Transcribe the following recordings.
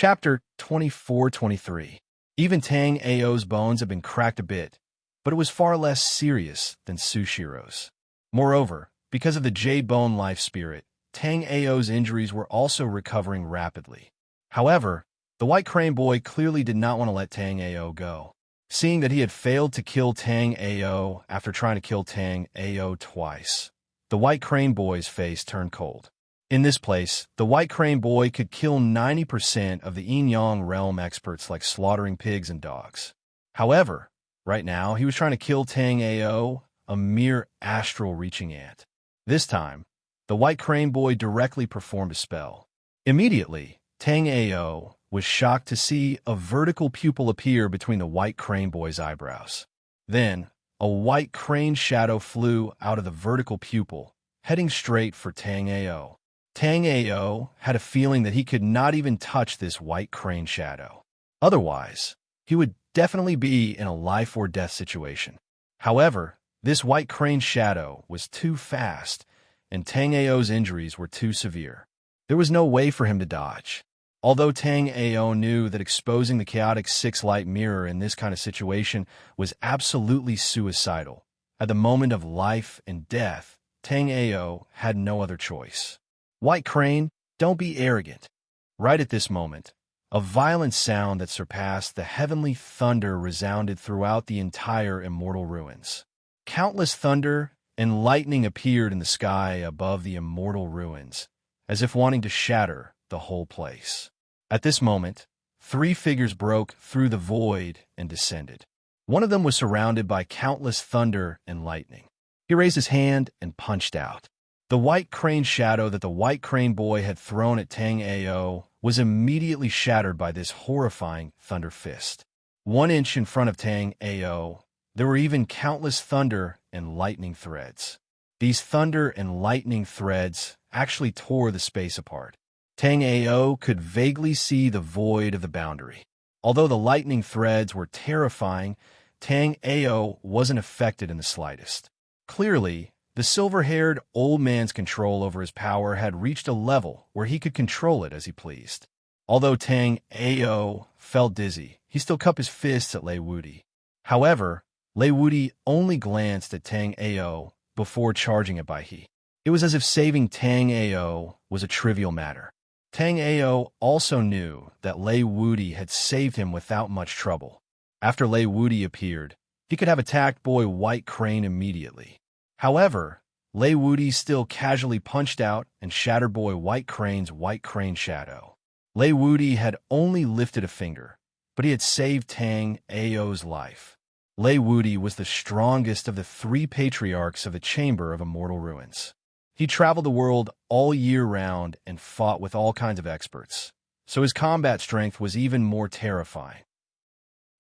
Chapter 24-23. Even Tang Ao's bones had been cracked a bit, but it was far less serious than Sushiro's. Moreover, because of the J-bone life spirit, Tang Ao's injuries were also recovering rapidly. However, the White Crane Boy clearly did not want to let Tang Ao go. Seeing that he had failed to kill Tang Ao after trying to kill Tang Ao twice, the White Crane Boy's face turned cold. In this place, the White Crane Boy could kill 90% of the Yin-Yang realm experts like slaughtering pigs and dogs. However, right now, he was trying to kill Tang Ao, a mere astral-reaching ant. This time, the White Crane Boy directly performed a spell. Immediately, Tang Ao was shocked to see a vertical pupil appear between the White Crane Boy's eyebrows. Then, a white crane shadow flew out of the vertical pupil, heading straight for Tang Ao. Tang Ao had a feeling that he could not even touch this white crane shadow. Otherwise, he would definitely be in a life-or-death situation. However, this white crane shadow was too fast, and Tang Ao's injuries were too severe. There was no way for him to dodge. Although Tang Ao knew that exposing the chaotic six-light mirror in this kind of situation was absolutely suicidal, at the moment of life and death, Tang Ao had no other choice. White Crane, don't be arrogant. Right at this moment, a violent sound that surpassed the heavenly thunder resounded throughout the entire immortal ruins. Countless thunder and lightning appeared in the sky above the immortal ruins, as if wanting to shatter the whole place. At this moment, 3 figures broke through the void and descended. One of them was surrounded by countless thunder and lightning. He raised his hand and punched out. The white crane shadow that the White Crane Boy had thrown at Tang Ao was immediately shattered by this horrifying thunder fist. 1 inch in front of Tang Ao, there were even countless thunder and lightning threads. These thunder and lightning threads actually tore the space apart. Tang Ao could vaguely see the void of the boundary. Although the lightning threads were terrifying, Tang Ao wasn't affected in the slightest. Clearly, the silver-haired old man's control over his power had reached a level where he could control it as he pleased. Although Tang Ao felt dizzy, he still cupped his fists at Lei Wuti. However, Lei Wuti only glanced at Tang Ao before charging it by he. It was as if saving Tang Ao was a trivial matter. Tang Ao also knew that Lei Wuti had saved him without much trouble. After Lei Wuti appeared, he could have attacked Boy White Crane immediately. However, Lei Wuti still casually punched out and shattered Boy White Crane's white crane shadow. Lei Wuti had only lifted a finger, but he had saved Tang Ao's life. Lei Wuti was the strongest of the 3 patriarchs of the Chamber of Immortal Ruins. He traveled the world all year round and fought with all kinds of experts, so his combat strength was even more terrifying.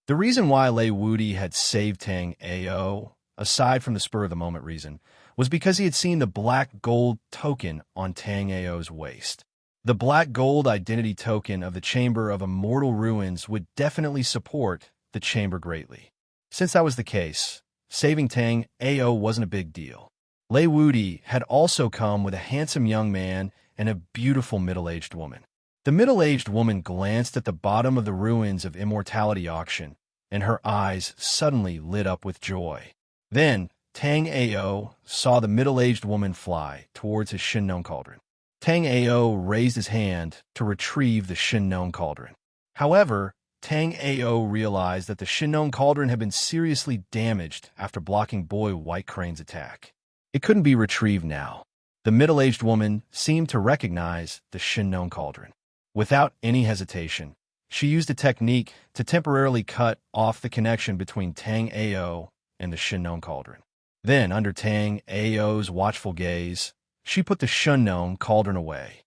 The reason why Lei Wuti had saved Tang Ao, aside from the spur-of-the-moment reason, was because he had seen the black gold token on Tang Ao's waist. The black gold identity token of the Chamber of Immortal Ruins would definitely support the Chamber greatly. Since that was the case, saving Tang Ao wasn't a big deal. Lei Wuti had also come with a handsome young man and a beautiful middle-aged woman. The middle-aged woman glanced at the bottom of the ruins of Immortality Auction, and her eyes suddenly lit up with joy. Then, Tang Ao saw the middle-aged woman fly towards his Shinnon Cauldron. Tang Ao raised his hand to retrieve the Shinnon Cauldron. However, Tang Ao realized that the Shinnon Cauldron had been seriously damaged after blocking Boy White Crane's attack. It couldn't be retrieved now. The middle-aged woman seemed to recognize the Shinnon Cauldron. Without any hesitation, she used a technique to temporarily cut off the connection between Tang Ao and the Shinnon Cauldron. Then, under Tang Ao's watchful gaze, she put the Shinnon Cauldron away.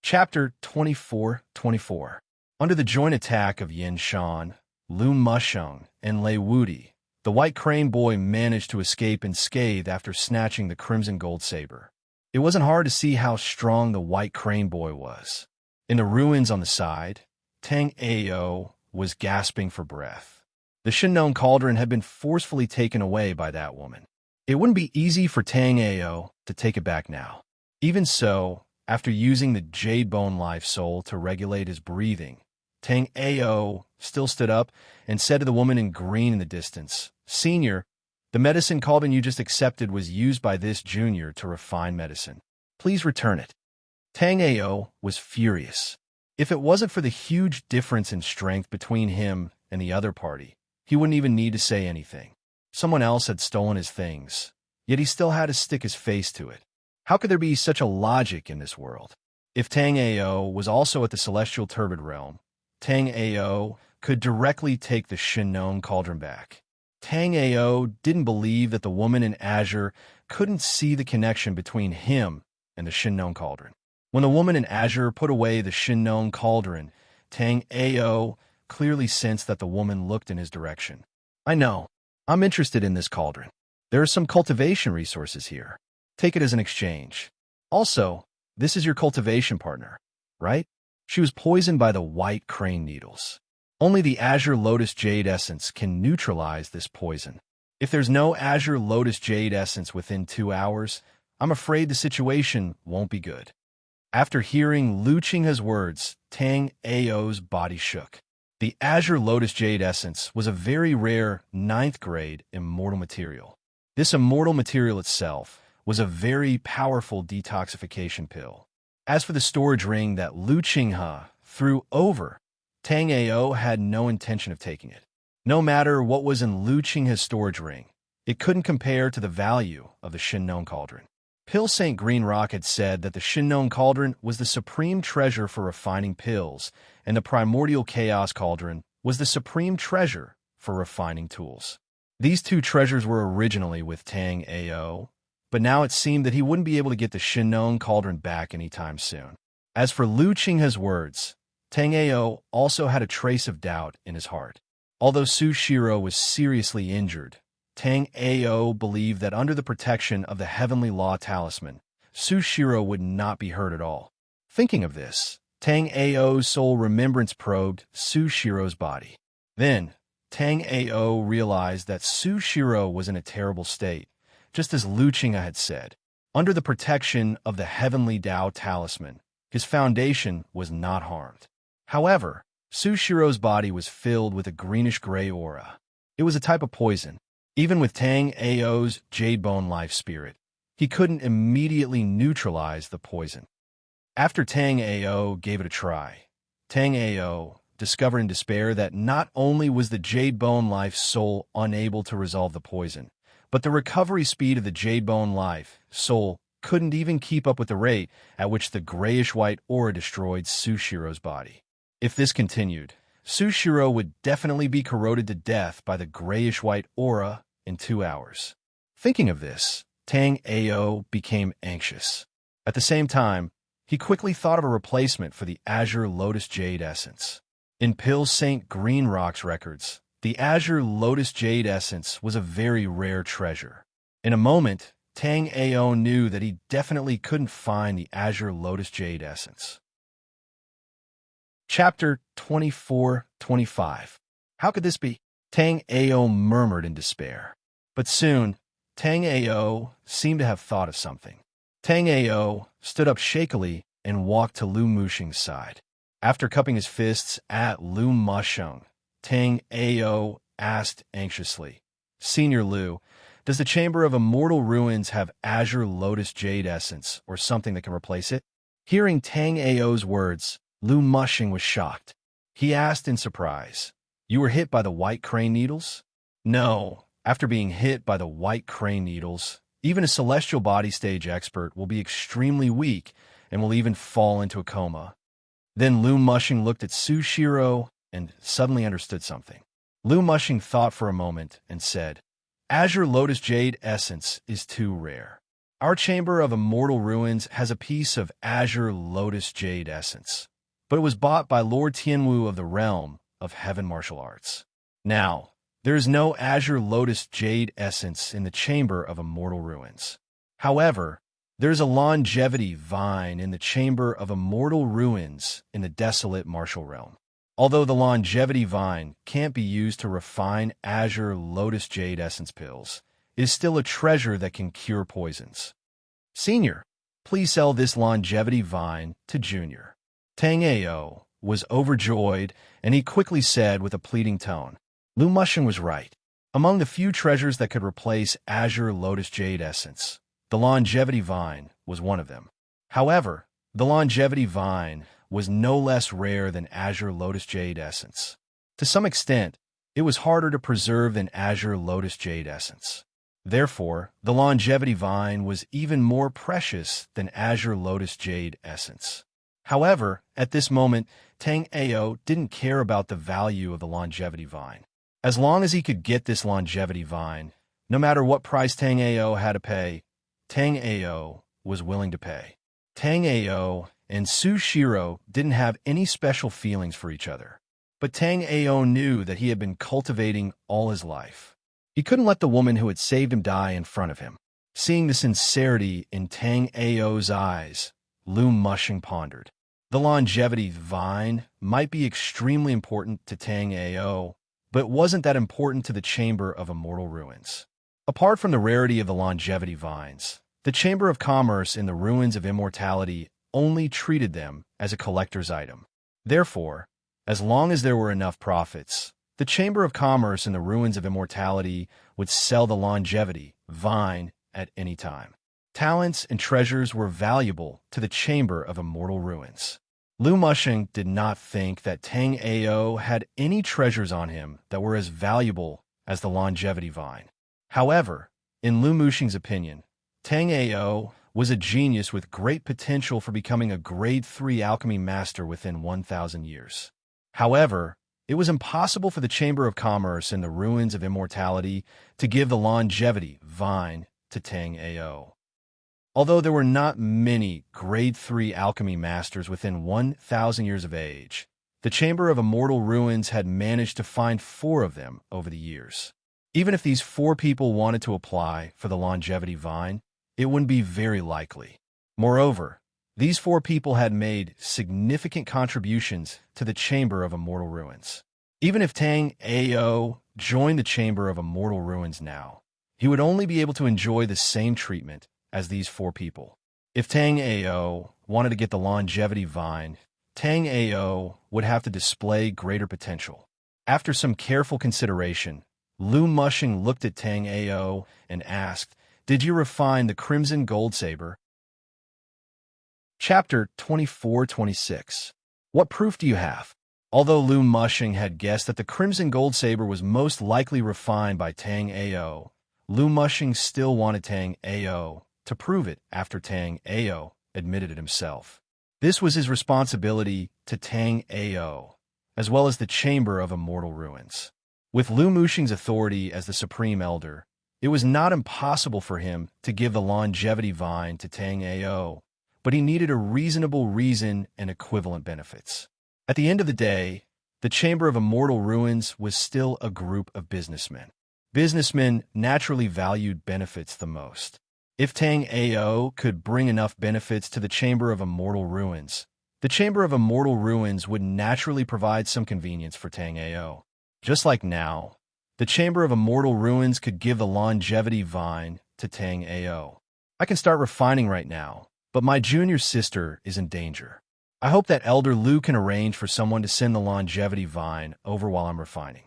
Chapter 24-24. Under the joint attack of Yin Shan, Lu Musheng, and Lei Wuti, the White Crane Boy managed to escape unscathed after snatching the Crimson Gold Saber. It wasn't hard to see how strong the White Crane Boy was. In the ruins on the side, Tang Ao was gasping for breath. The Shinnon Cauldron had been forcefully taken away by that woman. It wouldn't be easy for Tang Ao to take it back now. Even so, After using the jade bone life soul to regulate his breathing, Tang Ao still stood up and said to the woman in green in the distance, "Senior, the medicine cauldron you just accepted was used by this junior to refine medicine. Please return it." Tang Ao was furious. If it wasn't for the huge difference in strength between him and the other party, he wouldn't even need to say anything. Someone else had stolen his things, yet he still had to stick his face to it. How could there be such a logic in this world? If Tang Ao was also at the Celestial Turbid Realm, Tang Ao could directly take the Shinnon Cauldron back. Tang Ao didn't believe that the woman in azure couldn't see the connection between him and the Shinnon Cauldron. When the woman in azure put away the Shinnon Cauldron, Tang Ao clearly sensed that the woman looked in his direction. "I know. I'm interested in this cauldron. There are some cultivation resources here. Take it as an exchange. Also, this is your cultivation partner, right?" She was poisoned by the white crane needles. Only the azure lotus jade essence can neutralize this poison. If there's no azure lotus jade essence within 2 hours, I'm afraid the situation won't be good. After hearing Lu Qinghe's words, Tang Ao's body shook. The azure lotus jade essence was a very rare 9th grade immortal material. This immortal material itself was a very powerful detoxification pill. As for the storage ring that Lu Qinghe threw over, Tang Ao had no intention of taking it. No matter what was in Lu Qinghe's storage ring, it couldn't compare to the value of the Shinnon Cauldron. Pill St. Green Rock had said that the Shinnon Cauldron was the supreme treasure for refining pills, and the Primordial Chaos Cauldron was the supreme treasure for refining tools. These two treasures were originally with Tang Ao, but now it seemed that he wouldn't be able to get the Shinnon Cauldron back anytime soon. As for Lu Qinghe's words, Tang Ao also had a trace of doubt in his heart. Although Su Shiro was seriously injured, Tang Ao believed that under the protection of the Heavenly Law Talisman, Su Shiro would not be hurt at all. Thinking of this, Tang Ao's soul remembrance probed Su Shiro's body. Then, Tang Ao realized that Su Shiro was in a terrible state, just as Lu Qinghe had said. Under the protection of the Heavenly Tao Talisman, his foundation was not harmed. However, Su Shiro's body was filled with a greenish-gray aura. It was a type of poison. Even with Tang Ao's jade bone life spirit, he couldn't immediately neutralize the poison. After Tang Ao gave it a try, Tang Ao discovered in despair that not only was the jade bone life soul unable to resolve the poison, but the recovery speed of the jade bone life soul couldn't even keep up with the rate at which the grayish-white aura destroyed Su Shiro's body. If this continued, Su Shiro would definitely be corroded to death by the grayish-white aura in 2 hours. Thinking of this, Tang Ao became anxious. At the same time, he quickly thought of a replacement for the Azure Lotus Jade Essence. In Pill St. Green Rock's records, the Azure Lotus Jade Essence was a very rare treasure. In a moment, Tang Ao knew that he definitely couldn't find the Azure Lotus Jade Essence. Chapter 24-25. How could this be? Tang Ao murmured in despair. But soon, Tang Ao seemed to have thought of something. Tang Ao stood up shakily and walked to Lu Musheng's side. After cupping his fists at Lu Musheng, Tang Ao asked anxiously, "Senior Lu, does the Chamber of Immortal Ruins have Azure Lotus Jade Essence or something that can replace it?" Hearing Tang Ao's words, Lu Musheng was shocked. He asked in surprise, "You were hit by the white crane needles?" "No. After being hit by the white crane needles, even a celestial body stage expert will be extremely weak and will even fall into a coma." Then Lu Musheng looked at Su Shiro and suddenly understood something. Lu Musheng thought for a moment and said, "Azure Lotus Jade Essence is too rare. Our Chamber of Immortal Ruins has a piece of Azure Lotus Jade Essence, but it was bought by Lord Tianwu of the Realm of Heaven Martial Arts. Now, there is no Azure Lotus Jade Essence in the Chamber of Immortal Ruins. However, there is a longevity vine in the Chamber of Immortal Ruins in the desolate Martial Realm. Although the longevity vine can't be used to refine Azure Lotus Jade Essence pills, it is still a treasure that can cure poisons." "Senior, Please sell this longevity vine to Junior. Tang Ao was overjoyed, and he quickly said with a pleading tone, Lu Mushing was right. Among the few treasures that could replace azure lotus jade essence, the longevity vine was one of them. However, the longevity vine was no less rare than azure lotus jade essence. To some extent, it was harder to preserve than azure lotus jade essence. Therefore, the longevity vine was even more precious than azure lotus jade essence. However, at this moment, Tang Ao didn't care about the value of the longevity vine. As long as he could get this longevity vine, no matter what price Tang Ao had to pay, Tang Ao was willing to pay. Tang Ao and Su Shiro didn't have any special feelings for each other. But Tang Ao knew that he had been cultivating all his life. He couldn't let the woman who had saved him die in front of him. Seeing the sincerity in Tang Ao's eyes, Lu Mushing pondered. The longevity vine might be extremely important to Tang Ao, but it wasn't that important to the Chamber of Immortal Ruins. Apart from the rarity of the longevity vines, the Chamber of Commerce in the Ruins of Immortality only treated them as a collector's item. Therefore, as long as there were enough profits, the Chamber of Commerce in the Ruins of Immortality would sell the longevity vine at any time. Talents and treasures were valuable to the Chamber of Immortal Ruins. Lu Mushing did not think that Tang Ao had any treasures on him that were as valuable as the longevity vine. However, in Lu Mushing's opinion, Tang Ao was a genius with great potential for becoming a Grade 3 alchemy master within 1,000 years. However, it was impossible for the Chamber of Commerce in the Ruins of Immortality to give the longevity vine to Tang Ao. Although there were not many Grade 3 alchemy masters within 1,000 years of age, the Chamber of Immortal Ruins had managed to find 4 of them over the years. Even if these 4 people wanted to apply for the longevity vine, it wouldn't be very likely. Moreover, these 4 people had made significant contributions to the Chamber of Immortal Ruins. Even if Tang Ao joined the Chamber of Immortal Ruins now, he would only be able to enjoy the same treatment as these 4 people. If Tang Ao wanted to get the longevity vine, Tang Ao would have to display greater potential. After some careful consideration, Lu Mushing looked at Tang Ao and asked, Did you refine the crimson gold saber? Chapter 24-26. What proof do you have? Although Lu Mushing had guessed that the crimson gold saber was most likely refined by Tang Ao, Lu Mushing still wanted Tang Ao to prove it after Tang Ao admitted it himself. This was his responsibility to Tang Ao, as well as the Chamber of Immortal Ruins. With Lu Mushing's authority as the Supreme Elder, it was not impossible for him to give the longevity vine to Tang Ao, but he needed a reasonable reason and equivalent benefits. At the end of the day, the Chamber of Immortal Ruins was still a group of businessmen. Businessmen naturally valued benefits the most. If Tang Ao could bring enough benefits to the Chamber of Immortal Ruins, the Chamber of Immortal Ruins would naturally provide some convenience for Tang Ao. Just like now, the Chamber of Immortal Ruins could give the longevity vine to Tang Ao. I can start refining right now, but my junior sister is in danger. I hope that Elder Lu can arrange for someone to send the longevity vine over while I'm refining.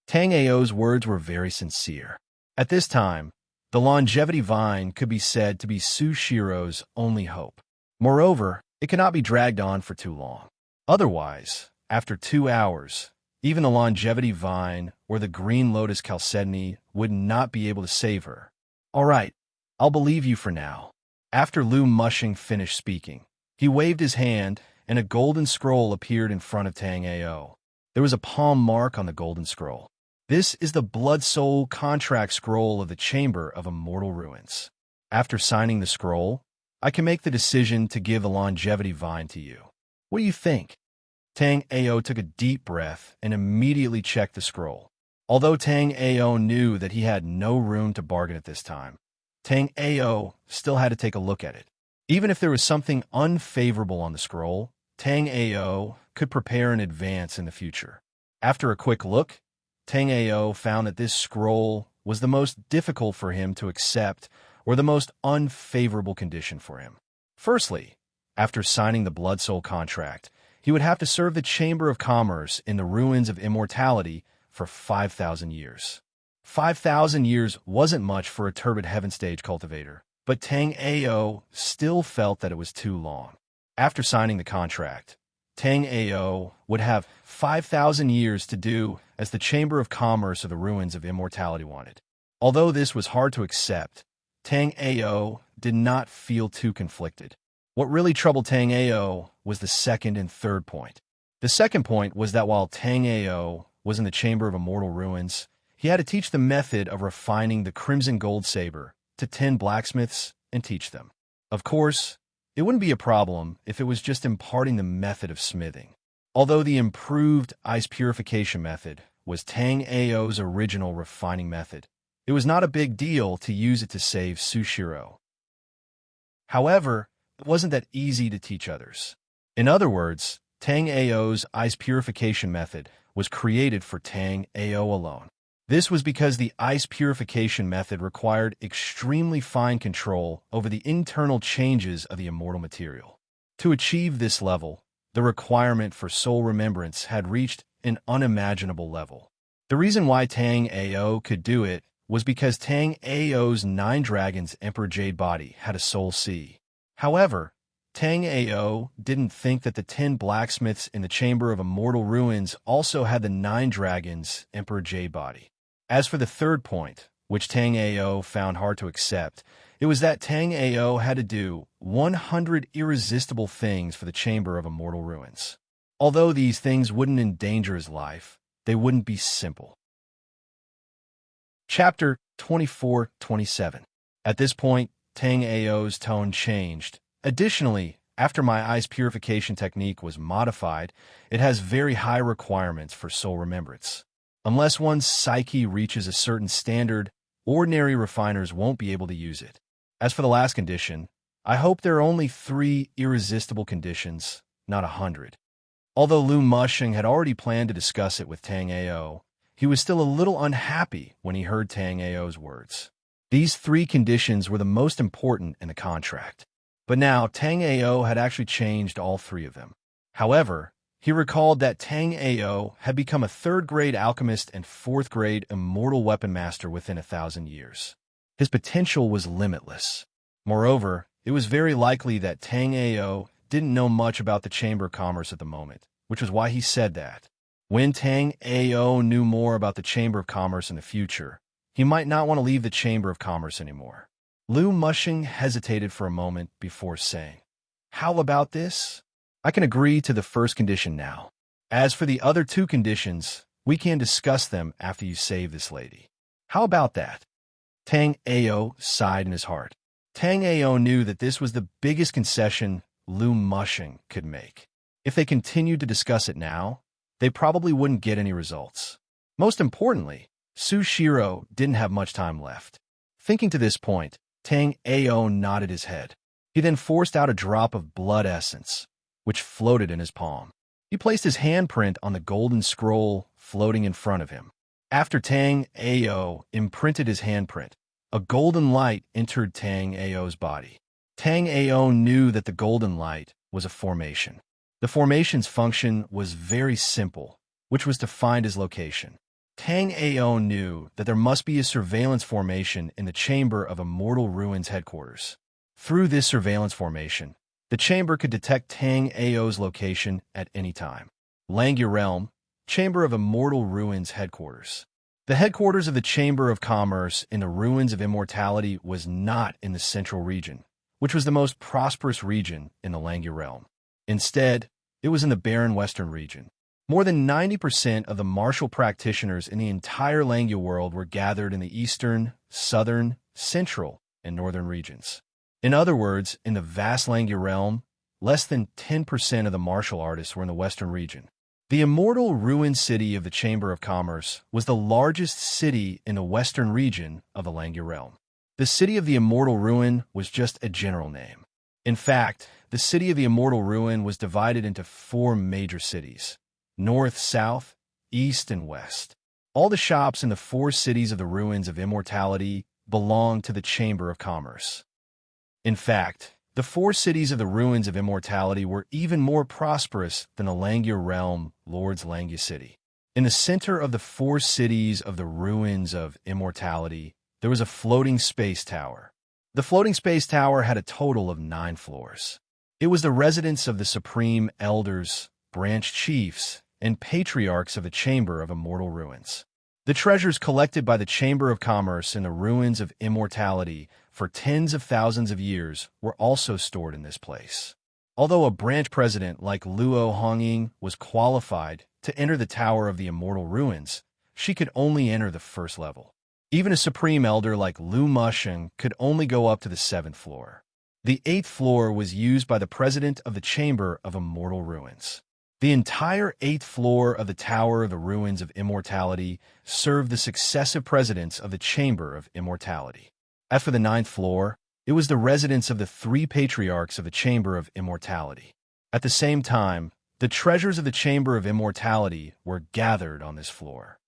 Tang Ao's words were very sincere. At this time, the longevity vine could be said to be Su Shiro's only hope. Moreover, it could not be dragged on for too long. Otherwise, after 2 hours, even the longevity vine or the green lotus chalcedony would not be able to save her. All right, I'll believe you for now. After Lu Mushing finished speaking, he waved his hand and a golden scroll appeared in front of Tang Ao. There was a palm mark on the golden scroll. This is the Blood Soul contract scroll of the Chamber of Immortal Ruins. After signing the scroll, I can make the decision to give the longevity vine to you. What do you think? Tang Ao took a deep breath and immediately checked the scroll. Although Tang Ao knew that he had no room to bargain at this time, Tang Ao still had to take a look at it. Even if there was something unfavorable on the scroll, Tang Ao could prepare in advance in the future. After a quick look, Tang Ao found that this scroll was the most difficult for him to accept or the most unfavorable condition for him. Firstly, after signing the Blood Soul contract, he would have to serve the Chamber of Commerce in the ruins of immortality for 5,000 years. 5,000 years wasn't much for a turbid heaven stage cultivator, but Tang Ao still felt that it was too long. After signing the contract, Tang Ao would have 5,000 years to do as the Chamber of Commerce of the ruins of immortality wanted. Although this was hard to accept, Tang Ao did not feel too conflicted. What really troubled Tang Ao was the second and third point. The second point was that while Tang Ao was in the Chamber of Immortal Ruins, he had to teach the method of refining the crimson gold saber to 10 blacksmiths and teach them. Of course, it wouldn't be a problem if it was just imparting the method of smithing. Although the improved ice purification method was Tang Ao's original refining method, it was not a big deal to use it to save Sushiro. However, it wasn't that easy to teach others. In other words, Tang Ao's ice purification method was created for Tang Ao alone. This was because the ice purification method required extremely fine control over the internal changes of the immortal material. To achieve this level, the requirement for soul remembrance had reached an unimaginable level. The reason why Tang Ao could do it was because Tang Ao's 9 dragons Emperor Jade body had a soul sea. However, Tang Ao didn't think that the 10 blacksmiths in the Chamber of Immortal Ruins also had the 9 dragons Emperor Jade body. As for the third point, which Tang Ao found hard to accept, it was that Tang Ao had to do 100 irresistible things for the Chamber of Immortal Ruins. Although these things wouldn't endanger his life, they wouldn't be simple. Chapter 24-27. At this point, Tang Ao's tone changed. Additionally, after my ice purification technique was modified, it has very high requirements for soul remembrance. Unless one's psyche reaches a certain standard, ordinary refiners won't be able to use it. As for the last condition, I hope there are only 3 irresistible conditions, not 100. Although Lu Mushing had already planned to discuss it with Tang Ao, he was still a little unhappy when he heard Tang Ao's words. These 3 conditions were the most important in the contract. But now Tang Ao had actually changed all 3 of them. However, he recalled that Tang Ao had become a 3rd-grade alchemist and 4th-grade immortal weapon master within 1,000 years. His potential was limitless. Moreover, it was very likely that Tang Ao didn't know much about the Chamber of Commerce at the moment, which was why he said that. When Tang Ao knew more about the Chamber of Commerce in the future, he might not want to leave the Chamber of Commerce anymore. Lu Mushing hesitated for a moment before saying, "How about this? I can agree to the first condition now. As for the other 2 conditions, we can discuss them after you save this lady. How about that?" Tang Ao sighed in his heart. Tang Ao knew that this was the biggest concession Lu Mushing could make. If they continued to discuss it now, they probably wouldn't get any results. Most importantly, Sushiro didn't have much time left. Thinking to this point, Tang Ao nodded his head. He then forced out a drop of blood essence, which floated in his palm. He placed his handprint on the golden scroll floating in front of him. After Tang Ao imprinted his handprint, a golden light entered Tang Ao's body. Tang Ao knew that the golden light was a formation. The formation's function was very simple, which was to find his location. Tang Ao knew that there must be a surveillance formation in the Chamber of Immortal Ruins headquarters. Through this surveillance formation, the chamber could detect Tang Ao's location at any time. Langya Realm, Chamber of Immortal Ruins headquarters. The headquarters of the Chamber of Commerce in the Ruins of Immortality was not in the central region, which was the most prosperous region in the Langya Realm. Instead, it was in the barren western region. More than 90% of the martial practitioners in the entire Langya world were gathered in the eastern, southern, central, and northern regions. In other words, in the vast Langya realm, less than 10% of the martial artists were in the western region. The immortal ruined city of the Chamber of Commerce was the largest city in the western region of the Langya realm. The city of the immortal ruin was just a general name. In fact, the city of the immortal ruin was divided into 4 major cities: north, south, east, and west. All the shops in the 4 cities of the ruins of immortality belonged to the Chamber of Commerce. In fact, The four cities of the ruins of immortality were even more prosperous than the Langya realm Lord's Langya city. In the center of the four cities of the ruins of immortality, there was a floating space tower. The floating space tower had a total of 9 floors. It was the residence of the supreme elders, branch chiefs, and patriarchs of the Chamber of Immortal Ruins. The treasures collected by the Chamber of Commerce in the ruins of immortality for tens of thousands of years were also stored in this place. Although a branch president like Luo Hongying was qualified to enter the Tower of the Immortal Ruins, she could only enter the first level. Even a supreme elder like Lu Musheng could only go up to the 7th floor. The 8th floor was used by the president of the Chamber of Immortal Ruins. The entire 8th floor of the Tower of the Ruins of Immortality served the successive presidents of the Chamber of Immortality. As for the 9th floor, it was the residence of the 3 patriarchs of the Chamber of Immortality. At the same time, the treasures of the Chamber of Immortality were gathered on this floor.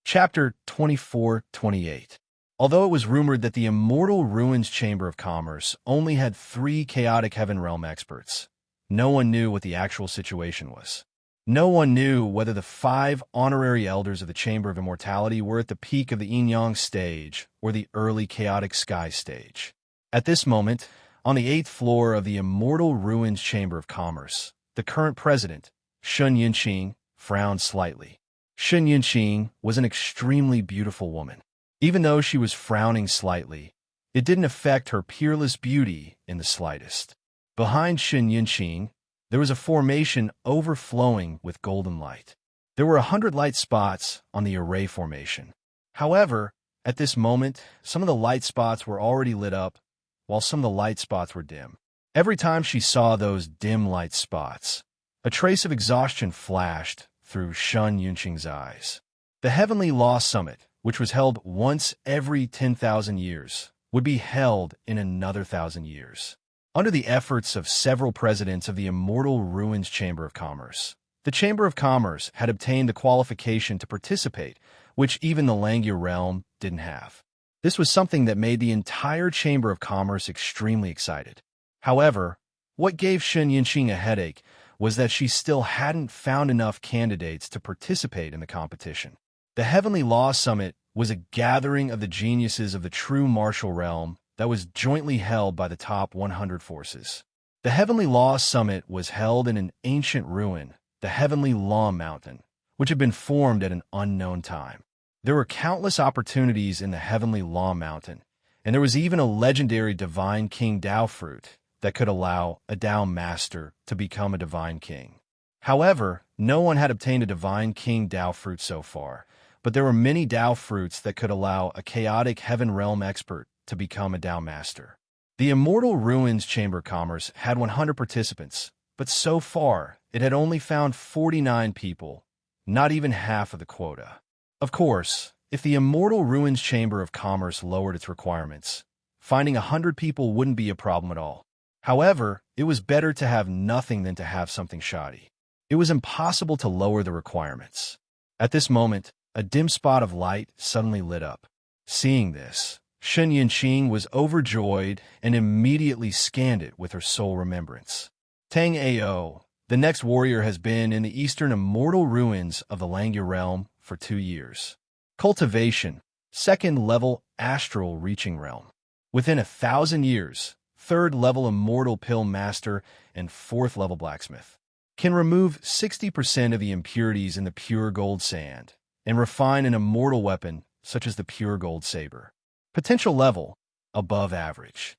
Chapter 24-28. Although it was rumored that the Immortal Ruins Chamber of Commerce only had 3 chaotic heaven realm experts, no one knew what the actual situation was. No one knew whether the 5 honorary elders of the Chamber of Immortality were at the peak of the Yin-Yang stage or the early chaotic sky stage. At this moment, on the 8th floor of the Immortal Ruins Chamber of Commerce, the current president, Sun Yinqing, frowned slightly. Sun Yinqing was an extremely beautiful woman. Even though she was frowning slightly, it didn't affect her peerless beauty in the slightest. Behind Sun Yinqing, there was a formation overflowing with golden light. There were 100 light spots on the array formation. However, at this moment, some of the light spots were already lit up, while some of the light spots were dim. Every time she saw those dim light spots, a trace of exhaustion flashed through Sun Yinqing's eyes. The Heavenly Law Summit, which was held once every 10,000 years, would be held in another 1,000 years. Under the efforts of several presidents of the Immortal Ruins Chamber of Commerce, the Chamber of Commerce had obtained the qualification to participate, which even the Langya realm didn't have. This was something that made the entire Chamber of Commerce extremely excited. However, what gave Sun Yinqing a headache was that she still hadn't found enough candidates to participate in the competition. The Heavenly Law Summit was a gathering of the geniuses of the true martial realm that was jointly held by the top 100 forces. The Heavenly Law Summit was held in an ancient ruin, the Heavenly Law Mountain, which had been formed at an unknown time. There were countless opportunities in the Heavenly Law Mountain, and there was even a legendary Divine King Dao fruit that could allow a Dao Master to become a Divine King. However, no one had obtained a Divine King Dao fruit so far, but there were many Dao fruits that could allow a chaotic Heaven Realm expert to become a Dao Master. The Immortal Ruins Chamber of Commerce had 100 participants, but so far it had only found 49 people, not even half of the quota. Of course, if the Immortal Ruins Chamber of Commerce lowered its requirements, finding 100 people wouldn't be a problem at all. However, it was better to have nothing than to have something shoddy. It was impossible to lower the requirements. At this moment, a dim spot of light suddenly lit up. Seeing this, Sun Yinqing was overjoyed and immediately scanned it with her soul remembrance. Tang Ao, the next warrior, has been in the eastern immortal ruins of the Langya realm for 2 years. Cultivation, 2nd level astral reaching realm. Within 1,000 years, 3rd level immortal pill master and 4th level blacksmith. Can remove 60% of the impurities in the pure gold sand and refine an immortal weapon such as the pure gold saber. Potential level, above average.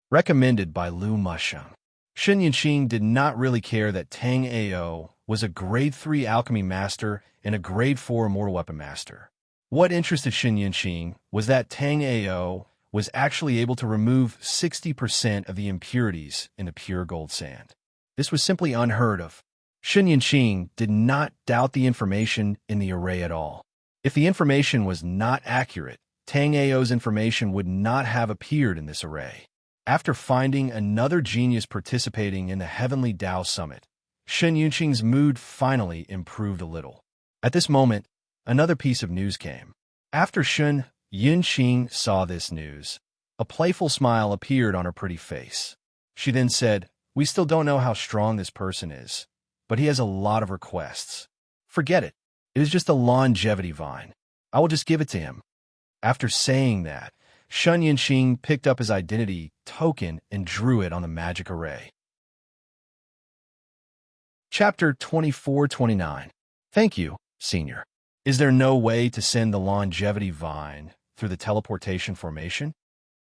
Recommended by Lu Musheng. Sun Yinqing did not really care that Tang Ao was a grade 3 alchemy master and a grade 4 immortal weapon master. What interested Sun Yinqing was that Tang Ao was actually able to remove 60% of the impurities in the pure gold sand. This was simply unheard of. Sun Yinqing did not doubt the information in the array at all. If the information was not accurate, Tang Ao's information would not have appeared in this array. After finding another genius participating in the Heavenly Dao Summit, Sun Yinqing's mood finally improved a little. At this moment, another piece of news came. After Sun Yinqing saw this news, A playful smile appeared on her pretty face. She then said, "We still don't know how strong this person is, but he has a lot of requests. Forget it. It is just a longevity vine. I will just give it to him." After saying that, Shun Yinxing picked up his identity token and drew it on the magic array. Chapter 24-29. Thank you, Senior. Is there no way to send the longevity vine through the teleportation formation?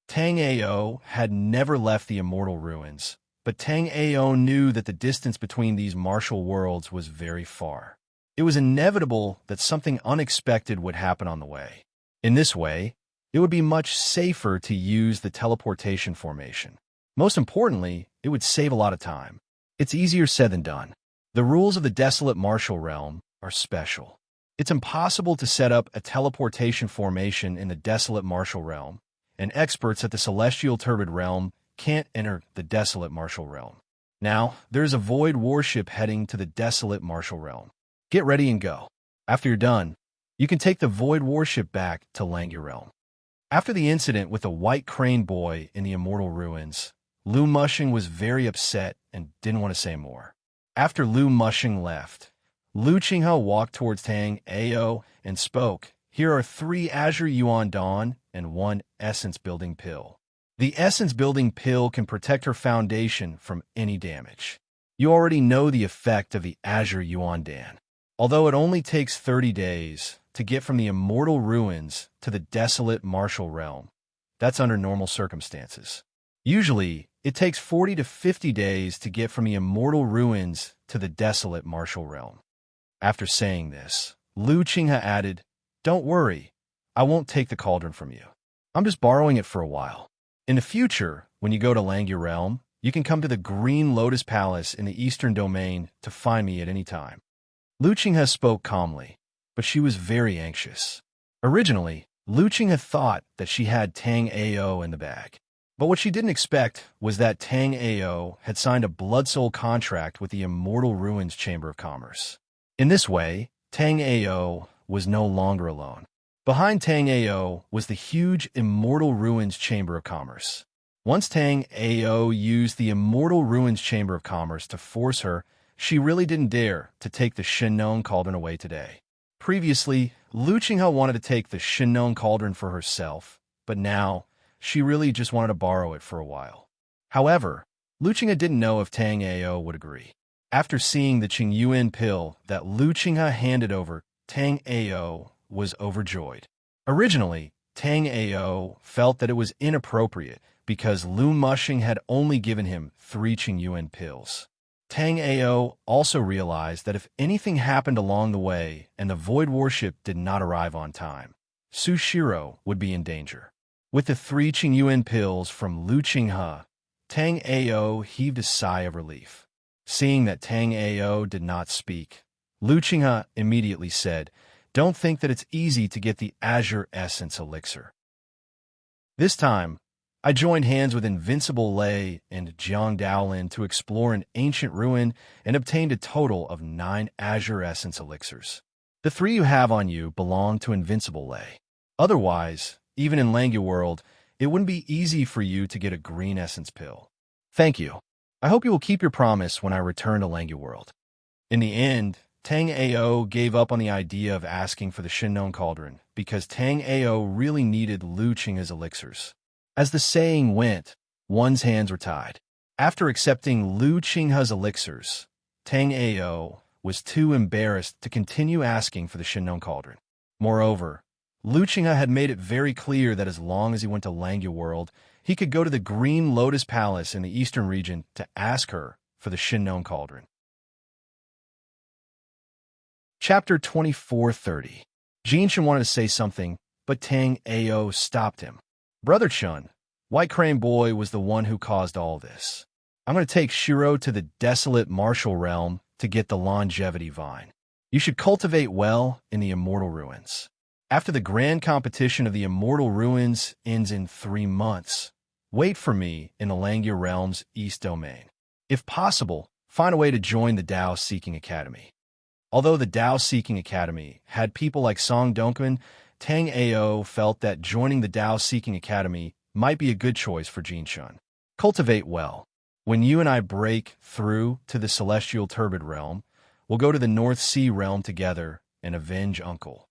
Tang Ao had never left the immortal ruins, but Tang Ao knew that the distance between these martial worlds was very far. It was inevitable that something unexpected would happen on the way. In this way, it would be much safer to use the teleportation formation. Most importantly, it would save a lot of time. It's easier said than done. The rules of the desolate martial realm are special. It's impossible to set up a teleportation formation in the desolate martial realm, and experts at the celestial turbid realm can't enter the desolate martial realm. Now, there's a void warship heading to the desolate martial realm. Get ready and go. After you're done, you can take the void warship back to Langya realm. After the incident with the white crane boy in the immortal ruins, Lu Mushing was very upset and didn't want to say more. After Lu Mushing left, Lu Qinghe walked towards Tang Ao and spoke, "Here are 3 Azure Yuan Dawn and 1 Essence Building Pill. The Essence Building Pill can protect her foundation from any damage. You already know the effect of the Azure Yuan Dan. Although it only takes 30 days to get from the immortal ruins to the desolate martial realm, that's under normal circumstances. Usually, it takes 40 to 50 days to get from the immortal ruins to the desolate martial realm." After saying this, Lu Qinghe added, "Don't worry, I won't take the cauldron from you. I'm just borrowing it for a while. In the future, when you go to Langya realm, you can come to the Green Lotus Palace in the Eastern Domain to find me at any time." Lu Qinghe spoke calmly, but she was very anxious. Originally, Lu Qinghe thought that she had Tang Ao in the bag. But what she didn't expect was that Tang Ao had signed a blood soul contract with the Immortal Ruins Chamber of Commerce. In this way, Tang Ao was no longer alone. Behind Tang Ao was the huge Immortal Ruins Chamber of Commerce. Once Tang Ao used the Immortal Ruins Chamber of Commerce to force her, she really didn't dare to take the Shinnon Cauldron away today. Previously, Lu Qinghe wanted to take the Shinnon Cauldron for herself, but now she really just wanted to borrow it for a while. However, Lu Qinghe didn't know if Tang Ao would agree. After seeing the Qingyuan pill that Lu Qinghe handed over, Tang Ao was overjoyed. Originally, Tang Ao felt that it was inappropriate because Lu Mushing had only given him 3 Qingyuan pills. Tang Ao also realized that if anything happened along the way and the Void Warship did not arrive on time, Sushiro would be in danger. With the 3 Qingyuan pills from Lu Qinghe, Tang Ao heaved a sigh of relief. Seeing that Tang Ao did not speak, Lu Qinghe immediately said, "Don't think that it's easy to get the Azure Essence Elixir. This time, I joined hands with Invincible Lei and Jiang Daolin to explore an ancient ruin and obtained a total of 9 Azure Essence Elixirs. The 3 you have on you belong to Invincible Lei. Otherwise, even in Langya World, it wouldn't be easy for you to get a green essence pill. Thank you. I hope you will keep your promise when I return to Langya World." In the end, Tang Ao gave up on the idea of asking for the Shinnon Cauldron because Tang Ao really needed Lu Qinghe's elixirs. As the saying went, one's hands were tied. After accepting Lu Qinghe's elixirs, Tang Ao was too embarrassed to continue asking for the Shinnon Cauldron. Moreover, Lu Qinghe had made it very clear that as long as he went to Langya World, he could go to the Green Lotus Palace in the Eastern region to ask her for the Shinnon Cauldron. Chapter 24-30. Jinshin wanted to say something, but Tang Ao stopped him. "Brother Chun, White Crane Boy was the one who caused all this. I'm going to take Shiro to the desolate martial realm to get the longevity vine. You should cultivate well in the Immortal Ruins. After the grand competition of the Immortal Ruins ends in 3 months, wait for me in the Langya Realm's East Domain. If possible, find a way to join the Dao Seeking Academy." Although the Dao Seeking Academy had people like Song Dongquan, Tang Ao felt that joining the Dao Seeking Academy might be a good choice for Jinshun. Cultivate well. When you and I break through to the celestial turbid realm, we'll go to the North Sea realm together and avenge Uncle.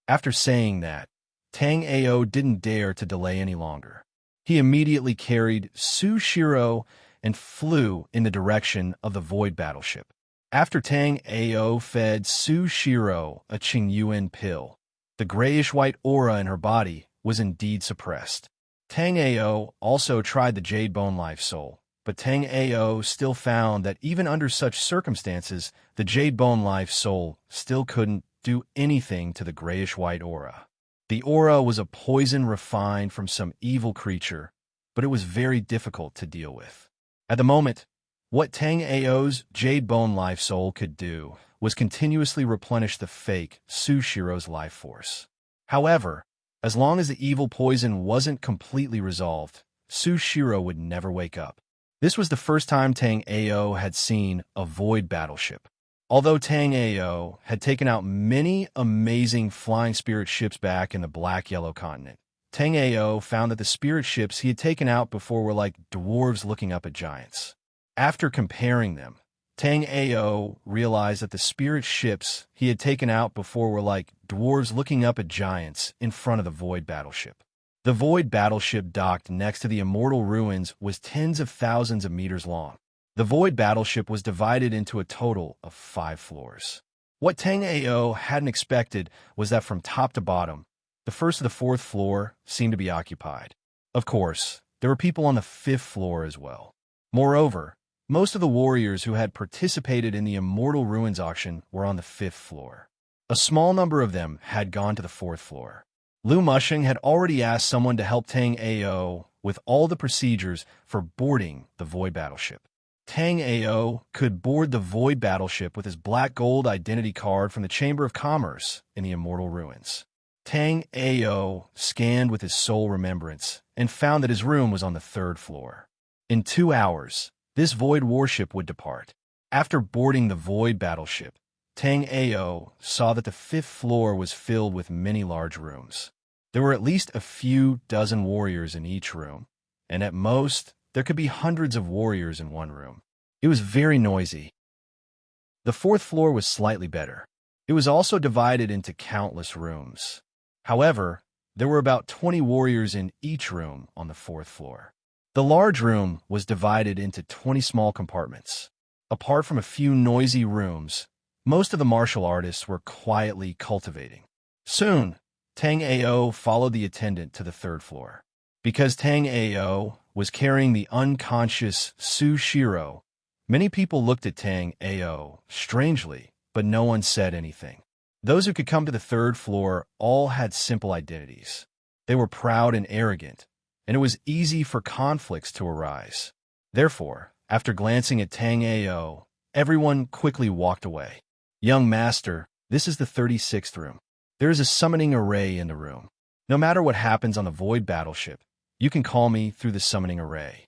After saying that, Tang Ao didn't dare to delay any longer. He immediately carried Sushiro and flew in the direction of the Void battleship. After Tang Ao fed Sushiro a Qingyuan pill, the grayish-white aura in her body was indeed suppressed. Tang Ao also tried the Jade Bone Life Soul, but Tang Ao still found that even under such circumstances, the Jade Bone Life Soul still couldn't do anything to the grayish-white aura. The aura was a poison refined from some evil creature, but it was very difficult to deal with. At the moment, what Tang Ao's Jade Bone Life Soul could do was continuously replenish the fake Sushiro's life force. However, as long as the evil poison wasn't completely resolved, Sushiro would never wake up. This was the first time Tang Ao had seen a void battleship. Although Tang Ao had taken out many amazing flying spirit ships back in the Black-Yellow continent, Tang Ao found that the spirit ships he had taken out before were like dwarves looking up at giants. After comparing them, Tang Ao realized that the spirit ships he had taken out before were like dwarves looking up at giants in front of the void battleship. The void battleship docked next to the immortal ruins was tens of thousands of meters long. The void battleship was divided into a total of 5 floors. What Tang Ao hadn't expected was that from top to bottom, the first to the 4th floor seemed to be occupied. Of course, there were people on the 5th floor as well. Moreover, most of the warriors who had participated in the Immortal Ruins auction were on the 5th floor. A small number of them had gone to the 4th floor. Lu Mushing had already asked someone to help Tang Ao with all the procedures for boarding the void battleship. Tang Ao could board the void battleship with his black gold identity card from the Chamber of Commerce in the Immortal Ruins. Tang Ao scanned with his soul remembrance and found that his room was on the 3rd floor. In 2 hours, this void warship would depart. After boarding the void battleship, Tang Ao saw that the 5th floor was filled with many large rooms. There were at least a few dozen warriors in each room, and at most, there could be hundreds of warriors in one room. It was very noisy. The 4th floor was slightly better. It was also divided into countless rooms. However, there were about 20 warriors in each room on the 4th floor. The large room was divided into 20 small compartments. Apart from a few noisy rooms, most of the martial artists were quietly cultivating. Soon, Tang Ao followed the attendant to the 3rd floor. Because Tang Ao was carrying the unconscious Sushiro, many people looked at Tang Ao strangely, but no one said anything. Those who could come to the 3rd floor all had simple identities. They were proud and arrogant, and it was easy for conflicts to arise. Therefore, after glancing at Tang Ao, everyone quickly walked away. Young master, this is the 36th room. There is a summoning array in the room. No matter what happens on the void battleship, you can call me through the summoning array.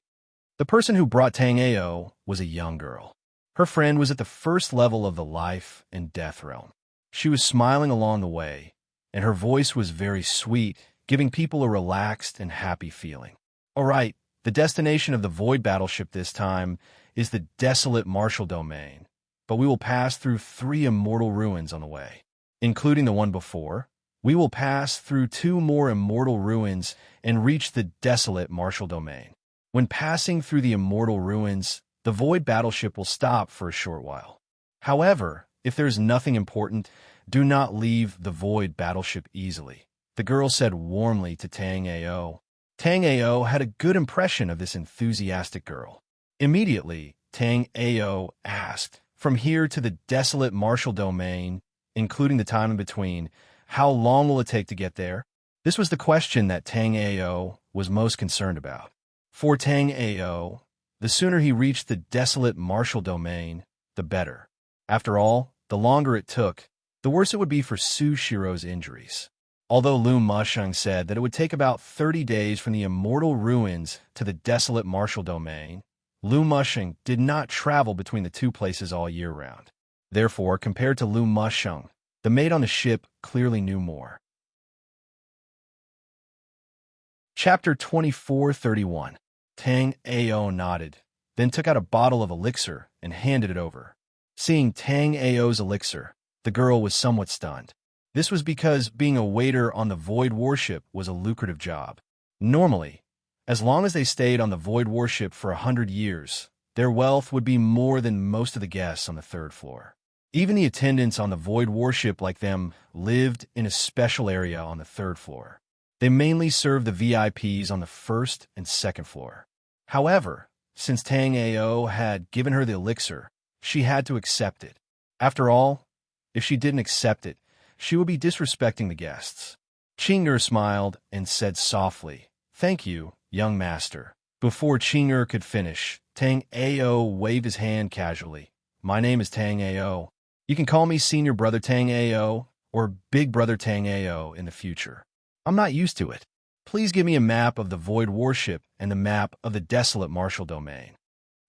The person who brought Tang Ao was a young girl. Her friend was at the 1st level of the life and death realm. She was smiling along the way, and her voice was very sweet, giving people a relaxed and happy feeling. All right, the destination of the void battleship this time is the desolate martial domain, but we will pass through 3 immortal ruins on the way. Including the one before, we will pass through 2 more immortal ruins and reach the desolate martial domain. When passing through the immortal ruins, the void battleship will stop for a short while. However, if there is nothing important, do not leave the void battleship easily, the girl said warmly to Tang Ao. Tang Ao had a good impression of this enthusiastic girl. Immediately, Tang Ao asked, from here to the desolate martial domain, including the time in between, how long will it take to get there? This was the question that Tang Ao was most concerned about. For Tang Ao, the sooner he reached the desolate martial domain, the better. After all, the longer it took, the worse it would be for Sushiro's injuries. Although Lu Musheng said that it would take about 30 days from the immortal ruins to the desolate martial domain, Lu Musheng did not travel between the 2 places all year round. Therefore, compared to Lu Musheng, the maid on the ship clearly knew more. Chapter 24:31. Tang Ao nodded, then took out a bottle of elixir and handed it over. Seeing Tang Ao's elixir, the girl was somewhat stunned. This was because being a waiter on the Void Warship was a lucrative job. Normally, as long as they stayed on the Void Warship for 100 years, their wealth would be more than most of the guests on the third floor. Even the attendants on the Void Warship like them lived in a special area on the third floor. They mainly served the VIPs on the first and second floor. However, since Tang Ao had given her the elixir, she had to accept it. After all, if she didn't accept it, she would be disrespecting the guests. Qing'er smiled and said softly, "Thank you, young master." Before Qing'er could finish, Tang Ao waved his hand casually. "My name is Tang Ao. You can call me Senior Brother Tang Ao or Big Brother Tang Ao in the future. I'm not used to it. Please give me a map of the Void Warship and the map of the desolate Martial Domain."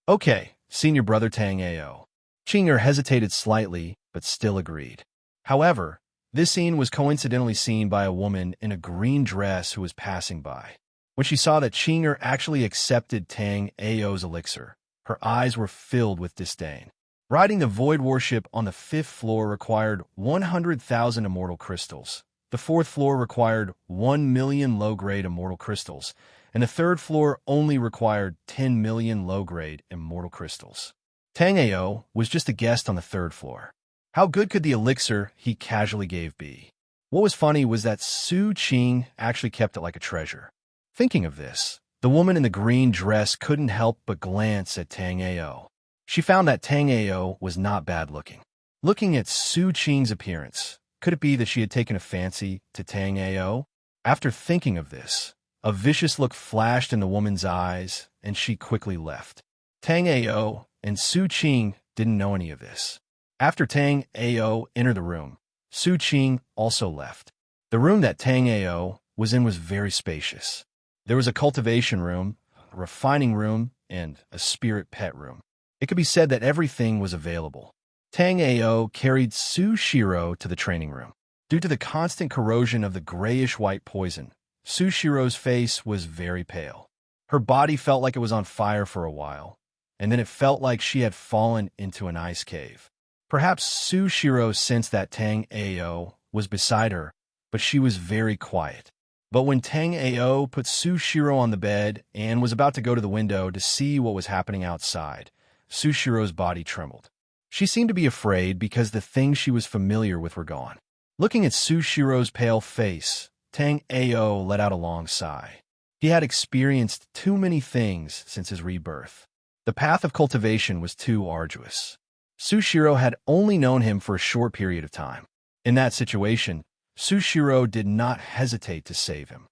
"Okay, Senior Brother Tang Ao." Qing'er hesitated slightly, but still agreed. However, this scene was coincidentally seen by a woman in a green dress who was passing by. When she saw that Qing'er actually accepted Tang Ao's elixir, her eyes were filled with disdain. Riding the Void Warship on the 5th floor required 100,000 immortal crystals. The 4th floor required 1 million low-grade immortal crystals, and the 3rd floor only required 10 million low-grade immortal crystals. Tang Ao was just a guest on the 3rd floor. How good could the elixir he casually gave be? What was funny was that Su Qing actually kept it like a treasure. Thinking of this, the woman in the green dress couldn't help but glance at Tang Ao. She found that Tang Ao was not bad-looking. Looking at Su Qing's appearance, could it be that she had taken a fancy to Tang Ao? After thinking of this, a vicious look flashed in the woman's eyes, and she quickly left. Tang Ao and Su Qing didn't know any of this. After Tang Ao entered the room, Su Qing also left. The room that Tang Ao was in was very spacious. There was a cultivation room, a refining room, and a spirit pet room. It could be said that everything was available. Tang Ao carried Su Shiro to the training room. Due to the constant corrosion of the grayish-white poison, Su Shiro's face was very pale. Her body felt like it was on fire for a while, and then it felt like she had fallen into an ice cave. Perhaps Su Shiro sensed that Tang Ao was beside her, but she was very quiet. But when Tang Ao put Su Shiro on the bed and was about to go to the window to see what was happening outside, Su Shiro's body trembled. She seemed to be afraid because the things she was familiar with were gone. Looking at Su Shiro's pale face, Tang Ao let out a long sigh. He had experienced too many things since his rebirth. The path of cultivation was too arduous. Su Shiro had only known him for a short period of time. In that situation, Su Shiro did not hesitate to save him.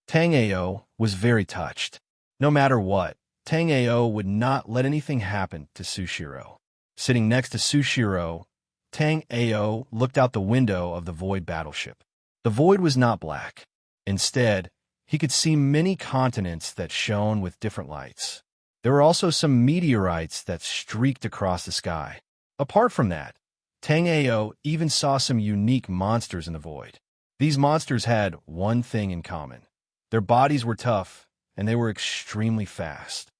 Tang Ao was very touched. No matter what, Tang Ao would not let anything happen to Su Shiro. Sitting next to Su Shiro, Tang Ao looked out the window of the Void battleship. The Void was not black. Instead, he could see many continents that shone with different lights. There were also some meteorites that streaked across the sky. Apart from that, Tang Ao even saw some unique monsters in the Void. These monsters had one thing in common. Their bodies were tough, and they were extremely fast.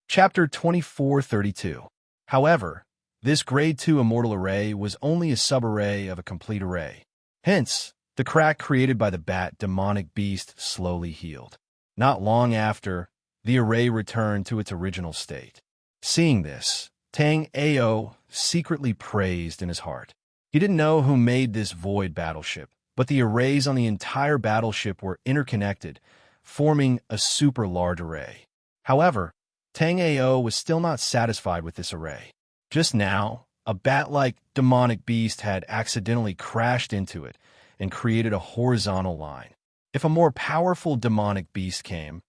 Chapter 24:32. However, this Grade 2 Immortal Array was only a sub-array of a complete array. Hence, the crack created by the bat demonic beast slowly healed. Not long after, the array returned to its original state. Seeing this, Tang Ao secretly praised in his heart. He didn't know who made this Void battleship, but the arrays on the entire battleship were interconnected, forming a super large array. However, Tang Ao was still not satisfied with this array. Just now, a bat-like demonic beast had accidentally crashed into it and created a horizontal line. If a more powerful demonic beast came,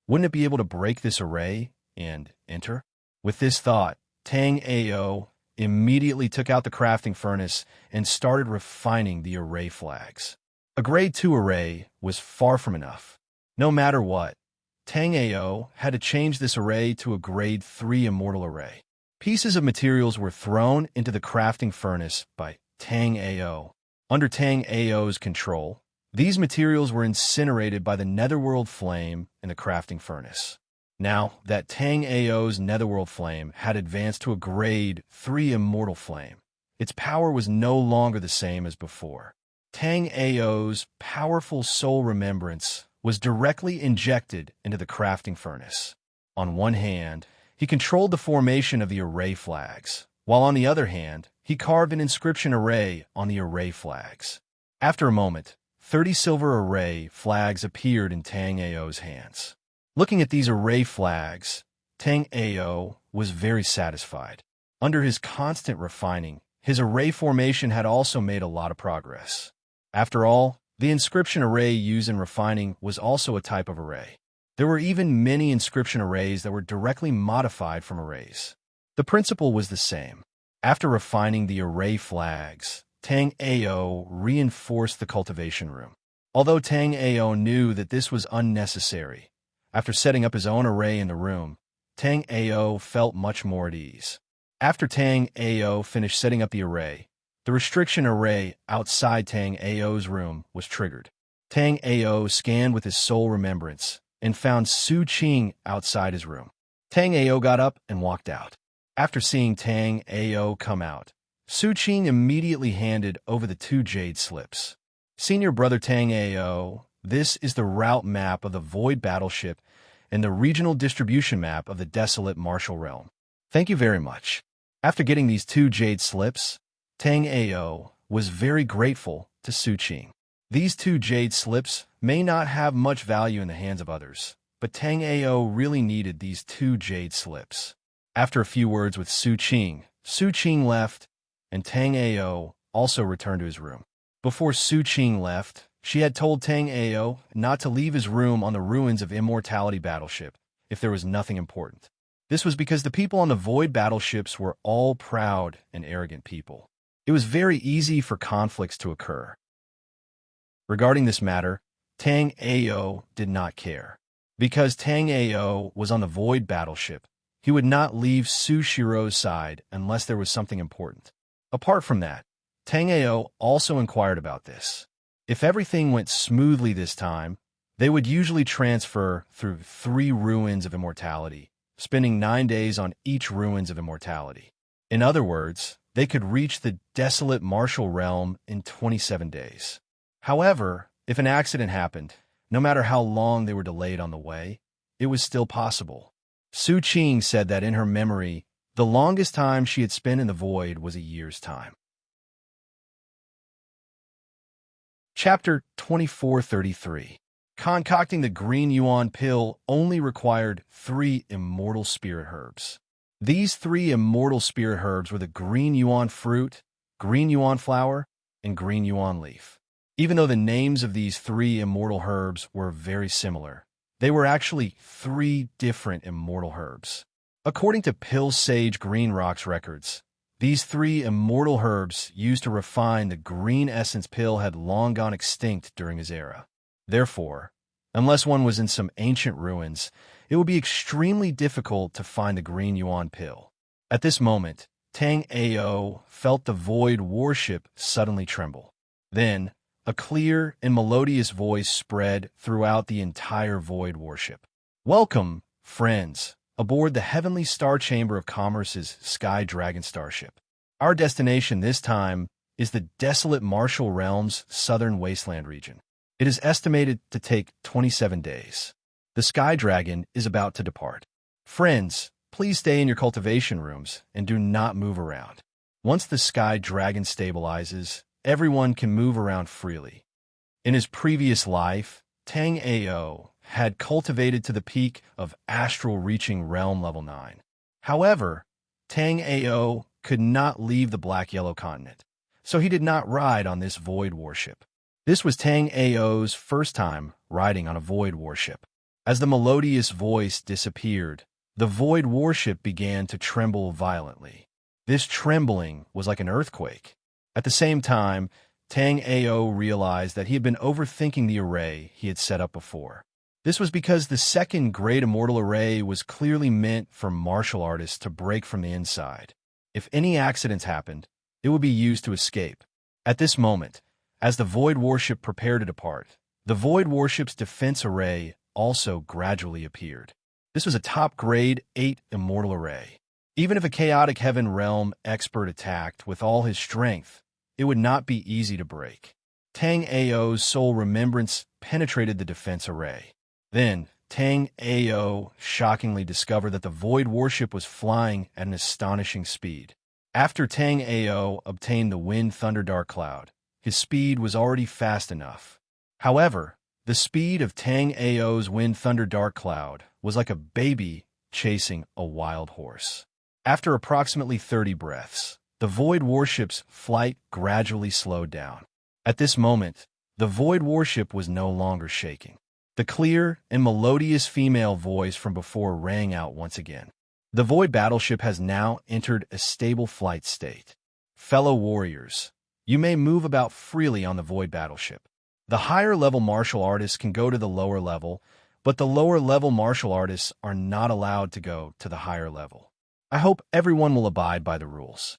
wouldn't it be able to break this array and enter? With this thought, Tang Ao immediately took out the crafting furnace and started refining the array flags. A Grade 2 array was far from enough. No matter what, Tang Ao had to change this array to a Grade 3 Immortal Array. Pieces of materials were thrown into the crafting furnace by Tang Ao. Under Tang Ao's control, These materials were incinerated by the netherworld flame in the crafting furnace. Now that Tang Ao's netherworld flame had advanced to a grade 3 immortal flame, its power was no longer the same as before. Tang Ao's powerful soul remembrance was directly injected into the crafting furnace. On one hand, he controlled the formation of the array flags, while on the other hand, he carved an inscription array on the array flags. After a moment, 30 silver array flags appeared in Tang Ao's hands. Looking at these array flags, Tang Ao was very satisfied. Under his constant refining, his array formation had also made a lot of progress. After all, the inscription array used in refining was also a type of array. There were even many inscription arrays that were directly modified from arrays. The principle was the same. After refining the array flags, Tang Ao reinforced the cultivation room. Although Tang Ao knew that this was unnecessary, after setting up his own array in the room, Tang Ao felt much more at ease. After Tang Ao finished setting up the array, the restriction array outside Tang Ao's room was triggered. Tang Ao scanned with his soul remembrance and found Su Qing outside his room. Tang Ao got up and walked out. After seeing Tang Ao come out, Su Qing immediately handed over the 2 jade slips. Senior brother Tang Ao, this is the route map of the Void Battleship and the regional distribution map of the Desolate Martial Realm. Thank you very much. After getting these 2 jade slips, Tang Ao was very grateful to Su Qing. These 2 jade slips may not have much value in the hands of others, but Tang Ao really needed these 2 jade slips. After a few words with Su Qing left, and Tang Ao also returned to his room. Before Su Qing left, she had told Tang Ao not to leave his room on the ruins of Immortality Battleship if there was nothing important. This was because the people on the Void Battleships were all proud and arrogant people. It was very easy for conflicts to occur. Regarding this matter, Tang Ao did not care. Because Tang Ao was on the Void Battleship, he would not leave Sushiro's side unless there was something important. Apart from that, Tang Ao also inquired about this. If everything went smoothly this time, they would usually transfer through 3 ruins of immortality, spending 9 days on each ruins of immortality. In other words, they could reach the Desolate Martial Realm in 27 days. However, if an accident happened, no matter how long they were delayed on the way, it was still possible. Su Qing said that in her memory, the longest time she had spent in the void was a year's time. Chapter 2433. Concocting the green yuan pill only required 3 immortal spirit herbs. These 3 immortal spirit herbs were the green yuan fruit, green yuan flower, and green yuan leaf. Even though the names of these 3 immortal herbs were very similar, they were actually 3 different immortal herbs. According to Pill Sage Green Rock's records, these 3 immortal herbs used to refine the green essence pill had long gone extinct during his era. Therefore, unless one was in some ancient ruins, it would be extremely difficult to find the green yuan pill. At this moment, Tang Ao felt the void warship suddenly tremble. Then, a clear and melodious voice spread throughout the entire void warship. Welcome, friends, aboard the Heavenly Star Chamber of Commerce's Sky Dragon starship. Our destination this time is the Desolate Martial Realm's southern wasteland region. It is estimated to take 27 days. The Sky Dragon is about to depart. Friends, please stay in your cultivation rooms and do not move around. Once the Sky Dragon stabilizes, everyone can move around freely. In his previous life, Tang Ao had cultivated to the peak of astral reaching realm level 9. However, Tang Ao could not leave the black-yellow continent, so he did not ride on this void warship. This was Tang Ao's first time riding on a void warship. As the melodious voice disappeared, the void warship began to tremble violently. This trembling was like an earthquake. At the same time, Tang Ao realized that he had been overthinking the array he had set up before. This was because the second Great Immortal Array was clearly meant for martial artists to break from the inside. If any accidents happened, it would be used to escape. At this moment, As the Void Warship prepared to depart, the Void Warship's defense array also gradually appeared. This was a top-grade 8 immortal array. Even if a chaotic Heaven Realm expert attacked with all his strength, it would not be easy to break. Tang Ao's soul remembrance penetrated the defense array. Then, Tang Ao shockingly discovered that the Void Warship was flying at an astonishing speed. After Tang Ao obtained the Wind Thunder Dark Cloud, his speed was already fast enough. However, the speed of Tang Ao's Wind Thunder Dark Cloud was like a baby chasing a wild horse. After approximately 30 breaths, the Void Warship's flight gradually slowed down. At this moment, the Void Warship was no longer shaking. The clear and melodious female voice from before rang out once again. The Void Battleship has now entered a stable flight state. Fellow warriors, you may move about freely on the Void Battleship. The higher-level martial artists can go to the lower level, but the lower-level martial artists are not allowed to go to the higher level. I hope everyone will abide by the rules.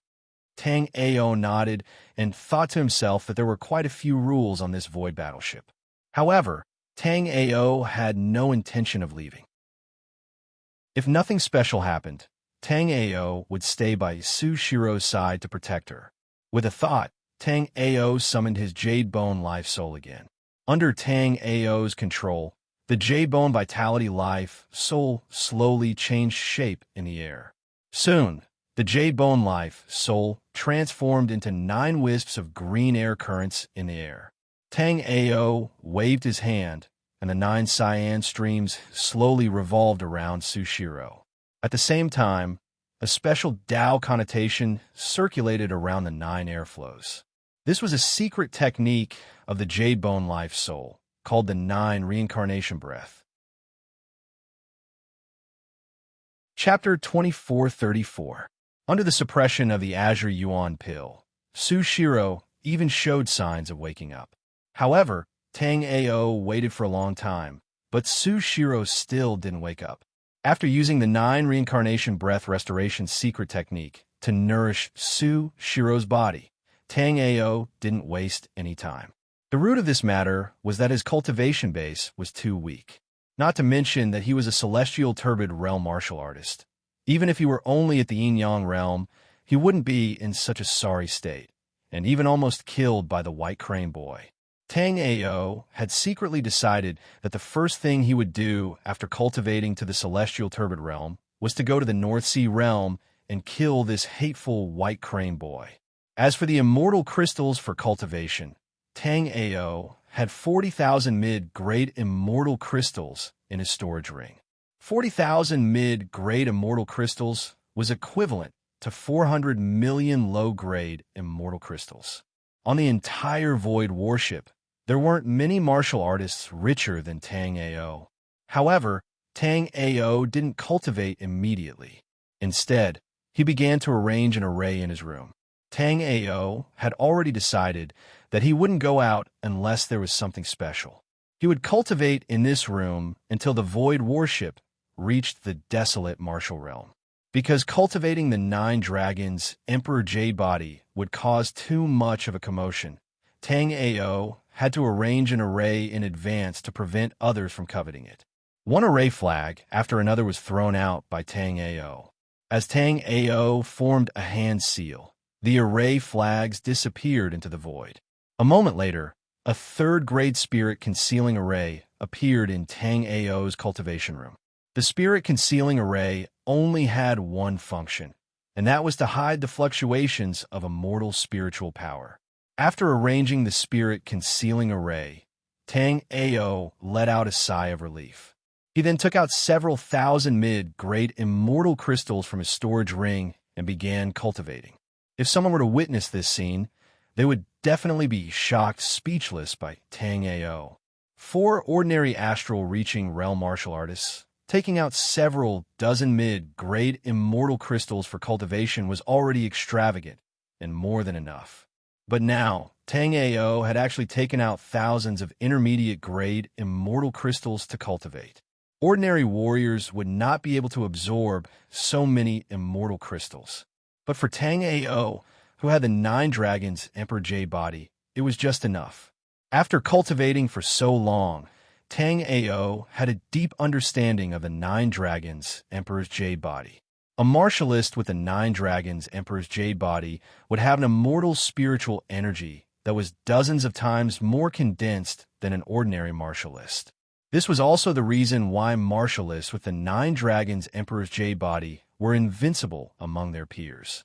Tang Ao nodded and thought to himself that there were quite a few rules on this Void Battleship. However, Tang Ao had no intention of leaving. If nothing special happened, Tang Ao would stay by Su Shiro's side to protect her. With a thought, Tang Ao summoned his Jade Bone Life Soul again. Under Tang Ao's control, the Jade Bone Vitality Life Soul slowly changed shape in the air. Soon, the Jade Bone Life Soul transformed into 9 wisps of green air currents in the air. Tang Ao waved his hand, and the 9 cyan streams slowly revolved around Sushiro. At the same time, a special Tao connotation circulated around the 9 airflows. This was a secret technique of the Jade Bone Life Soul, called the 9 Reincarnation Breath. Chapter 2434. Under the suppression of the Azure Yuan pill, Sushiro even showed signs of waking up. However, Tang Ao waited for a long time, but Sushiro still didn't wake up. After using the 9 Reincarnation Breath Restoration secret technique to nourish Sushiro's body, Tang Ao didn't waste any time. The root of this matter was that his cultivation base was too weak. Not to mention that he was a celestial turbid realm martial artist. Even if he were only at the yin-yang realm, he wouldn't be in such a sorry state, and even almost killed by the White Crane Boy. Tang Ao had secretly decided that the first thing he would do after cultivating to the celestial turbid realm was to go to the North Sea realm and kill this hateful White Crane Boy. As for the immortal crystals for cultivation, Tang Ao had 40,000 mid-grade immortal crystals in his storage ring. 40,000 mid-grade immortal crystals was equivalent to 400 million low-grade immortal crystals. On the entire Void Warship, there weren't many martial artists richer than Tang Ao. However, Tang Ao didn't cultivate immediately. Instead, he began to arrange an array in his room. Tang Ao had already decided that he wouldn't go out unless there was something special. He would cultivate in this room until the Void Warship reached the desolate martial realm. Because cultivating the 9 dragons' Emperor Jade body would cause too much of a commotion, Tang Ao had to arrange an array in advance to prevent others from coveting it. One array flag after another was thrown out by Tang Ao. As Tang Ao formed a hand seal, the array flags disappeared into the void. A moment later, a 3rd-grade spirit concealing array appeared in Tang Ao's cultivation room. The spirit concealing array only had one function, and that was to hide the fluctuations of a mortal spiritual power. After arranging the spirit concealing array, Tang Ao let out a sigh of relief. He then took out several thousand mid-grade immortal crystals from his storage ring and began cultivating. If someone were to witness this scene, they would definitely be shocked speechless by Tang Ao. 4 ordinary astral reaching realm martial artists taking out several dozen mid-grade immortal crystals for cultivation was already extravagant and more than enough. But now, Tang Ao had actually taken out thousands of intermediate-grade immortal crystals to cultivate. Ordinary warriors would not be able to absorb so many immortal crystals. But for Tang Ao, who had the 9 dragons Emperor Jade body, it was just enough. After cultivating for so long, Tang Ao had a deep understanding of the Nine Dragons Emperor's Jade Body. A martialist with the Nine Dragons Emperor's Jade Body would have an immortal spiritual energy that was dozens of times more condensed than an ordinary martialist. This was also the reason why martialists with the Nine Dragons Emperor's Jade Body were invincible among their peers.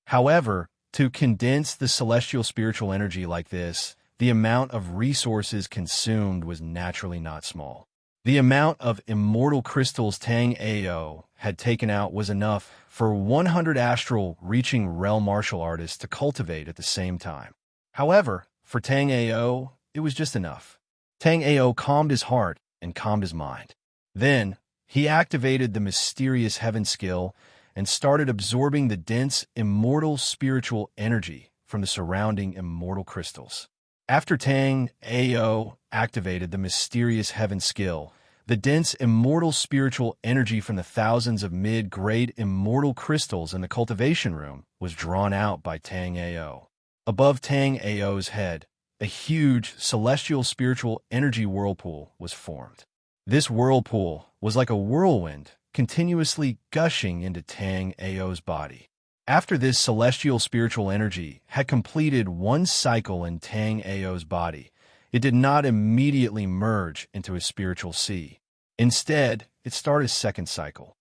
However, to condense the celestial spiritual energy like this, the amount of resources consumed was naturally not small. The amount of immortal crystals Tang Ao had taken out was enough for 100 astral-reaching realm martial artists to cultivate at the same time. However, for Tang Ao, it was just enough. Tang Ao calmed his heart and calmed his mind. Then, he activated the mysterious heaven skill and started absorbing the dense, immortal spiritual energy from the surrounding immortal crystals. After Tang Ao activated the mysterious heaven skill, the dense, immortal spiritual energy from the thousands of mid-grade immortal crystals in the cultivation room was drawn out by Tang Ao. Above Tang Ao's head, a huge, celestial spiritual energy whirlpool was formed. This whirlpool was like a whirlwind, continuously gushing into Tang Ao's body. After this celestial spiritual energy had completed one cycle in Tang Ao's body, it did not immediately merge into his spiritual sea. Instead, it started a second cycle.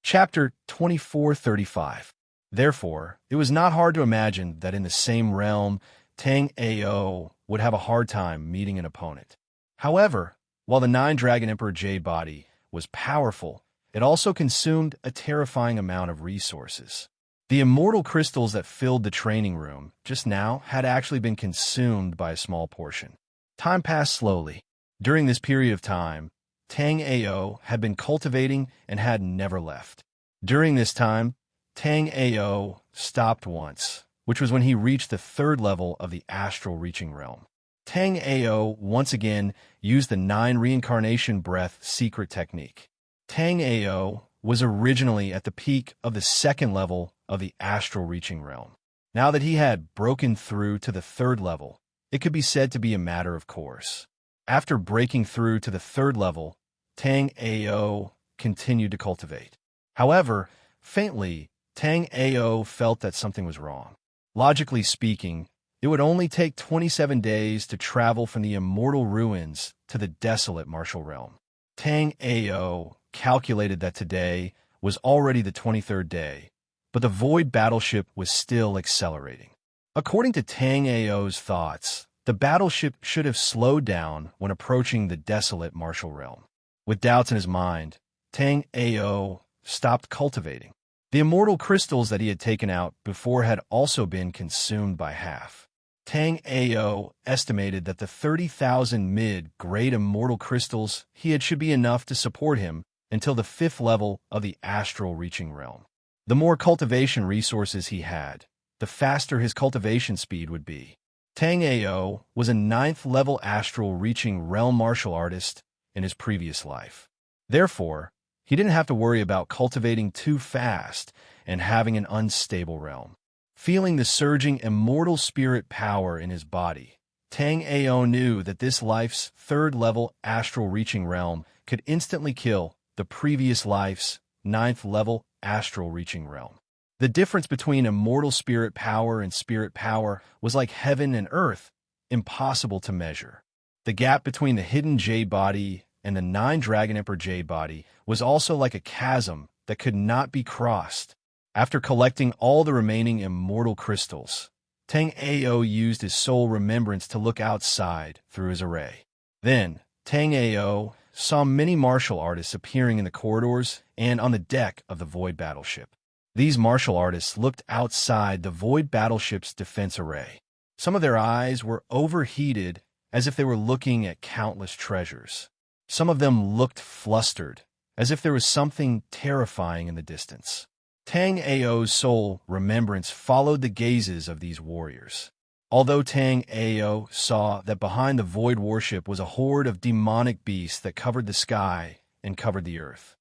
Chapter 2435. Therefore, it was not hard to imagine that in the same realm, Tang Ao would have a hard time meeting an opponent. However, while the Nine-Dragon Emperor Jade Body was powerful, it also consumed a terrifying amount of resources. The immortal crystals that filled the training room just now had actually been consumed by a small portion. Time passed slowly. During this period of time, Tang Ao had been cultivating and had never left. During this time, Tang Ao stopped once, which was when he reached the third level of the astral reaching realm. Tang Ao once again used the 9 reincarnation breath secret technique. Tang Ao was originally at the peak of the second level of the astral reaching realm. Now that he had broken through to the third level, it could be said to be a matter of course. After breaking through to the third level, Tang Ao continued to cultivate. However, faintly, Tang Ao felt that something was wrong. Logically speaking, it would only take 27 days to travel from the immortal ruins to the desolate martial realm. Tang Ao calculated that today was already the 23rd day, but the void battleship was still accelerating. According to Tang Ao's thoughts, the battleship should have slowed down when approaching the desolate martial realm. With doubts in his mind, Tang Ao stopped cultivating. The immortal crystals that he had taken out before had also been consumed by half. Tang Ao estimated that the 30,000 mid-grade immortal crystals he had should be enough to support him until the 5th level of the astral reaching realm. The more cultivation resources he had, the faster his cultivation speed would be. Tang Ao was a 9th level astral reaching realm martial artist in his previous life. Therefore, he didn't have to worry about cultivating too fast and having an unstable realm. Feeling the surging immortal spirit power in his body, Tang Ao knew that this life's 3rd level astral reaching realm could instantly kill the previous life's 9th level astral reaching realm. The difference between immortal spirit power and spirit power was like heaven and earth, impossible to measure. The gap between the hidden Jade Body and the Nine-Dragon Emperor Jade Body was also like a chasm that could not be crossed. After collecting all the remaining immortal crystals, Tang Ao used his soul remembrance to look outside through his array. Then, Tang Ao saw many martial artists appearing in the corridors and on the deck of the Void Battleship. These martial artists looked outside the Void Battleship's defense array. Some of their eyes were overheated as if they were looking at countless treasures. Some of them looked flustered, as if there was something terrifying in the distance. Tang Ao's soul remembrance followed the gazes of these warriors. Although Tang Ao saw that behind the Void Warship was a horde of demonic beasts that covered the sky and covered the earth.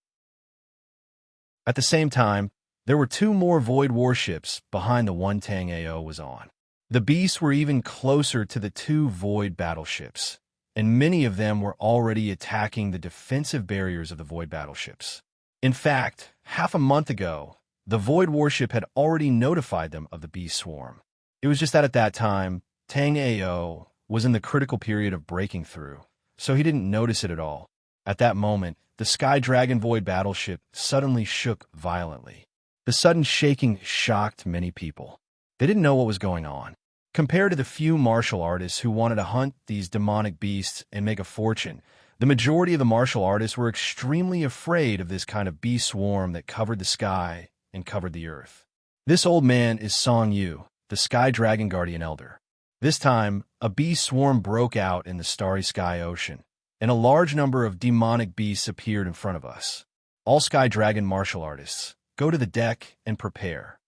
At the same time, There were two more void warships behind the one Tang Ao was on. The beasts were even closer to the two void battleships, and many of them were already attacking the defensive barriers of the void battleships. In fact, half a month ago, the void warship had already notified them of the beast swarm. It was just that at that time, Tang Ao was in the critical period of breaking through, so he didn't notice it at all. At that moment, the Sky Dragon void battleship suddenly shook violently. The sudden shaking shocked many people. They didn't know what was going on. Compared to the few martial artists who wanted to hunt these demonic beasts and make a fortune, the majority of the martial artists were extremely afraid of this kind of beast swarm that covered the sky and covered the earth. This old man is Song Yu, the Sky Dragon Guardian Elder. This time, a beast swarm broke out in the starry sky ocean, and a large number of demonic beasts appeared in front of us. All Sky Dragon martial artists, go to the deck and prepare.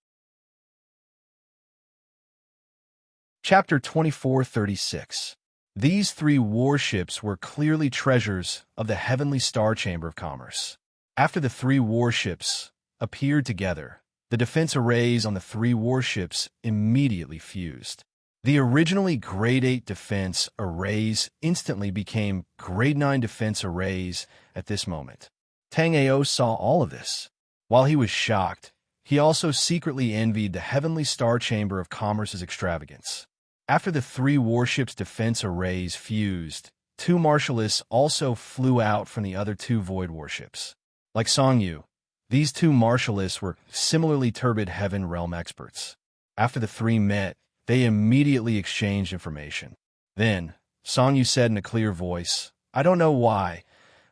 Chapter 2436. These three warships were clearly treasures of the Heavenly Star Chamber of Commerce. After the three warships appeared together, the defense arrays on the three warships immediately fused. The originally Grade 8 defense arrays instantly became Grade 9 defense arrays at this moment. Tang Ao saw all of this. While he was shocked, he also secretly envied the Heavenly Star Chamber of Commerce's extravagance. After the three warships' defense arrays fused, two martialists also flew out from the other two void warships. Like Song Yu, these two martialists were similarly turbid heaven realm experts. After the three met, they immediately exchanged information. Then, Song Yu said in a clear voice, "I don't know why,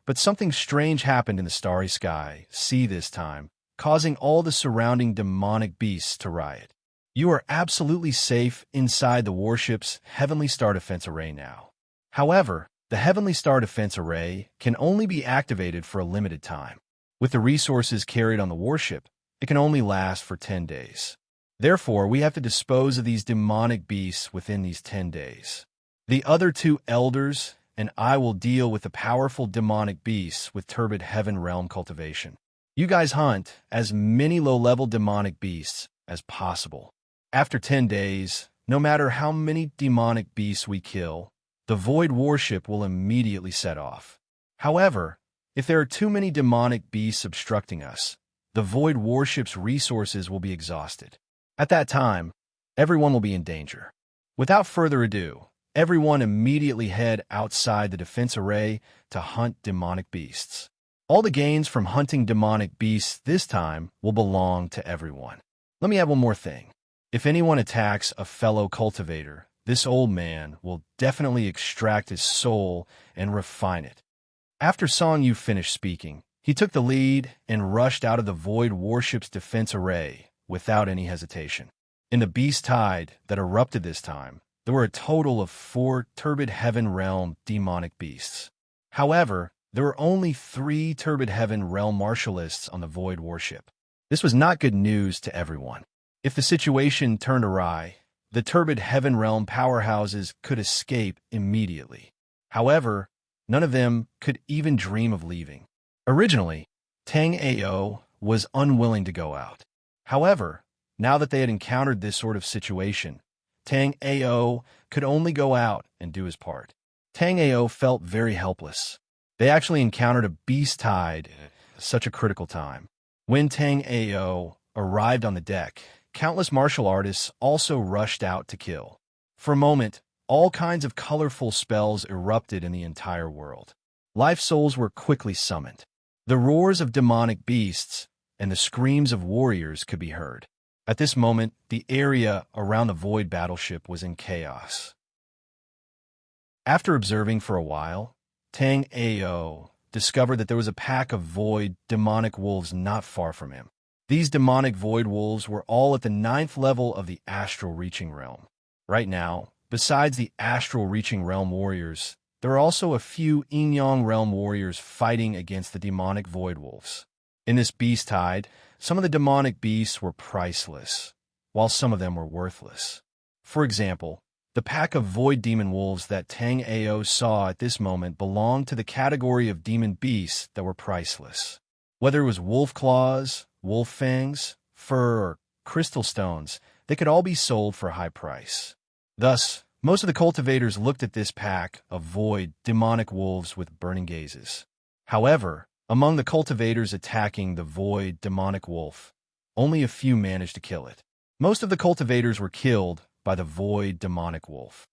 but something strange happened in the starry sky, sea this time, causing all the surrounding demonic beasts to riot. You are absolutely safe inside the warship's Heavenly Star Defense Array now. However, the Heavenly Star Defense Array can only be activated for a limited time. With the resources carried on the warship, it can only last for 10 days. Therefore, we have to dispose of these demonic beasts within these 10 days. The other two elders and I will deal with the powerful demonic beasts with turbid heaven realm cultivation. You guys hunt as many low-level demonic beasts as possible. After 10 days, no matter how many demonic beasts we kill, the void warship will immediately set off. However, if there are too many demonic beasts obstructing us, the void warship's resources will be exhausted. At that time, everyone will be in danger. Without further ado, everyone immediately head outside the defense array to hunt demonic beasts. All the gains from hunting demonic beasts this time will belong to everyone. Let me add one more thing. If anyone attacks a fellow cultivator, this old man will definitely extract his soul and refine it." After Song Yu finished speaking, he took the lead and rushed out of the void warship's defense array without any hesitation. In the beast tide that erupted this time, there were a total of 4 turbid heaven realm demonic beasts. However, there were only 3 turbid heaven realm martialists on the void warship. This was not good news to everyone. If the situation turned awry, the turbid heaven realm powerhouses could escape immediately. However, none of them could even dream of leaving. Originally, Tang Ao was unwilling to go out. However, now that they had encountered this sort of situation, Tang Ao could only go out and do his part. Tang Ao felt very helpless. They actually encountered a beast tide at such a critical time. When Tang Ao arrived on the deck, countless martial artists also rushed out to kill. For a moment, all kinds of colorful spells erupted in the entire world. Life souls were quickly summoned. The roars of demonic beasts and the screams of warriors could be heard. At this moment, the area around the void battleship was in chaos. After observing for a while, Tang Ao discovered that there was a pack of void demonic wolves not far from him. These demonic void wolves were all at the 9th level of the astral reaching realm. Right now, besides the astral reaching realm warriors, there are also a few yin-yang realm warriors fighting against the demonic void wolves. In this beast tide, some of the demonic beasts were priceless, while some of them were worthless. For example, the pack of void demon wolves that Tang Ao saw at this moment belonged to the category of demon beasts that were priceless. Whether it was wolf claws, wolf fangs, fur, or crystal stones, they could all be sold for a high price. Thus, most of the cultivators looked at this pack of void, demonic wolves with burning gazes. However, among the cultivators attacking the void, demonic wolf, only a few managed to kill it. Most of the cultivators were killed by the void, demonic wolf.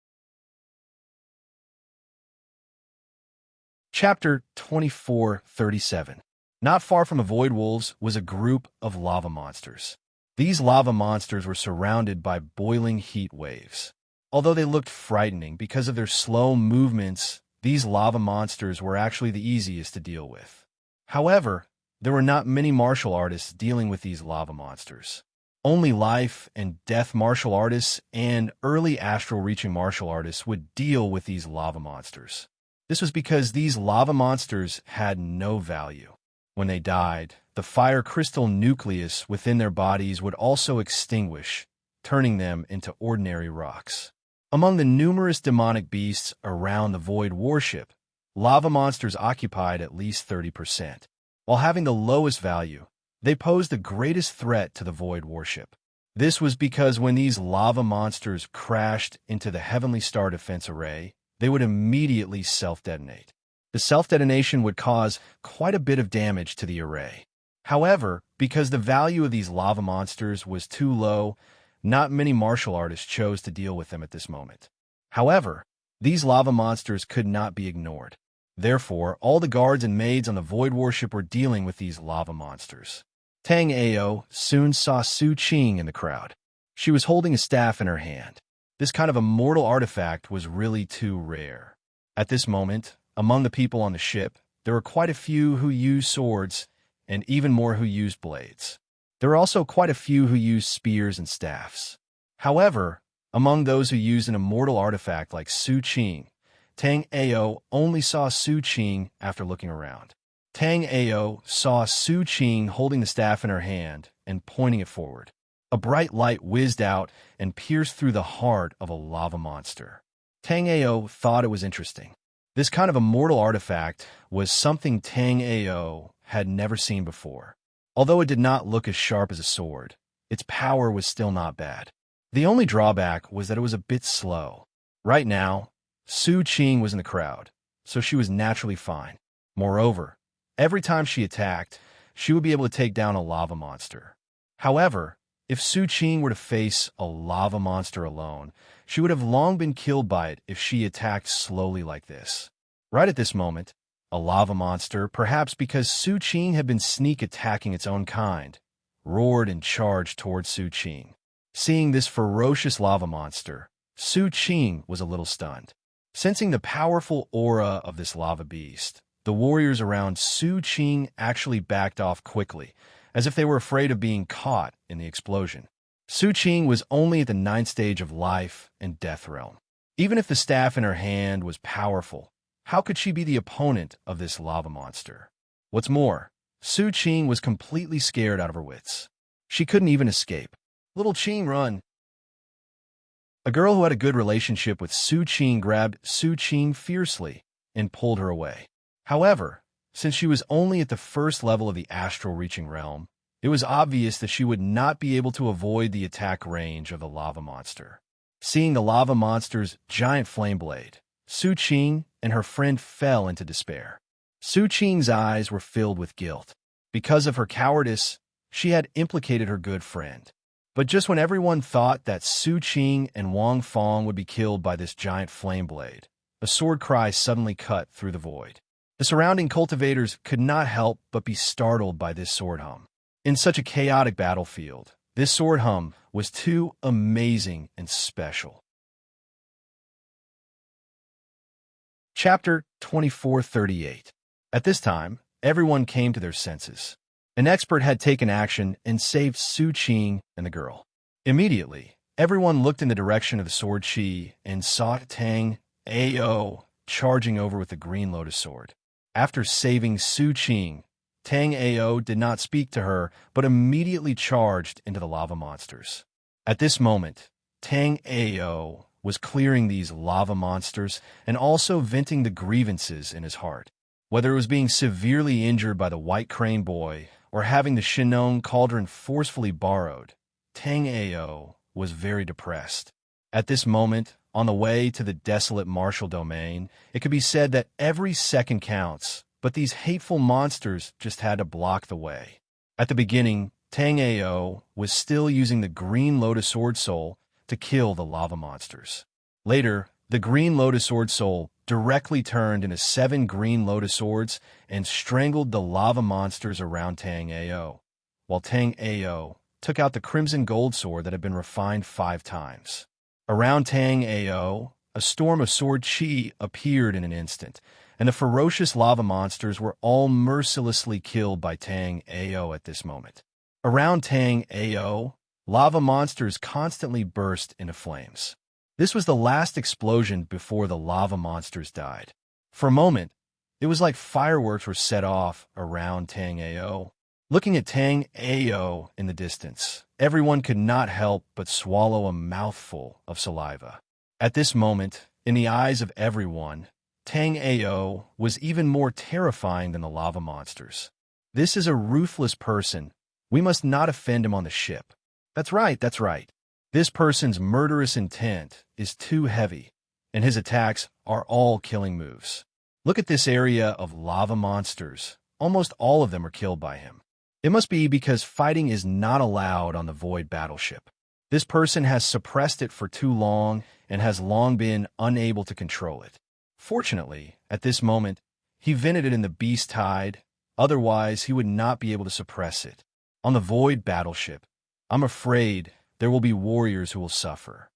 Chapter 24:37. Not far from the void wolves was a group of lava monsters. These lava monsters were surrounded by boiling heat waves. Although they looked frightening because of their slow movements, these lava monsters were actually the easiest to deal with. However, there were not many martial artists dealing with these lava monsters. Only life and death martial artists and early astral-reaching martial artists would deal with these lava monsters. This was because these lava monsters had no value. When they died, the fire crystal nucleus within their bodies would also extinguish, turning them into ordinary rocks. Among the numerous demonic beasts around the void warship, lava monsters occupied at least 30%. While having the lowest value, they posed the greatest threat to the void warship. This was because when these lava monsters crashed into the Heavenly Star Defense Array, they would immediately self-detonate. The self-detonation would cause quite a bit of damage to the array. However, because the value of these lava monsters was too low, not many martial artists chose to deal with them at this moment. However, these lava monsters could not be ignored. Therefore, all the guards and maids on the void warship were dealing with these lava monsters. Tang Ao soon saw Su Qing in the crowd. She was holding a staff in her hand. This kind of immortal artifact was really too rare. At this moment, among the people on the ship, there were quite a few who used swords, and even more who used blades. There were also quite a few who used spears and staffs. However, among those who used an immortal artifact like Su Qing, Tang Ao only saw Su Qing after looking around. Tang Ao saw Su Qing holding the staff in her hand and pointing it forward. A bright light whizzed out and pierced through the heart of a lava monster. Tang Ao thought it was interesting. This kind of immortal artifact was something Tang Ao had never seen before. Although it did not look as sharp as a sword, its power was still not bad. The only drawback was that it was a bit slow. Right now, Su Qing was in the crowd, so she was naturally fine. Moreover, every time she attacked, she would be able to take down a lava monster. However, if Su Qing were to face a lava monster alone, she would have long been killed by it if she attacked slowly like this. Right at this moment, a lava monster, perhaps because Su Qing had been sneak attacking its own kind, roared and charged towards Su Qing. Seeing this ferocious lava monster, Su Qing was a little stunned. Sensing the powerful aura of this lava beast, the warriors around Su Qing actually backed off quickly, as if they were afraid of being caught in the explosion. Su Qing was only at the 9th stage of life and death realm. Even if the staff in her hand was powerful, how could she be the opponent of this lava monster? What's more, Su Qing was completely scared out of her wits. She couldn't even escape. Little Qing, run! A girl who had a good relationship with Su Qing grabbed Su Qing fiercely and pulled her away. However, since she was only at the first level of the astral reaching realm, it was obvious that she would not be able to avoid the attack range of the lava monster. Seeing the lava monster's giant flame blade, Su Qing and her friend fell into despair. Su Qing's eyes were filled with guilt. Because of her cowardice, she had implicated her good friend. But just when everyone thought that Su Qing and Wang Fong would be killed by this giant flame blade, a sword cry suddenly cut through the void. The surrounding cultivators could not help but be startled by this sword hum. In such a chaotic battlefield, this sword hum was too amazing and special. Chapter 24:38. At this time, everyone came to their senses. An expert had taken action and saved Su Qing and the girl. Immediately, everyone looked in the direction of the sword chi and saw Tang Ao charging over with the green lotus sword. After saving Su Qing, Tang Ao did not speak to her, but immediately charged into the lava monsters. At this moment, Tang Ao was clearing these lava monsters and also venting the grievances in his heart. Whether it was being severely injured by the White Crane Boy or having the Shinnong cauldron forcefully borrowed, Tang Ao was very depressed. At this moment, on the way to the desolate martial domain, it could be said that every second counts, but these hateful monsters just had to block the way. At the beginning, Tang Ao was still using the green lotus sword soul to kill the lava monsters. Later, the green lotus sword soul directly turned into 7 green lotus swords and strangled the lava monsters around Tang Ao, while Tang Ao took out the crimson gold sword that had been refined 5 times. Around Tang Ao, a storm of sword chi appeared in an instant, and the ferocious lava monsters were all mercilessly killed by Tang Ao at this moment. Around Tang Ao, lava monsters constantly burst into flames. This was the last explosion before the lava monsters died. For a moment, it was like fireworks were set off around Tang Ao. Looking at Tang Ao in the distance, everyone could not help but swallow a mouthful of saliva. At this moment, in the eyes of everyone, Tang Ao was even more terrifying than the lava monsters. This is a ruthless person. We must not offend him on the ship. That's right, that's right. This person's murderous intent is too heavy, and his attacks are all killing moves. Look at this area of lava monsters. Almost all of them are killed by him. It must be because fighting is not allowed on the Void battleship. This person has suppressed it for too long and has long been unable to control it. Fortunately, at this moment, he vented it in the beast tide, otherwise he would not be able to suppress it. On the Void battleship, I'm afraid there will be warriors who will suffer.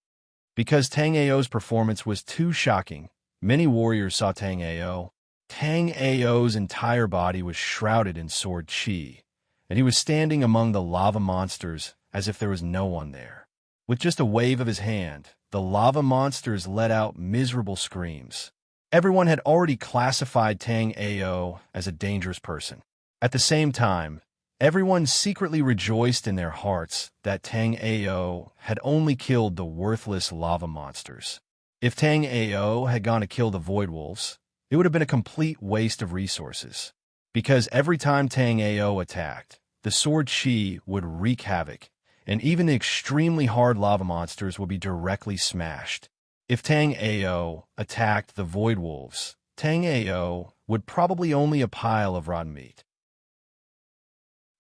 Because Tang Ao's performance was too shocking, many warriors saw Tang Ao. Tang Ao's entire body was shrouded in sword chi, and he was standing among the lava monsters as if there was no one there. With just a wave of his hand, the lava monsters let out miserable screams. Everyone had already classified Tang Ao as a dangerous person. At the same time, everyone secretly rejoiced in their hearts that Tang Ao had only killed the worthless lava monsters. If Tang Ao had gone to kill the Void Wolves, it would have been a complete waste of resources. Because every time Tang Ao attacked, the sword chi would wreak havoc, and even the extremely hard lava monsters would be directly smashed. If Tang Ao attacked the Void Wolves, Tang Ao would probably only a pile of rotten meat.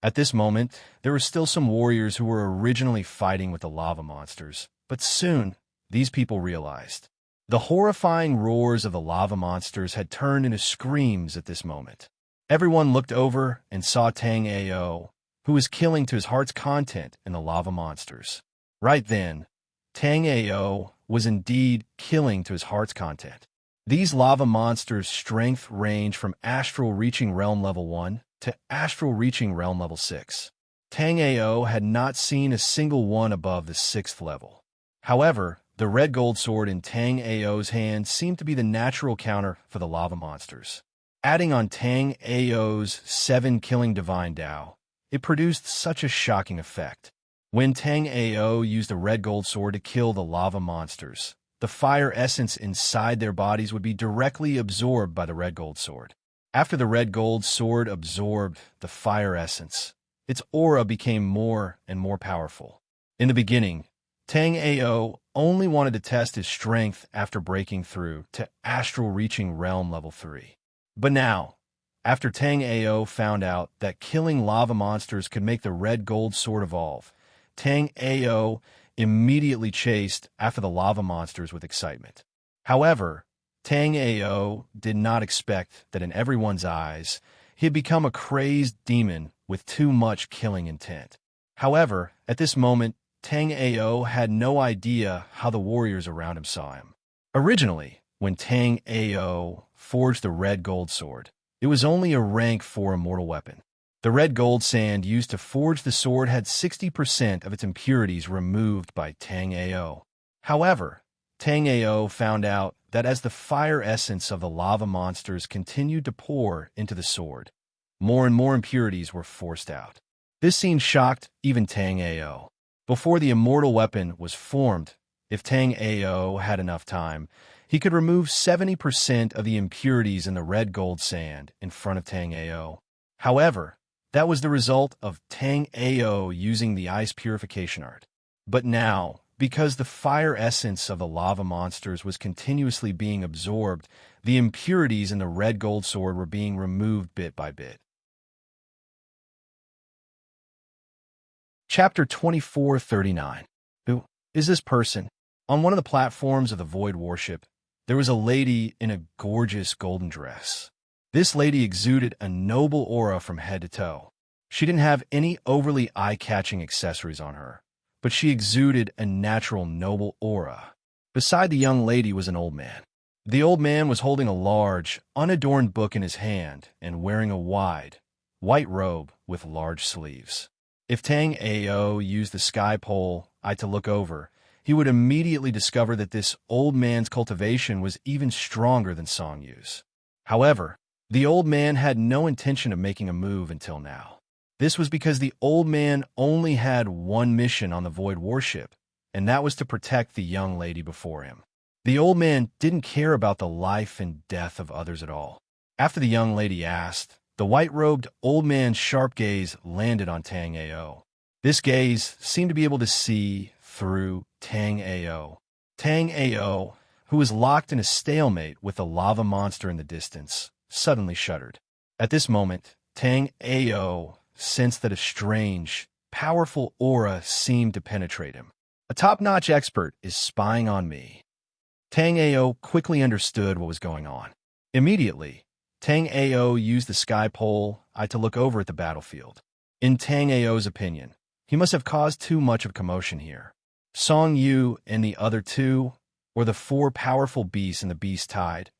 At this moment, there were still some warriors who were originally fighting with the lava monsters, but soon these people realized. The horrifying roars of the lava monsters had turned into screams at this moment. Everyone looked over and saw Tang Ao, who was killing to his heart's content in the lava monsters. Right then, Tang Ao was indeed killing to his heart's content. These lava monsters' strength ranged from astral reaching realm level 1 to astral reaching realm level 6. Tang Ao had not seen a single one above the 6th level. However, the red gold sword in Tang Ao's hand seemed to be the natural counter for the lava monsters. Adding on Tang Ao's 7 killing divine Tao, it produced such a shocking effect. When Tang Ao used the red gold sword to kill the lava monsters, the fire essence inside their bodies would be directly absorbed by the red gold sword. After the red gold sword absorbed the fire essence, its aura became more and more powerful. In the beginning, Tang Ao only wanted to test his strength after breaking through to astral reaching realm level 3. But now, after Tang Ao found out that killing lava monsters could make the red gold sword evolve, Tang Ao immediately chased after the lava monsters with excitement. However, Tang Ao did not expect that in everyone's eyes, he had become a crazed demon with too much killing intent. However, at this moment, Tang Ao had no idea how the warriors around him saw him. Originally, when Tang Ao forged the red gold sword, it was only a rank 4 immortal weapon. The red gold sand used to forge the sword had 60% of its impurities removed by Tang Ao. However, Tang Ao found out that as the fire essence of the lava monsters continued to pour into the sword, more and more impurities were forced out. This scene shocked even Tang Ao. Before the immortal weapon was formed, if Tang Ao had enough time, he could remove 70% of the impurities in the red gold sand in front of Tang Ao. However, That was the result of Tang Ao using the ice purification art. But now, because the fire essence of the lava monsters was continuously being absorbed, the impurities in the red gold sword were being removed bit by bit. Chapter 2439. Who is this person? On one of the platforms of the Void Warship, there was a lady in a gorgeous golden dress. This lady exuded a noble aura from head to toe. She didn't have any overly eye-catching accessories on her, but she exuded a natural noble aura. Beside the young lady was an old man. The old man was holding a large, unadorned book in his hand and wearing a wide, white robe with large sleeves. If Tang Ao used the sky pole eye to look over, he would immediately discover that this old man's cultivation was even stronger than Song Yu's. However, the old man had no intention of making a move until now. This was because the old man only had one mission on the Void Warship, and that was to protect the young lady before him. The old man didn't care about the life and death of others at all. After the young lady asked, the white-robed old man's sharp gaze landed on Tang Ao. This gaze seemed to be able to see through Tang Ao. Tang Ao, who was locked in a stalemate with the lava monster in the distance, suddenly shuddered. At this moment, Tang Ao sensed that a strange, powerful aura seemed to penetrate him. A top-notch expert is spying on me. Tang Ao quickly understood what was going on. Immediately, Tang Ao used the sky pole eye to look over at the battlefield. In Tang Ao's opinion, he must have caused too much of commotion here. Song Yu and the other two, or the four powerful beasts in the beast tide,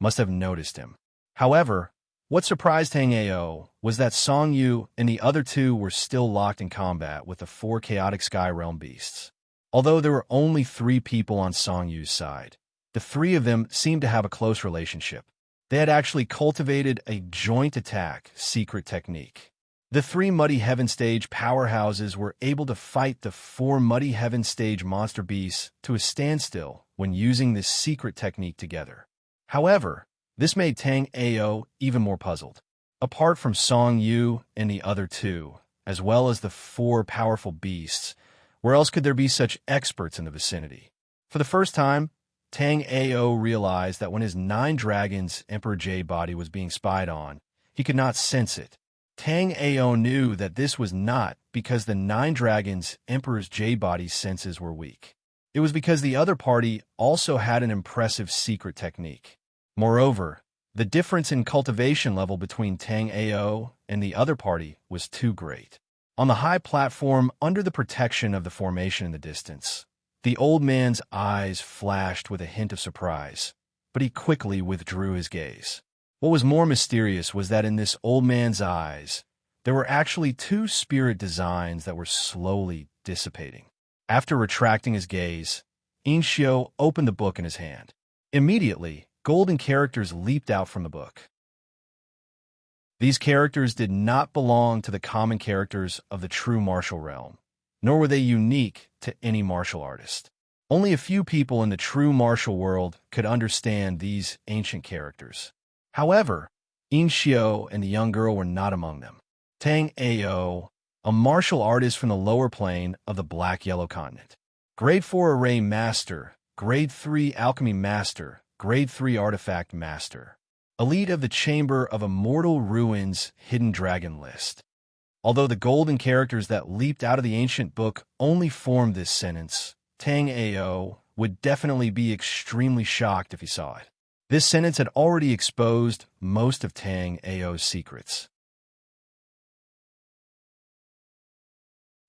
must have noticed him. However, what surprised Tang Ao was that Song Yu and the other two were still locked in combat with the four chaotic sky realm beasts. Although there were only 3 people on Song Yu's side, the 3 of them seemed to have a close relationship. They had actually cultivated a joint attack secret technique. The 3 Muddy Heaven Stage powerhouses were able to fight the 4 Muddy Heaven Stage monster beasts to a standstill when using this secret technique together. However, this made Tang Ao even more puzzled. Apart from Song Yu and the other 2, as well as the 4 powerful beasts, where else could there be such experts in the vicinity? For the first time, Tang Ao realized that when his 9 Dragons Emperor J body was being spied on, he could not sense it. Tang Ao knew that this was not because the 9 Dragons Emperor's J body's senses were weak. It was because the other party also had an impressive secret technique. Moreover, the difference in cultivation level between Tang Ao and the other party was too great. On the high platform under the protection of the formation in the distance, the old man's eyes flashed with a hint of surprise, but he quickly withdrew his gaze. What was more mysterious was that in this old man's eyes, there were actually 2 spirit designs that were slowly dissipating. After retracting his gaze, Inshio opened the book in his hand. Immediately, golden characters leaped out from the book. These characters did not belong to the common characters of the true martial realm, nor were they unique to any martial artist. Only a few people in the true martial world could understand these ancient characters. However, Inshio and the young girl were not among them. Tang Ao, a martial artist from the lower plane of the Black-Yellow Continent. Grade 4 Array Master, Grade 3 Alchemy Master, Grade 3 Artifact Master. Elite of the Chamber of Immortal Ruins Hidden Dragon List. Although the golden characters that leaped out of the ancient book only formed this sentence, Tang Ao would definitely be extremely shocked if he saw it. This sentence had already exposed most of Tang Ao's secrets.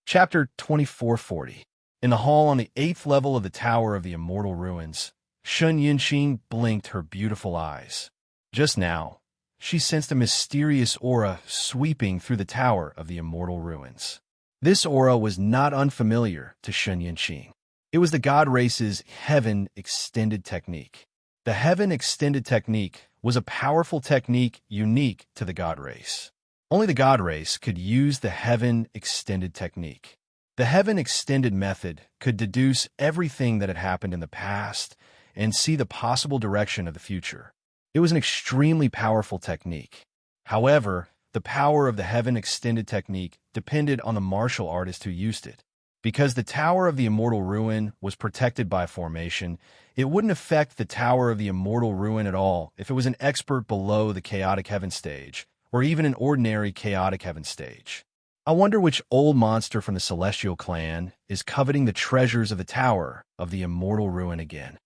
Chapter 2440. In the hall on the 8th level of the Tower of the Immortal Ruins, Shun Yinxing blinked her beautiful eyes. Just now, she sensed a mysterious aura sweeping through the Tower of the Immortal Ruins. This aura was not unfamiliar to Shun Yinxing. It was the God Race's Heaven Extended Technique. The Heaven Extended Technique was a powerful technique unique to the God Race. Only the God Race could use the Heaven Extended Technique. The Heaven Extended method could deduce everything that had happened in the past and see the possible direction of the future. It was an extremely powerful technique. However, the power of the heaven extended technique depended on the martial artist who used it. Because the Tower of the Immortal Ruin was protected by formation, it wouldn't affect the Tower of the Immortal Ruin at all if it was an expert below the Chaotic Heaven stage, or even an ordinary Chaotic Heaven stage. I wonder which old monster from the Celestial Clan is coveting the treasures of the Tower of the Immortal Ruin again.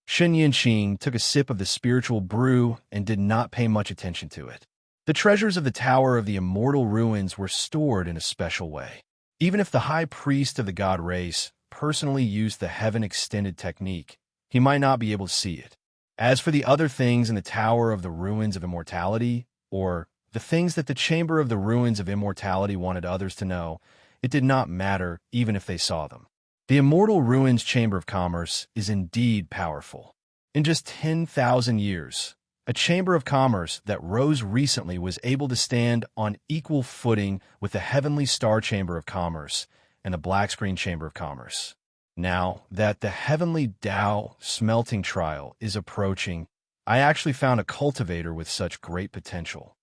Shen Yinqing took a sip of the spiritual brew and did not pay much attention to it. The treasures of the Tower of the Immortal Ruins were stored in a special way. Even if the High Priest of the God race personally used the Heaven Extended technique, he might not be able to see it. As for the other things in the Tower of the Ruins of Immortality, or the things that the Chamber of the Ruins of Immortality wanted others to know, it did not matter even if they saw them. The Immortal Ruins Chamber of Commerce is indeed powerful. In just 10,000 years, a Chamber of Commerce that rose recently was able to stand on equal footing with the Heavenly Star Chamber of Commerce and the Black Screen Chamber of Commerce. Now that the Heavenly Tao smelting trial is approaching, I actually found a cultivator with such great potential.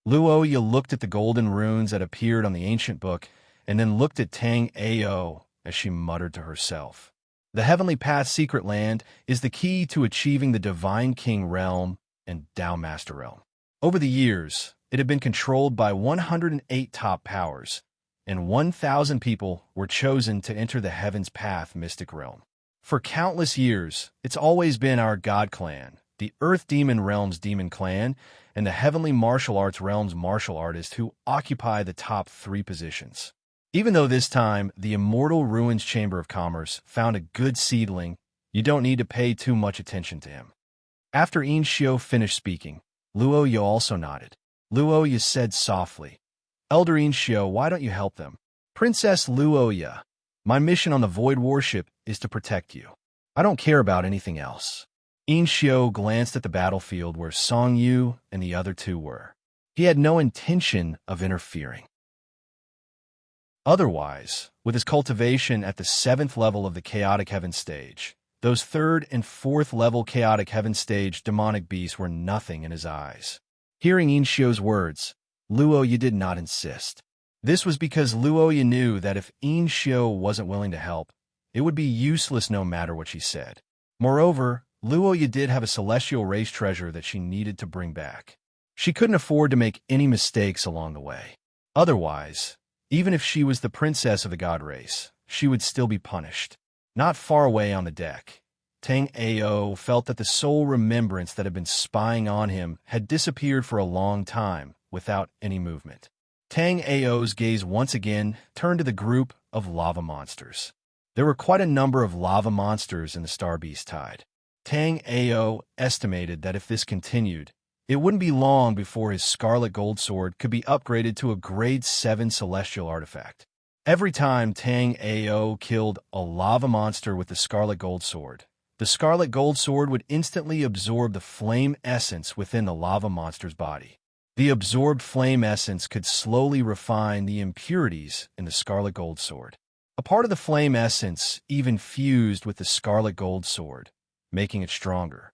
Luoya looked at the golden runes that appeared on the ancient book and then looked at Tang Ao as she muttered to herself. The Heavenly Path Secret Land is the key to achieving the Divine King Realm and Tao Master Realm. Over the years, it had been controlled by 108 top powers, and 1,000 people were chosen to enter the Heaven's Path Mystic Realm. For countless years, it's always been our God Clan, the Earth Demon Realm's Demon Clan, and the Heavenly Martial Arts Realm's Martial Artist who occupy the top 3 positions. Even though this time the Immortal Ruins Chamber of Commerce found a good seedling, you don't need to pay too much attention to him. After Yin Xiu finished speaking, Luoya also nodded. Luoya said softly, "Elder Yin Xiu, why don't you help them?" "Princess Luoya, my mission on the Void Warship is to protect you. I don't care about anything else." Yin Xiu glanced at the battlefield where Song Yu and the other 2 were. He had no intention of interfering. Otherwise, with his cultivation at the 7th level of the Chaotic Heaven stage, those 3rd and 4th level Chaotic Heaven stage demonic beasts were nothing in his eyes. Hearing Yin Xiu's words, Luoya did not insist. This was because Luoya knew that if Yin Xiu wasn't willing to help, it would be useless no matter what she said. Moreover, Luoya did have a celestial race treasure that she needed to bring back. She couldn't afford to make any mistakes along the way. Otherwise, even if she was the princess of the God race, she would still be punished. Not far away on the deck, Tang Ao felt that the sole remembrance that had been spying on him had disappeared for a long time without any movement. Tang Ao's gaze once again turned to the group of lava monsters. There were quite a number of lava monsters in the Star Beast Tide. Tang Ao estimated that if this continued, it wouldn't be long before his Scarlet Gold Sword could be upgraded to a Grade 7 Celestial Artifact. Every time Tang Ao killed a lava monster with the Scarlet Gold Sword, the Scarlet Gold Sword would instantly absorb the flame essence within the lava monster's body. The absorbed flame essence could slowly refine the impurities in the Scarlet Gold Sword. A part of the flame essence even fused with the Scarlet Gold Sword, making it stronger.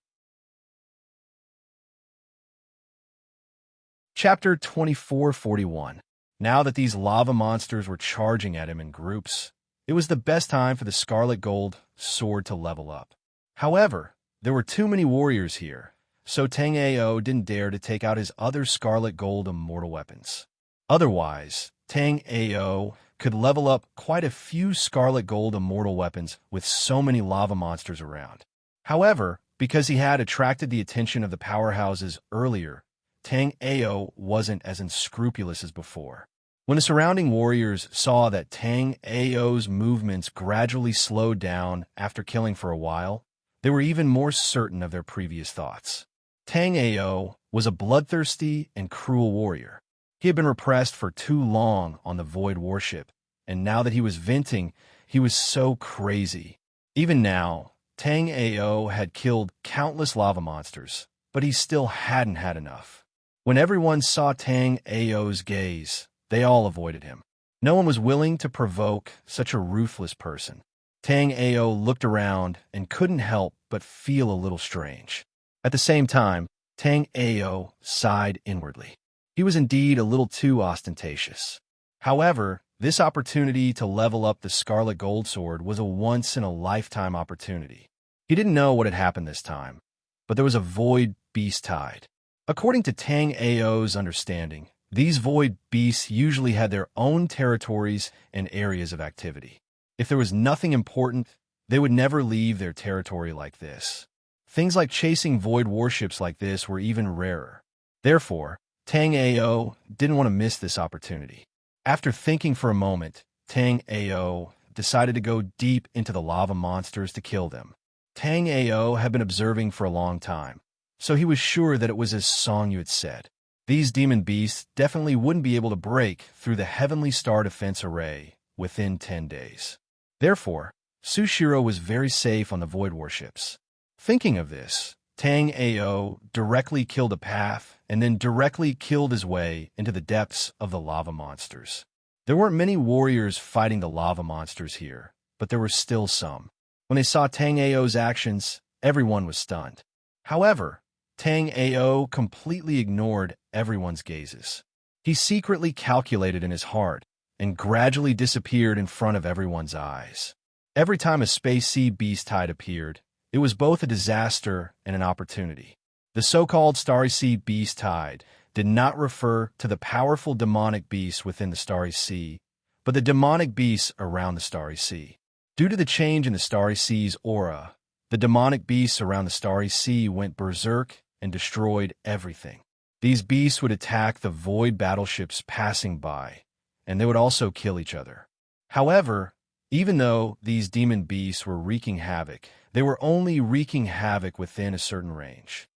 Chapter 2441. Now that these lava monsters were charging at him in groups, it was the best time for the Scarlet Gold Sword to level up. However, there were too many warriors here, so Tang Ao didn't dare to take out his other Scarlet Gold immortal weapons. Otherwise, Tang Ao could level up quite a few Scarlet Gold immortal weapons with so many lava monsters around. However, because he had attracted the attention of the powerhouses earlier, Tang Ao wasn't as unscrupulous as before. When the surrounding warriors saw that Tang Ao's movements gradually slowed down after killing for a while, they were even more certain of their previous thoughts. Tang Ao was a bloodthirsty and cruel warrior. He had been repressed for too long on the Void Warship, and now that he was venting, he was so crazy. Even now, Tang Ao had killed countless lava monsters, but he still hadn't had enough. When everyone saw Tang Ao's gaze, they all avoided him. No one was willing to provoke such a ruthless person. Tang Ao looked around and couldn't help but feel a little strange. At the same time, Tang Ao sighed inwardly. He was indeed a little too ostentatious. However, this opportunity to level up the Scarlet Gold Sword was a once-in-a-lifetime opportunity. He didn't know what had happened this time, but there was a void beast tide. According to Tang Ao's understanding, these void beasts usually had their own territories and areas of activity. If there was nothing important, they would never leave their territory like this. Things like chasing void warships like this were even rarer. Therefore, Tang Ao didn't want to miss this opportunity. After thinking for a moment, Tang Ao decided to go deep into the lava monsters to kill them. Tang Ao had been observing for a long time, so he was sure that it was as Song Yu had said. These demon beasts definitely wouldn't be able to break through the Heavenly Star Defense Array within 10 days. Therefore, Sushiro was very safe on the void warships. Thinking of this, Tang Ao directly killed a path and then directly killed his way into the depths of the lava monsters. There weren't many warriors fighting the lava monsters here, but there were still some. When they saw Tang Ao's actions, everyone was stunned. However, Tang Ao completely ignored everyone's gazes. He secretly calculated in his heart and gradually disappeared in front of everyone's eyes. Every time a Space Sea Beast Tide appeared, it was both a disaster and an opportunity. The so-called Starry Sea Beast Tide did not refer to the powerful demonic beasts within the Starry Sea, but the demonic beasts around the Starry Sea. Due to the change in the Starry Sea's aura, the demonic beasts around the Starry Sea went berserk and destroyed everything. These beasts would attack the void battleships passing by, and they would also kill each other. However, even though these demon beasts were wreaking havoc, they were only wreaking havoc within a certain range.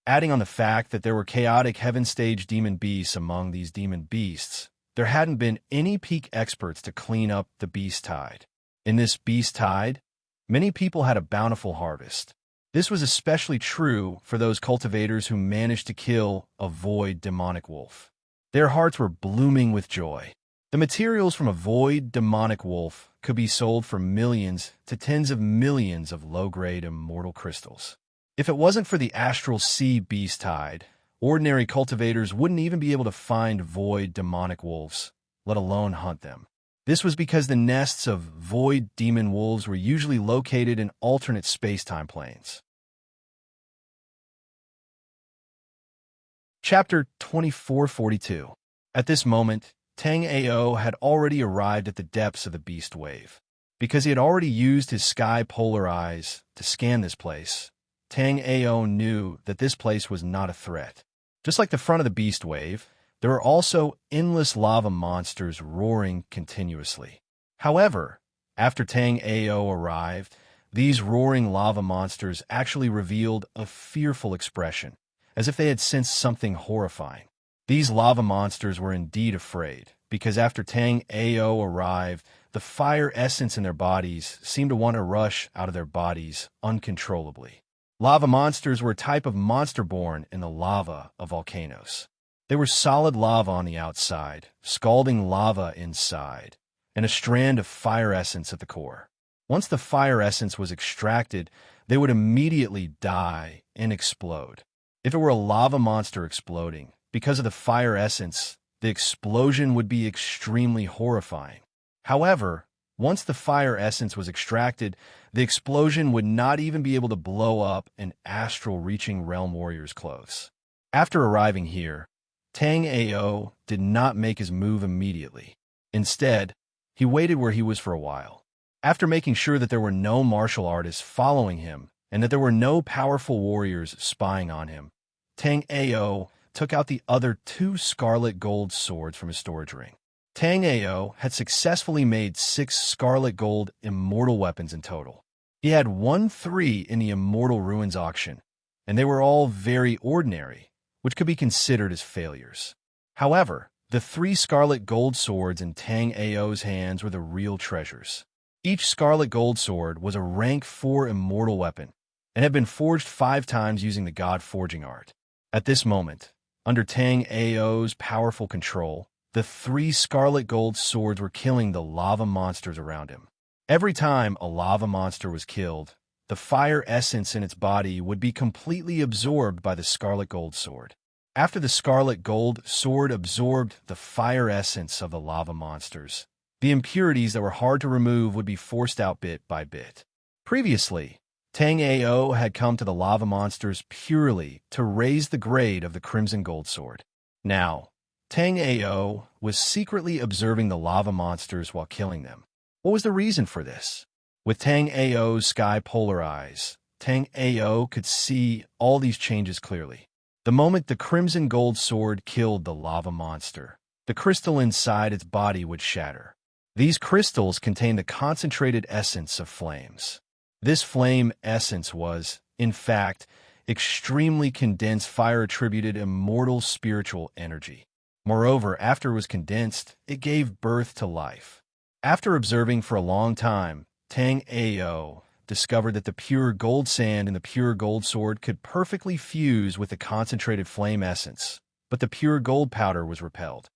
Adding on the fact that there were chaotic heaven-stage demon beasts among these demon beasts, there hadn't been any peak experts to clean up the beast tide. In this beast tide, many people had a bountiful harvest. This was especially true for those cultivators who managed to kill a void demonic wolf. Their hearts were blooming with joy. The materials from a void demonic wolf could be sold for millions to tens of millions of low-grade immortal crystals. If it wasn't for the astral sea beast tide, ordinary cultivators wouldn't even be able to find void demonic wolves, let alone hunt them. This was because the nests of void demon wolves were usually located in alternate space-time planes. Chapter 2442. At this moment, Tang Ao had already arrived at the depths of the beast wave. Because he had already used his sky polar eyes to scan this place, Tang Ao knew that this place was not a threat. Just like the front of the beast wave, there were also endless lava monsters roaring continuously. However, after Tang Ao arrived, these roaring lava monsters actually revealed a fearful expression, as if they had sensed something horrifying. These lava monsters were indeed afraid, because after Tang Ao arrived, the fire essence in their bodies seemed to want to rush out of their bodies uncontrollably. Lava monsters were a type of monster born in the lava of volcanoes. They were solid lava on the outside, scalding lava inside, and a strand of fire essence at the core. Once the fire essence was extracted, they would immediately die and explode. If it were a lava monster exploding, because of the fire essence, the explosion would be extremely horrifying. However, once the fire essence was extracted, the explosion would not even be able to blow up an astral-reaching realm warrior's clothes. After arriving here, Tang Ao did not make his move immediately. Instead, he waited where he was for a while. After making sure that there were no martial artists following him and that there were no powerful warriors spying on him, Tang Ao took out the other 2 scarlet gold swords from his storage ring. Tang Ao had successfully made 6 scarlet gold immortal weapons in total. He had won 3 in the Immortal Ruins auction, and they were all very ordinary, which could be considered as failures. However, the 3 scarlet gold swords in Tang Ao's hands were the real treasures. Each scarlet gold sword was a rank 4 immortal weapon, and had been forged 5 times using the God Forging art. At this moment, under Tang Ao's powerful control, the 3 scarlet gold swords were killing the lava monsters around him. Every time a lava monster was killed, the fire essence in its body would be completely absorbed by the scarlet gold sword. After the scarlet gold sword absorbed the fire essence of the lava monsters, the impurities that were hard to remove would be forced out bit by bit. Previously, Tang Ao had come to the lava monsters purely to raise the grade of the crimson gold sword. Now, Tang Ao was secretly observing the lava monsters while killing them. What was the reason for this? With Tang Ao's sky polar eyes, Tang Ao could see all these changes clearly. The moment the crimson gold sword killed the lava monster, the crystal inside its body would shatter. These crystals contained the concentrated essence of flames. This flame essence was, in fact, extremely condensed fire-attributed immortal spiritual energy. Moreover, after it was condensed, it gave birth to life. After observing for a long time, Tang Ao discovered that the pure gold sand in the pure gold sword could perfectly fuse with the concentrated flame essence, but the pure gold powder was repelled.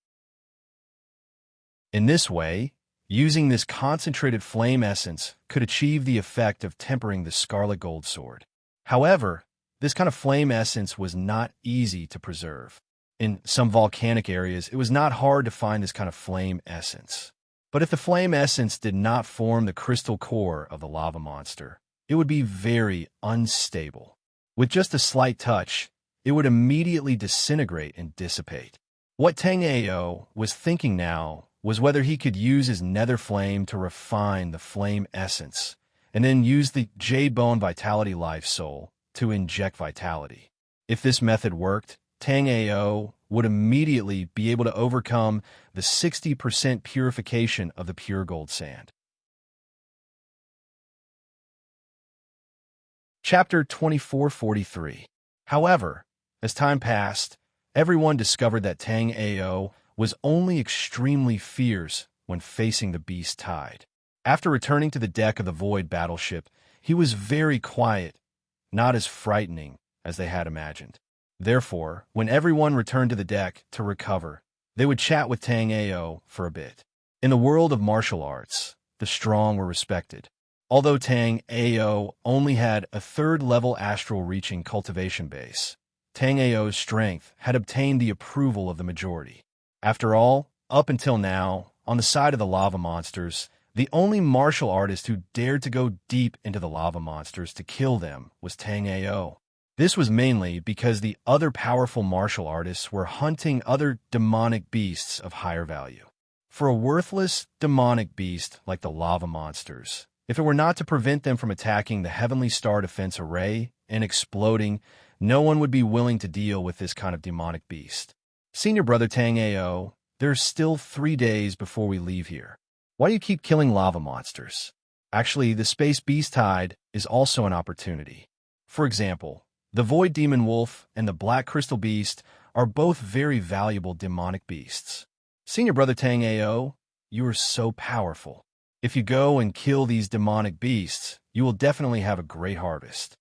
In this way, using this concentrated flame essence could achieve the effect of tempering the scarlet gold sword. However, this kind of flame essence was not easy to preserve. In some volcanic areas, it was not hard to find this kind of flame essence. But if the flame essence did not form the crystal core of the lava monster, it would be very unstable. With just a slight touch, it would immediately disintegrate and dissipate. What Tang Ao was thinking now was whether he could use his nether flame to refine the flame essence, and then use the Jade Bone Vitality Life Soul to inject vitality. If this method worked, Tang Ao would immediately be able to overcome the 60% purification of the pure gold sand. Chapter 2443. However, as time passed, everyone discovered that Tang Ao was only extremely fierce when facing the beast tide. After returning to the deck of the Void battleship, he was very quiet, not as frightening as they had imagined. Therefore, when everyone returned to the deck to recover, they would chat with Tang Ao for a bit. In the world of martial arts, the strong were respected. Although Tang Ao only had a third-level astral-reaching cultivation base, Tang Ao's strength had obtained the approval of the majority. After all, up until now, on the side of the lava monsters, the only martial artist who dared to go deep into the lava monsters to kill them was Tang Ao. This was mainly because the other powerful martial artists were hunting other demonic beasts of higher value. For a worthless demonic beast like the lava monsters, if it were not to prevent them from attacking the Heavenly Star Defense Array and exploding, no one would be willing to deal with this kind of demonic beast. Senior Brother Tang Ao, there's still 3 days before we leave here. Why do you keep killing lava monsters? Actually, the Space Beast Tide is also an opportunity. For example, the Void Demon Wolf and the Black Crystal Beast are both very valuable demonic beasts. Senior Brother Tang Ao, you are so powerful. If you go and kill these demonic beasts, you will definitely have a great harvest.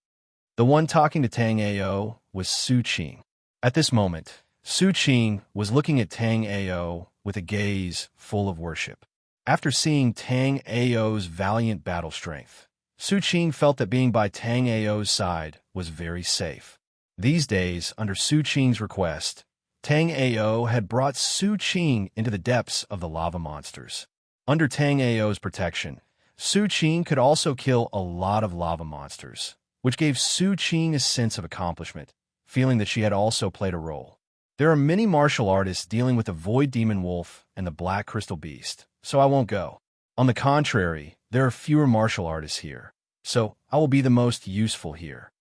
The one talking to Tang Ao was Su Qing. At this moment, Su Qing was looking at Tang Ao with a gaze full of worship. After seeing Tang Ao's valiant battle strength, Su Qing felt that being by Tang Ao's side was very safe. These days, under Su Qing's request, Tang Ao had brought Su Qing into the depths of the lava monsters. Under Tang Ao's protection, Su Qing could also kill a lot of lava monsters, which gave Su Qing a sense of accomplishment, feeling that she had also played a role. There are many martial artists dealing with the Void Demon Wolf and the Black Crystal Beast, so I won't go. On the contrary, there are fewer martial artists here, so I will be the most useful here.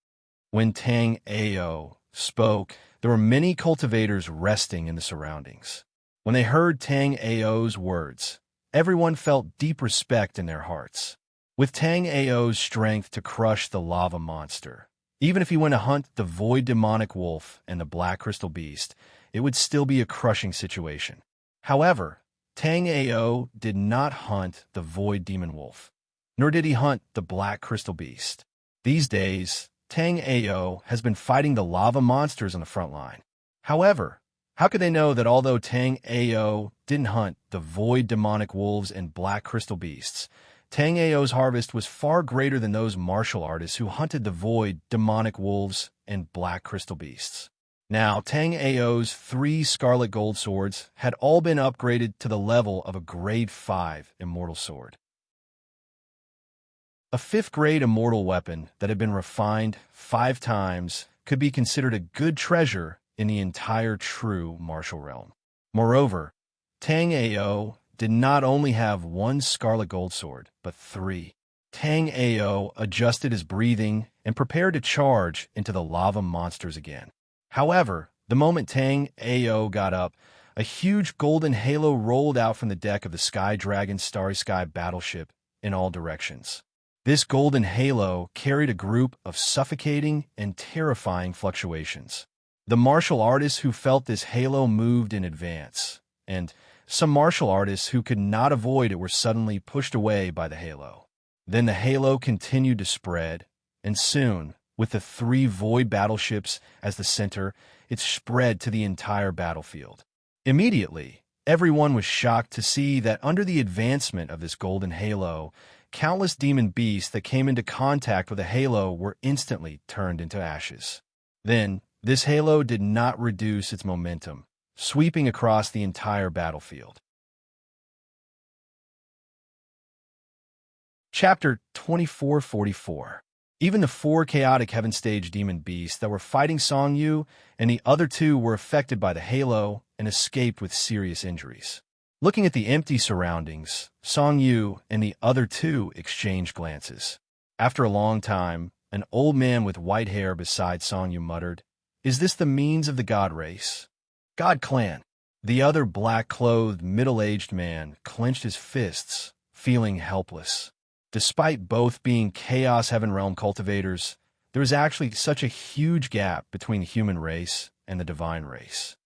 When Tang Ao spoke, there were many cultivators resting in the surroundings. When they heard Tang Ao's words, everyone felt deep respect in their hearts. With Tang Ao's strength to crush the lava monster, even if he went to hunt the Void Demonic Wolf and the Black Crystal Beast, it would still be a crushing situation. However, Tang Ao did not hunt the Void Demon Wolf, nor did he hunt the Black Crystal Beast. These days, Tang Ao has been fighting the lava monsters on the front line. However, how could they know that although Tang Ao didn't hunt the Void Demonic Wolves and Black Crystal Beasts, Tang Ao's harvest was far greater than those martial artists who hunted the Void Demonic Wolves and Black Crystal Beasts? Now, Tang Ao's 3 Scarlet Gold swords had all been upgraded to the level of a Grade 5 Immortal Sword. A 5th grade Immortal weapon that had been refined 5 times could be considered a good treasure in the entire true martial realm. Moreover, Tang Ao did not only have 1 Scarlet Gold sword, but 3. Tang Ao adjusted his breathing and prepared to charge into the lava monsters again. However, the moment Tang Ao got up, a huge golden halo rolled out from the deck of the Sky Dragon Starry Sky battleship in all directions. This golden halo carried a group of suffocating and terrifying fluctuations. The martial artists who felt this halo moved in advance, and some martial artists who could not avoid it were suddenly pushed away by the halo. Then the halo continued to spread, and soon, with the 3 void battleships as the center, it spread to the entire battlefield. Immediately, everyone was shocked to see that under the advancement of this golden halo, countless demon beasts that came into contact with the halo were instantly turned into ashes. Then, this halo did not reduce its momentum, sweeping across the entire battlefield. Chapter 2444. Even the 4 chaotic heaven stage demon beasts that were fighting Song Yu and the other 2 were affected by the halo and escaped with serious injuries. Looking at the empty surroundings, Song Yu and the other 2 exchanged glances. After a long time, an old man with white hair beside Song Yu muttered, "Is this the means of the god race?" "God clan." The other black-clothed, middle-aged man clenched his fists, feeling helpless. Despite both being Chaos Heaven Realm cultivators, there is actually such a huge gap between the human race and the divine race.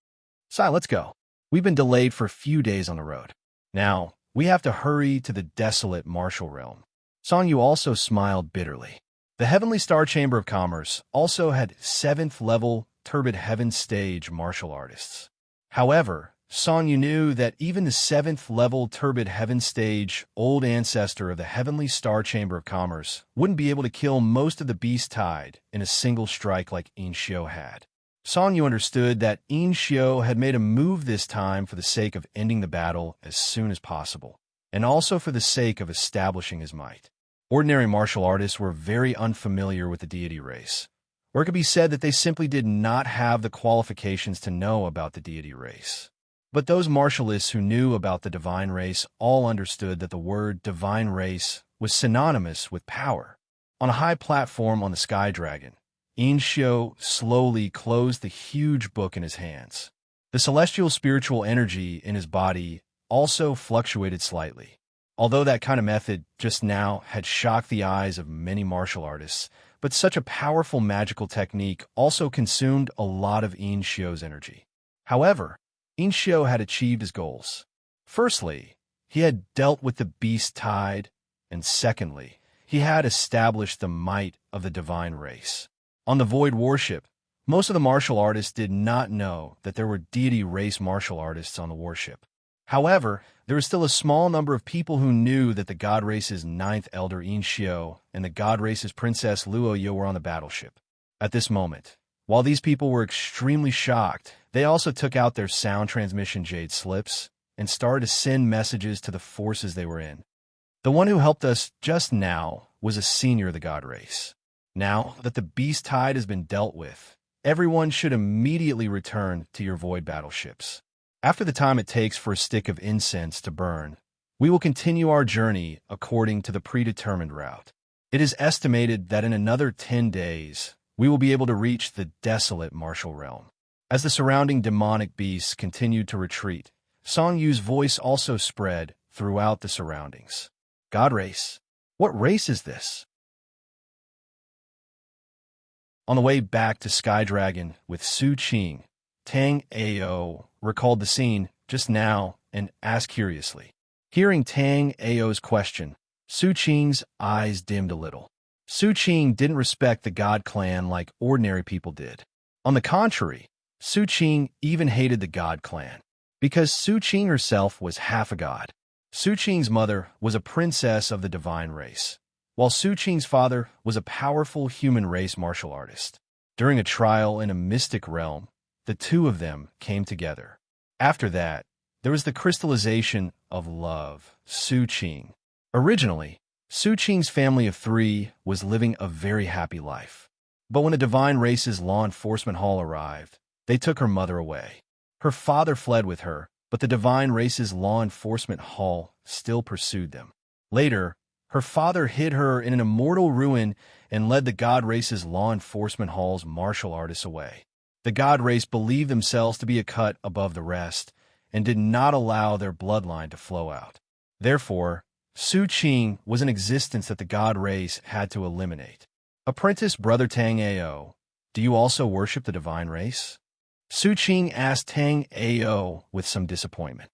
"Sai, let's go. We've been delayed for a few days on the road. Now, we have to hurry to the desolate martial realm." Song Yu also smiled bitterly. The Heavenly Star Chamber of Commerce also had 7th level Turbid Heaven stage martial artists. However, Song Yu knew that even the 7th level Turbid Heaven stage old ancestor of the Heavenly Star Chamber of Commerce wouldn't be able to kill most of the Beast Tide in a single strike like In Xiu had. Song Yu understood that In Xiu had made a move this time for the sake of ending the battle as soon as possible, and also for the sake of establishing his might. Ordinary martial artists were very unfamiliar with the deity race, or it could be said that they simply did not have the qualifications to know about the deity race. But those martialists who knew about the divine race all understood that the word divine race was synonymous with power. On a high platform on the Sky Dragon, In Xiu slowly closed the huge book in his hands. The celestial spiritual energy in his body also fluctuated slightly. Although that kind of method just now had shocked the eyes of many martial artists, but such a powerful magical technique also consumed a lot of In Xiu's energy. However, In Xiu had achieved his goals. Firstly, he had dealt with the Beast Tide, and secondly, he had established the might of the divine race. On the Void Warship, most of the martial artists did not know that there were deity race martial artists on the warship. However, there was still a small number of people who knew that the God Race's 9th Elder In Xiu and the God Race's Princess Luo Yo were on the battleship. At this moment, while these people were extremely shocked, they also took out their sound transmission jade slips and started to send messages to the forces they were in. The one who helped us just now was a senior of the God Race. Now that the Beast Tide has been dealt with, everyone should immediately return to your void battleships. After the time it takes for a stick of incense to burn, we will continue our journey according to the predetermined route. It is estimated that in another 10 days, we will be able to reach the desolate martial realm. As the surrounding demonic beasts continued to retreat, Song Yu's voice also spread throughout the surroundings. "God Race? What race is this?" On the way back to Sky Dragon with Su Qing, Tang Ao recalled the scene just now and asked curiously. Hearing Tang Ao's question, Su Qing's eyes dimmed a little. Su Qing didn't respect the God clan like ordinary people did. On the contrary, Su Qing even hated the God clan, because Su Qing herself was half a god. Su Qing's mother was a princess of the divine race, while Su Qing's father was a powerful human race martial artist. During a trial in a mystic realm, the two of them came together. After that, there was the crystallization of love, Su-Ching. Originally, Su-Ching's family of three was living a very happy life. But when the Divine Race's law enforcement hall arrived, they took her mother away. Her father fled with her, but the Divine Race's law enforcement hall still pursued them. Later, her father hid her in an immortal ruin and led the God Race's law enforcement hall's martial artists away. The God Race believed themselves to be a cut above the rest and did not allow their bloodline to flow out. Therefore, Su-Ching was an existence that the God Race had to eliminate. Apprentice Brother Tang Ao, do you also worship the Divine Race? Su-Ching asked Tang Ao with some disappointment.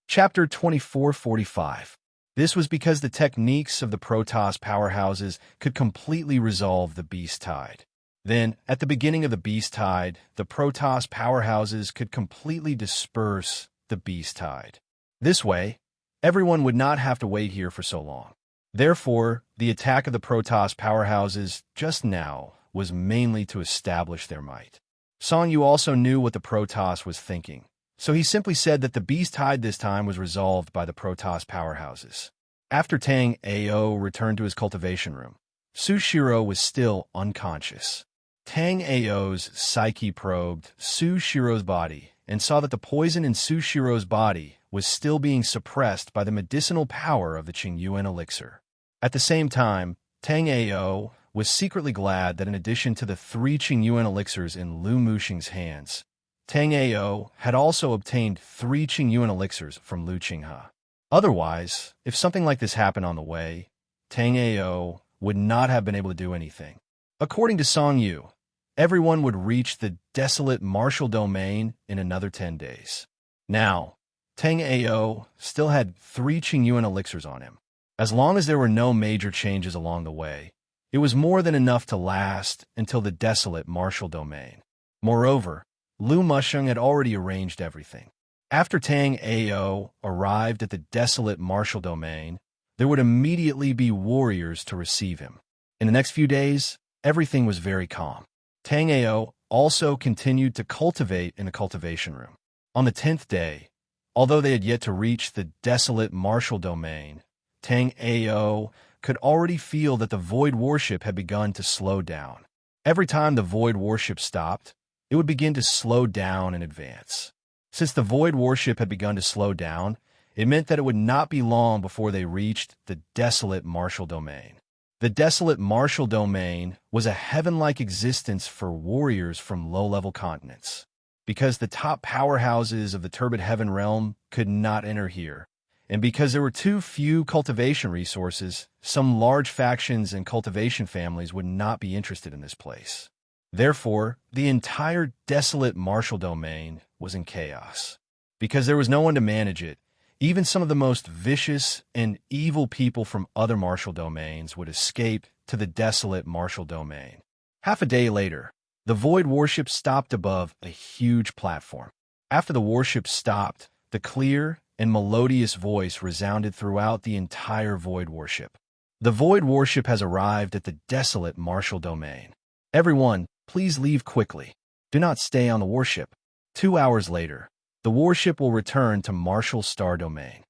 Chapter 2445. This was because the techniques of the Protoss powerhouses could completely resolve the Beast Tide. Then, at the beginning of the Beast Tide, the Protoss powerhouses could completely disperse the Beast Tide. This way, everyone would not have to wait here for so long. Therefore, the attack of the Protoss powerhouses just now was mainly to establish their might. Song Yu also knew what the Protoss was thinking, so he simply said that the Beast Tide this time was resolved by the Protoss powerhouses. After Tang Ao returned to his cultivation room, Sushiro was still unconscious. Tang Ao's psyche probed Sushiro's body and saw that the poison in Sushiro's body was still being suppressed by the medicinal power of the Qingyuan elixir. At the same time, Tang Ao was secretly glad that in addition to the 3 Qingyuan elixirs in Lu Muxing's hands, Tang Ao had also obtained 3 Qingyuan elixirs from Lu Qinghe. Otherwise, if something like this happened on the way, Tang Ao would not have been able to do anything. According to Song Yu, everyone would reach the desolate martial domain in another 10 days. Now, Tang Ao still had 3 Qingyuan elixirs on him. As long as there were no major changes along the way, it was more than enough to last until the desolate martial domain. Moreover, Lu Musheng had already arranged everything. After Tang Ao arrived at the desolate martial domain, there would immediately be warriors to receive him. In the next few days, everything was very calm. Tang Ao also continued to cultivate in the cultivation room. On the 10th day, although they had yet to reach the desolate martial domain, Tang Ao could already feel that the Void Warship had begun to slow down. Every time the Void Warship stopped, it would begin to slow down and advance. Since the Void Warship had begun to slow down, it meant that it would not be long before they reached the desolate martial domain. The desolate martial domain was a heaven-like existence for warriors from low-level continents. Because the top powerhouses of the turbid heaven realm could not enter here, and because there were too few cultivation resources, some large factions and cultivation families would not be interested in this place. Therefore, the entire desolate martial domain was in chaos. Because there was no one to manage it, even some of the most vicious and evil people from other martial domains would escape to the desolate martial domain. Half a day later, the Void Warship stopped above a huge platform. After the warship stopped, the clear and melodious voice resounded throughout the entire Void Warship. The Void Warship has arrived at the desolate martial domain. Everyone, please leave quickly. Do not stay on the warship. 2 hours later, the warship will return to Martial Star Domain.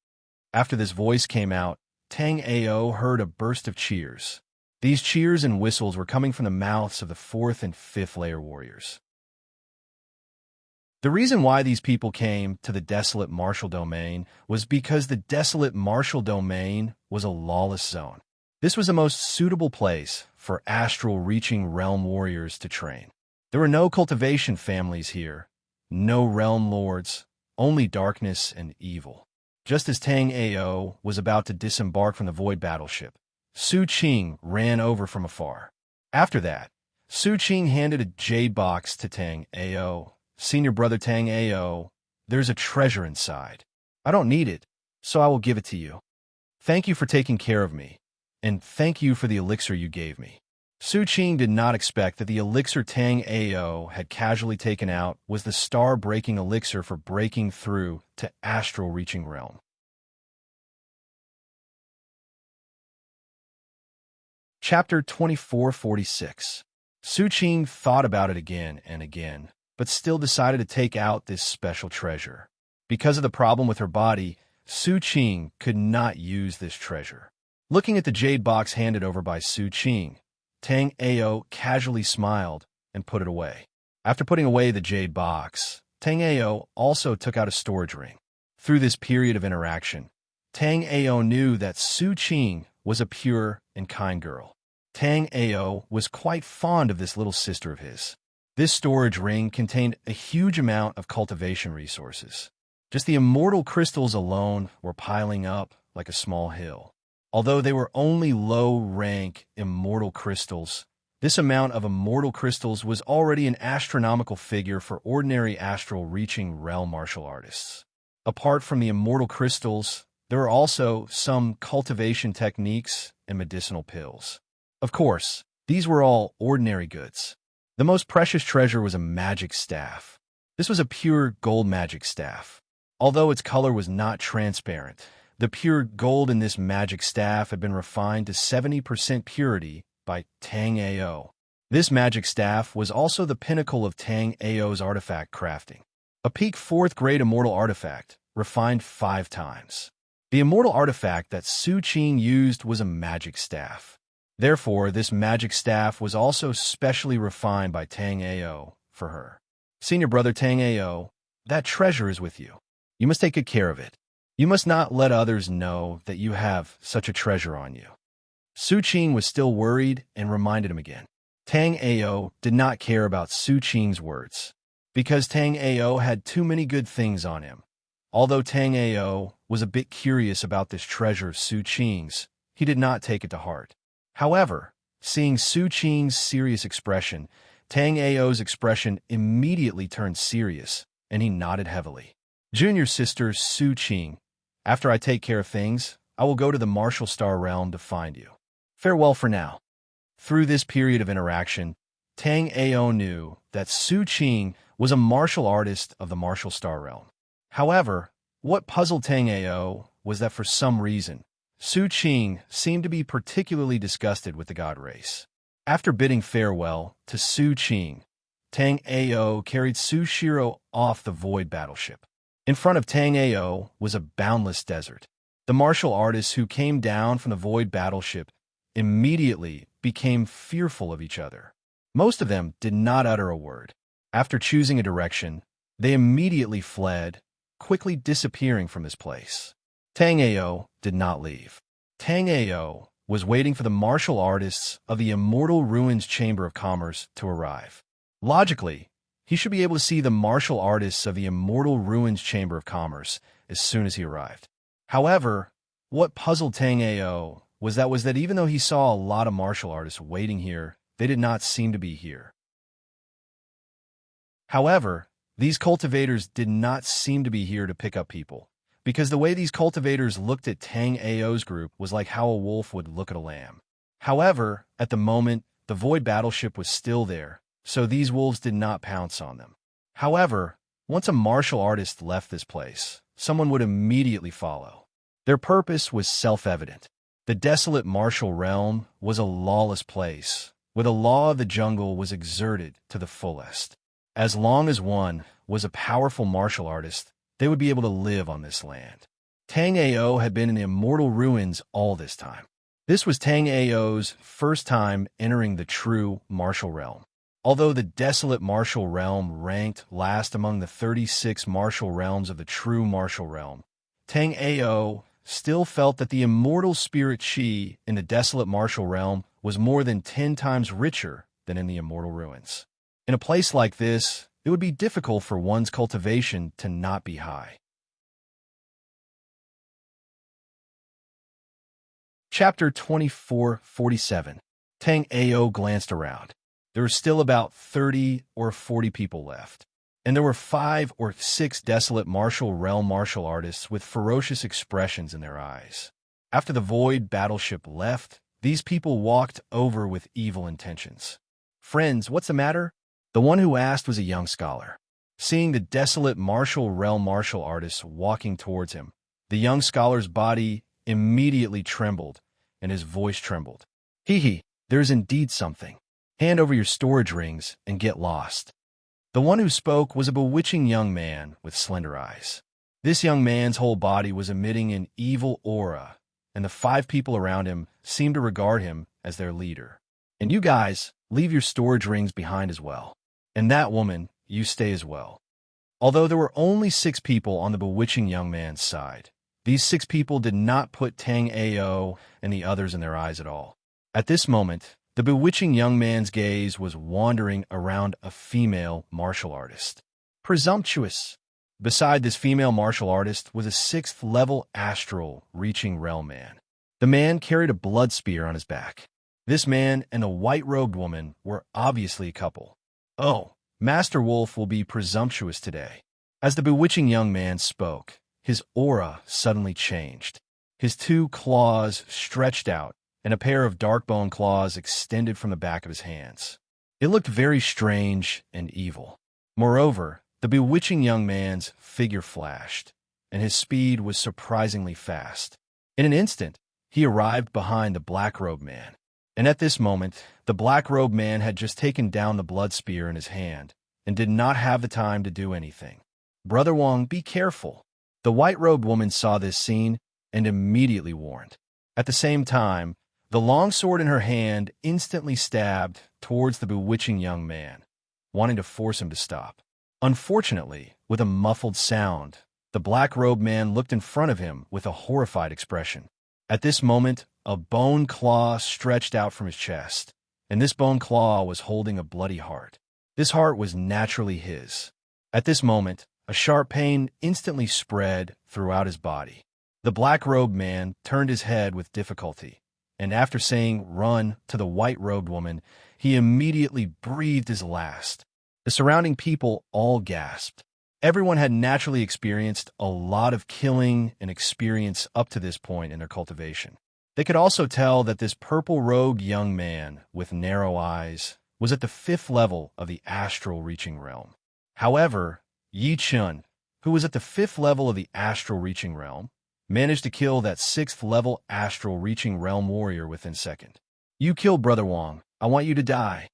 After this voice came out, Tang Ao heard a burst of cheers. These cheers and whistles were coming from the mouths of the 4th and 5th layer warriors. The reason why these people came to the desolate martial domain was because the desolate martial domain was a lawless zone. This was the most suitable place for astral-reaching realm warriors to train. There were no cultivation families here, no realm lords, only darkness and evil. Just as Tang Ao was about to disembark from the void battleship, Su-Ching ran over from afar. After that, Su-Ching handed a jade box to Tang Ao. Senior brother Tang Ao, there's a treasure inside. I don't need it, so I will give it to you. Thank you for taking care of me, and thank you for the elixir you gave me. Su-Ching did not expect that the elixir Tang Ao had casually taken out was the star-breaking elixir for breaking through to astral-reaching realm. Chapter 2446. Su Qing thought about it again and again, but still decided to take out this special treasure. Because of the problem with her body, Su Qing could not use this treasure. Looking at the jade box handed over by Su Qing, Tang Ao casually smiled and put it away. After putting away the jade box, Tang Ao also took out a storage ring. Through this period of interaction, Tang Ao knew that Su Qing was a pure and kind girl. Tang Ao was quite fond of this little sister of his. This storage ring contained a huge amount of cultivation resources. Just the immortal crystals alone were piling up like a small hill. Although they were only low-rank immortal crystals, this amount of immortal crystals was already an astronomical figure for ordinary astral-reaching realm martial artists. Apart from the immortal crystals, there are also some cultivation techniques and medicinal pills. Of course, these were all ordinary goods. The most precious treasure was a magic staff. This was a pure gold magic staff. Although its color was not transparent, the pure gold in this magic staff had been refined to 70% purity by Tang Ao. This magic staff was also the pinnacle of Tang Ao's artifact crafting. A peak 4th grade immortal artifact, refined 5 times. The immortal artifact that Su Qing used was a magic staff. Therefore, this magic staff was also specially refined by Tang Ao for her. Senior brother Tang Ao, that treasure is with you. You must take good care of it. You must not let others know that you have such a treasure on you. Su Qing was still worried and reminded him again. Tang Ao did not care about Su Qing's words, because Tang Ao had too many good things on him. Although Tang Ao was a bit curious about this treasure of Su Qing's, he did not take it to heart. However, seeing Su Qing's serious expression, Tang Ao's expression immediately turned serious, and he nodded heavily. Junior sister Su Qing, after I take care of things, I will go to the Martial Star Realm to find you. Farewell for now. Through this period of interaction, Tang Ao knew that Su Qing was a martial artist of the Martial Star Realm. However, what puzzled Tang Ao was that for some reason, Su Qing seemed to be particularly disgusted with the god race. After bidding farewell to Su Qing, Tang Ao carried Su Shiro off the Void battleship. In front of Tang Ao was a boundless desert. The martial artists who came down from the Void battleship immediately became fearful of each other. Most of them did not utter a word. After choosing a direction, they immediately fled, quickly disappearing from this place. Tang Ao did not leave. Tang Ao was waiting for the martial artists of the Immortal Ruins Chamber of Commerce to arrive. Logically, he should be able to see the martial artists of the Immortal Ruins Chamber of Commerce as soon as he arrived. However, what puzzled Tang Ao was that even though he saw a lot of martial artists waiting here, they did not seem to be here. However, these cultivators did not seem to be here to pick up people, because the way these cultivators looked at Tang Ao's group was like how a wolf would look at a lamb. However, at the moment, the Void battleship was still there, so these wolves did not pounce on them. However, once a martial artist left this place, someone would immediately follow. Their purpose was self-evident. The desolate martial realm was a lawless place, where the law of the jungle was exerted to the fullest. As long as one was a powerful martial artist, they would be able to live on this land. Tang Ao had been in the Immortal Ruins all this time. This was Tang Ao's first time entering the true martial realm. Although the desolate martial realm ranked last among the 36 martial realms of the true martial realm, Tang Ao still felt that the immortal spirit chi in the desolate martial realm was more than 10 times richer than in the Immortal Ruins. In a place like this, it would be difficult for one's cultivation to not be high. Chapter 2447. Tang Ao glanced around. There were still about 30 or 40 people left, and there were 5 or 6 desolate martial realm martial artists with ferocious expressions in their eyes. After the Void battleship left, these people walked over with evil intentions. "Friends, what's the matter?" The one who asked was a young scholar. Seeing the desolate martial realm martial artists walking towards him, the young scholar's body immediately trembled, and his voice trembled. "Hee hee, there is indeed something. Hand over your storage rings and get lost." The one who spoke was a bewitching young man with slender eyes. This young man's whole body was emitting an evil aura, and the 5 people around him seemed to regard him as their leader. "And you guys, leave your storage rings behind as well. And that woman, you stay as well." Although there were only 6 people on the bewitching young man's side, these 6 people did not put Tang Ao and the others in their eyes at all. At this moment, the bewitching young man's gaze was wandering around a female martial artist. Presumptuous. Beside this female martial artist was a 6th-level astral reaching realm man. The man carried a blood spear on his back. This man and the white-robed woman were obviously a couple. "Oh, Master Wolf will be presumptuous today." As the bewitching young man spoke, his aura suddenly changed. His 2 claws stretched out, and a pair of dark bone claws extended from the back of his hands. It looked very strange and evil. Moreover, the bewitching young man's figure flashed, and his speed was surprisingly fast. In an instant, he arrived behind the black-robed man. And at this moment, the black-robed man had just taken down the blood spear in his hand and did not have the time to do anything. "Brother Wong, be careful." The white-robed woman saw this scene and immediately warned. At the same time, the long sword in her hand instantly stabbed towards the bewitching young man, wanting to force him to stop. Unfortunately, with a muffled sound, the black-robed man looked in front of him with a horrified expression. At this moment, a bone claw stretched out from his chest, and this bone claw was holding a bloody heart. This heart was naturally his. At this moment, a sharp pain instantly spread throughout his body. The black-robed man turned his head with difficulty, and after saying "run" to the white-robed woman, he immediately breathed his last. The surrounding people all gasped. Everyone had naturally experienced a lot of killing and experience up to this point in their cultivation. They could also tell that this purple-robed young man with narrow eyes was at the 5th level of the astral reaching realm. However, Yi Chun, who was at the 5th level of the astral reaching realm, managed to kill that 6th-level astral reaching realm warrior within seconds. "You killed Brother Wong. I want you to die."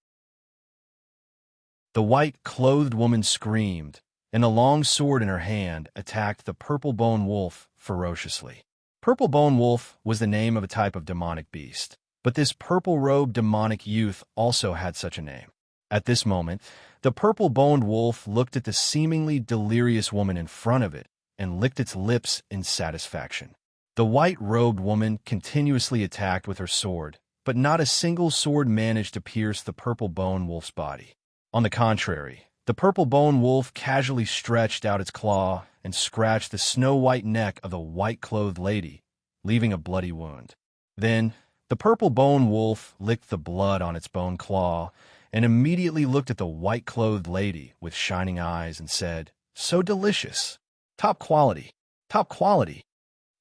The white-clothed woman screamed, and a long sword in her hand attacked the purple bone wolf ferociously. Purple bone wolf was the name of a type of demonic beast, but this purple-robed demonic youth also had such a name. At this moment, the purple-boned wolf looked at the seemingly delirious woman in front of it and licked its lips in satisfaction. The white-robed woman continuously attacked with her sword, but not a single sword managed to pierce the purple bone wolf's body. On the contrary, the purple bone wolf casually stretched out its claw and scratched the snow-white neck of the white-clothed lady, leaving a bloody wound. Then, the purple bone wolf licked the blood on its bone claw and immediately looked at the white-clothed lady with shining eyes and said, "So delicious. Top quality. Top quality."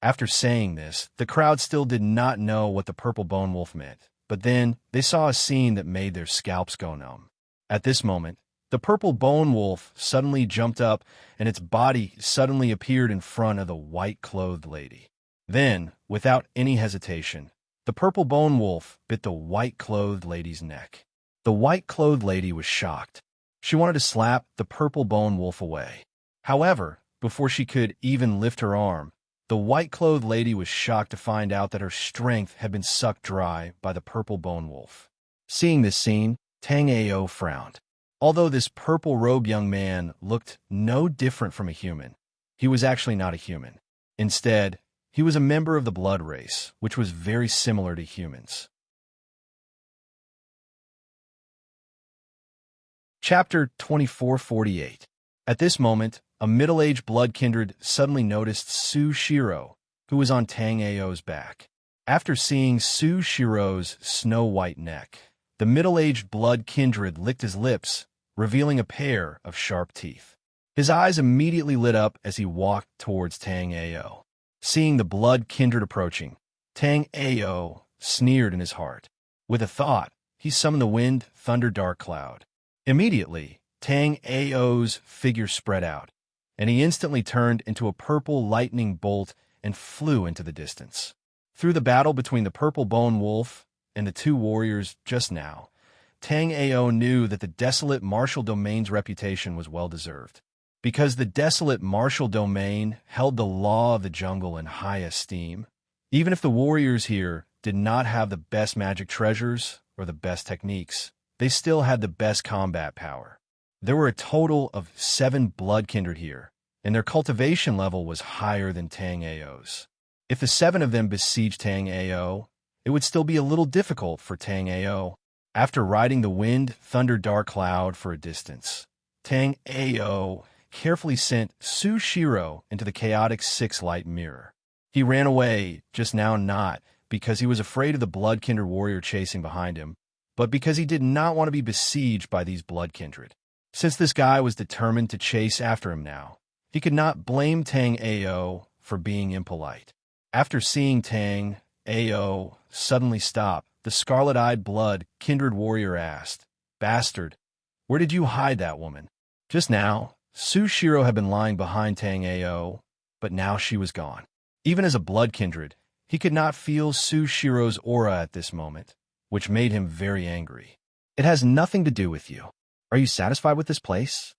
After saying this, the crowd still did not know what the purple bone wolf meant, but then they saw a scene that made their scalps go numb. At this moment, the purple bone wolf suddenly jumped up and its body suddenly appeared in front of the white-clothed lady. Then, without any hesitation, the purple bone wolf bit the white-clothed lady's neck. The white-clothed lady was shocked. She wanted to slap the purple bone wolf away. However, before she could even lift her arm, the white-clothed lady was shocked to find out that her strength had been sucked dry by the purple bone wolf. Seeing this scene, Tang Ao frowned. Although this purple-robed young man looked no different from a human, he was actually not a human. Instead, he was a member of the blood race, which was very similar to humans. Chapter 2448. At this moment, a middle-aged blood kindred suddenly noticed Su Shiro, who was on Tang Ao's back. After seeing Su Shiro's snow-white neck, the middle-aged blood kindred licked his lips, revealing a pair of sharp teeth. His eyes immediately lit up as he walked towards Tang Ao. Seeing the blood kindred approaching, Tang Ao sneered in his heart. With a thought, he summoned the wind thunder dark cloud. Immediately, Tang Ao's figure spread out, and he instantly turned into a purple lightning bolt and flew into the distance. Through the battle between the purple bone wolf and the 2 warriors just now, Tang Ao knew that the desolate martial domain's reputation was well-deserved. Because the desolate martial domain held the law of the jungle in high esteem, even if the warriors here did not have the best magic treasures or the best techniques, they still had the best combat power. There were a total of 7 blood kindred here, and their cultivation level was higher than Tang Ao's. If the 7 of them besieged Tang Ao, it would still be a little difficult for Tang Ao. After riding the wind, thunder, dark cloud for a distance, Tang Ao carefully sent Su Shiro into the chaotic 6-light mirror. He ran away, just now not because he was afraid of the blood kindred warrior chasing behind him, but because he did not want to be besieged by these blood kindred. Since this guy was determined to chase after him now, he could not blame Tang Ao for being impolite. After seeing Tang Ao suddenly stop, the scarlet-eyed blood kindred warrior asked, "Bastard, where did you hide that woman?" Just now, Su Shiro had been lying behind Tang Ao, but now she was gone. Even as a blood kindred, he could not feel Su Shiro's aura at this moment, which made him very angry. "It has nothing to do with you. Are you satisfied with this place?"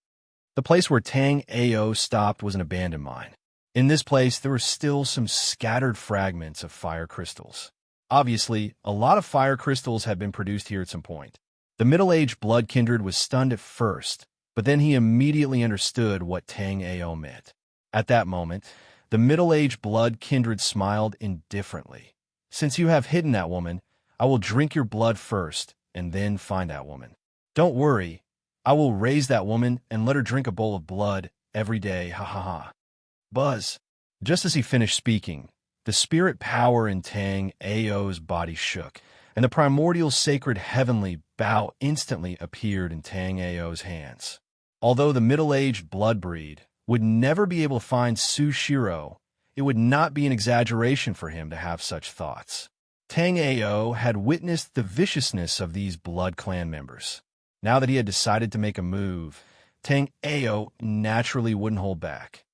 The place where Tang Ao stopped was an abandoned mine. In this place, there were still some scattered fragments of fire crystals. Obviously, a lot of fire crystals had been produced here at some point. The middle-aged blood kindred was stunned at first, but then he immediately understood what Tang Ao meant. At that moment, the middle-aged blood kindred smiled indifferently. "Since you have hidden that woman, I will drink your blood first and then find that woman. Don't worry, I will raise that woman and let her drink a bowl of blood every day, ha ha ha." Buzz. Just as he finished speaking, the spirit power in Tang Ao's body shook, and the primordial sacred heavenly bow instantly appeared in Tang Ao's hands. Although the middle-aged blood breed would never be able to find Su Shiro, it would not be an exaggeration for him to have such thoughts. Tang Ao had witnessed the viciousness of these blood clan members. Now that he had decided to make a move, Tang Ao naturally wouldn't hold back.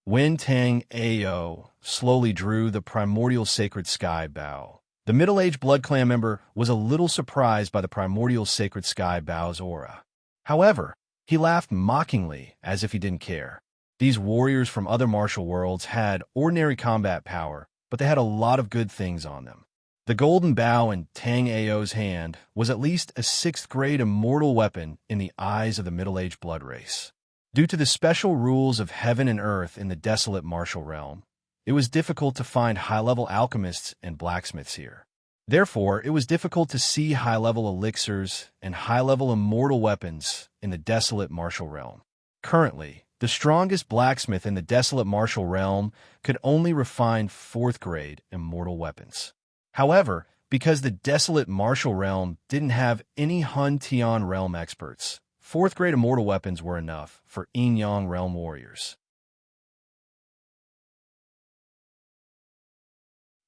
When Tang Ao slowly drew the primordial sacred sky bow, the middle-aged blood clan member was a little surprised by the primordial sacred sky bow's aura. However, he laughed mockingly as if he didn't care. These warriors from other martial worlds had ordinary combat power, but they had a lot of good things on them. The golden bow in Tang Ao's hand was at least a 6th-grade immortal weapon in the eyes of the middle-aged blood race. Due to the special rules of heaven and earth in the desolate martial realm, it was difficult to find high-level alchemists and blacksmiths here. Therefore, it was difficult to see high-level elixirs and high-level immortal weapons in the desolate martial realm. Currently, the strongest blacksmith in the desolate martial realm could only refine 4th-grade immortal weapons. However, because the desolate martial realm didn't have any Hun Tian realm experts, 4th-grade immortal weapons were enough for Yin-Yang realm warriors.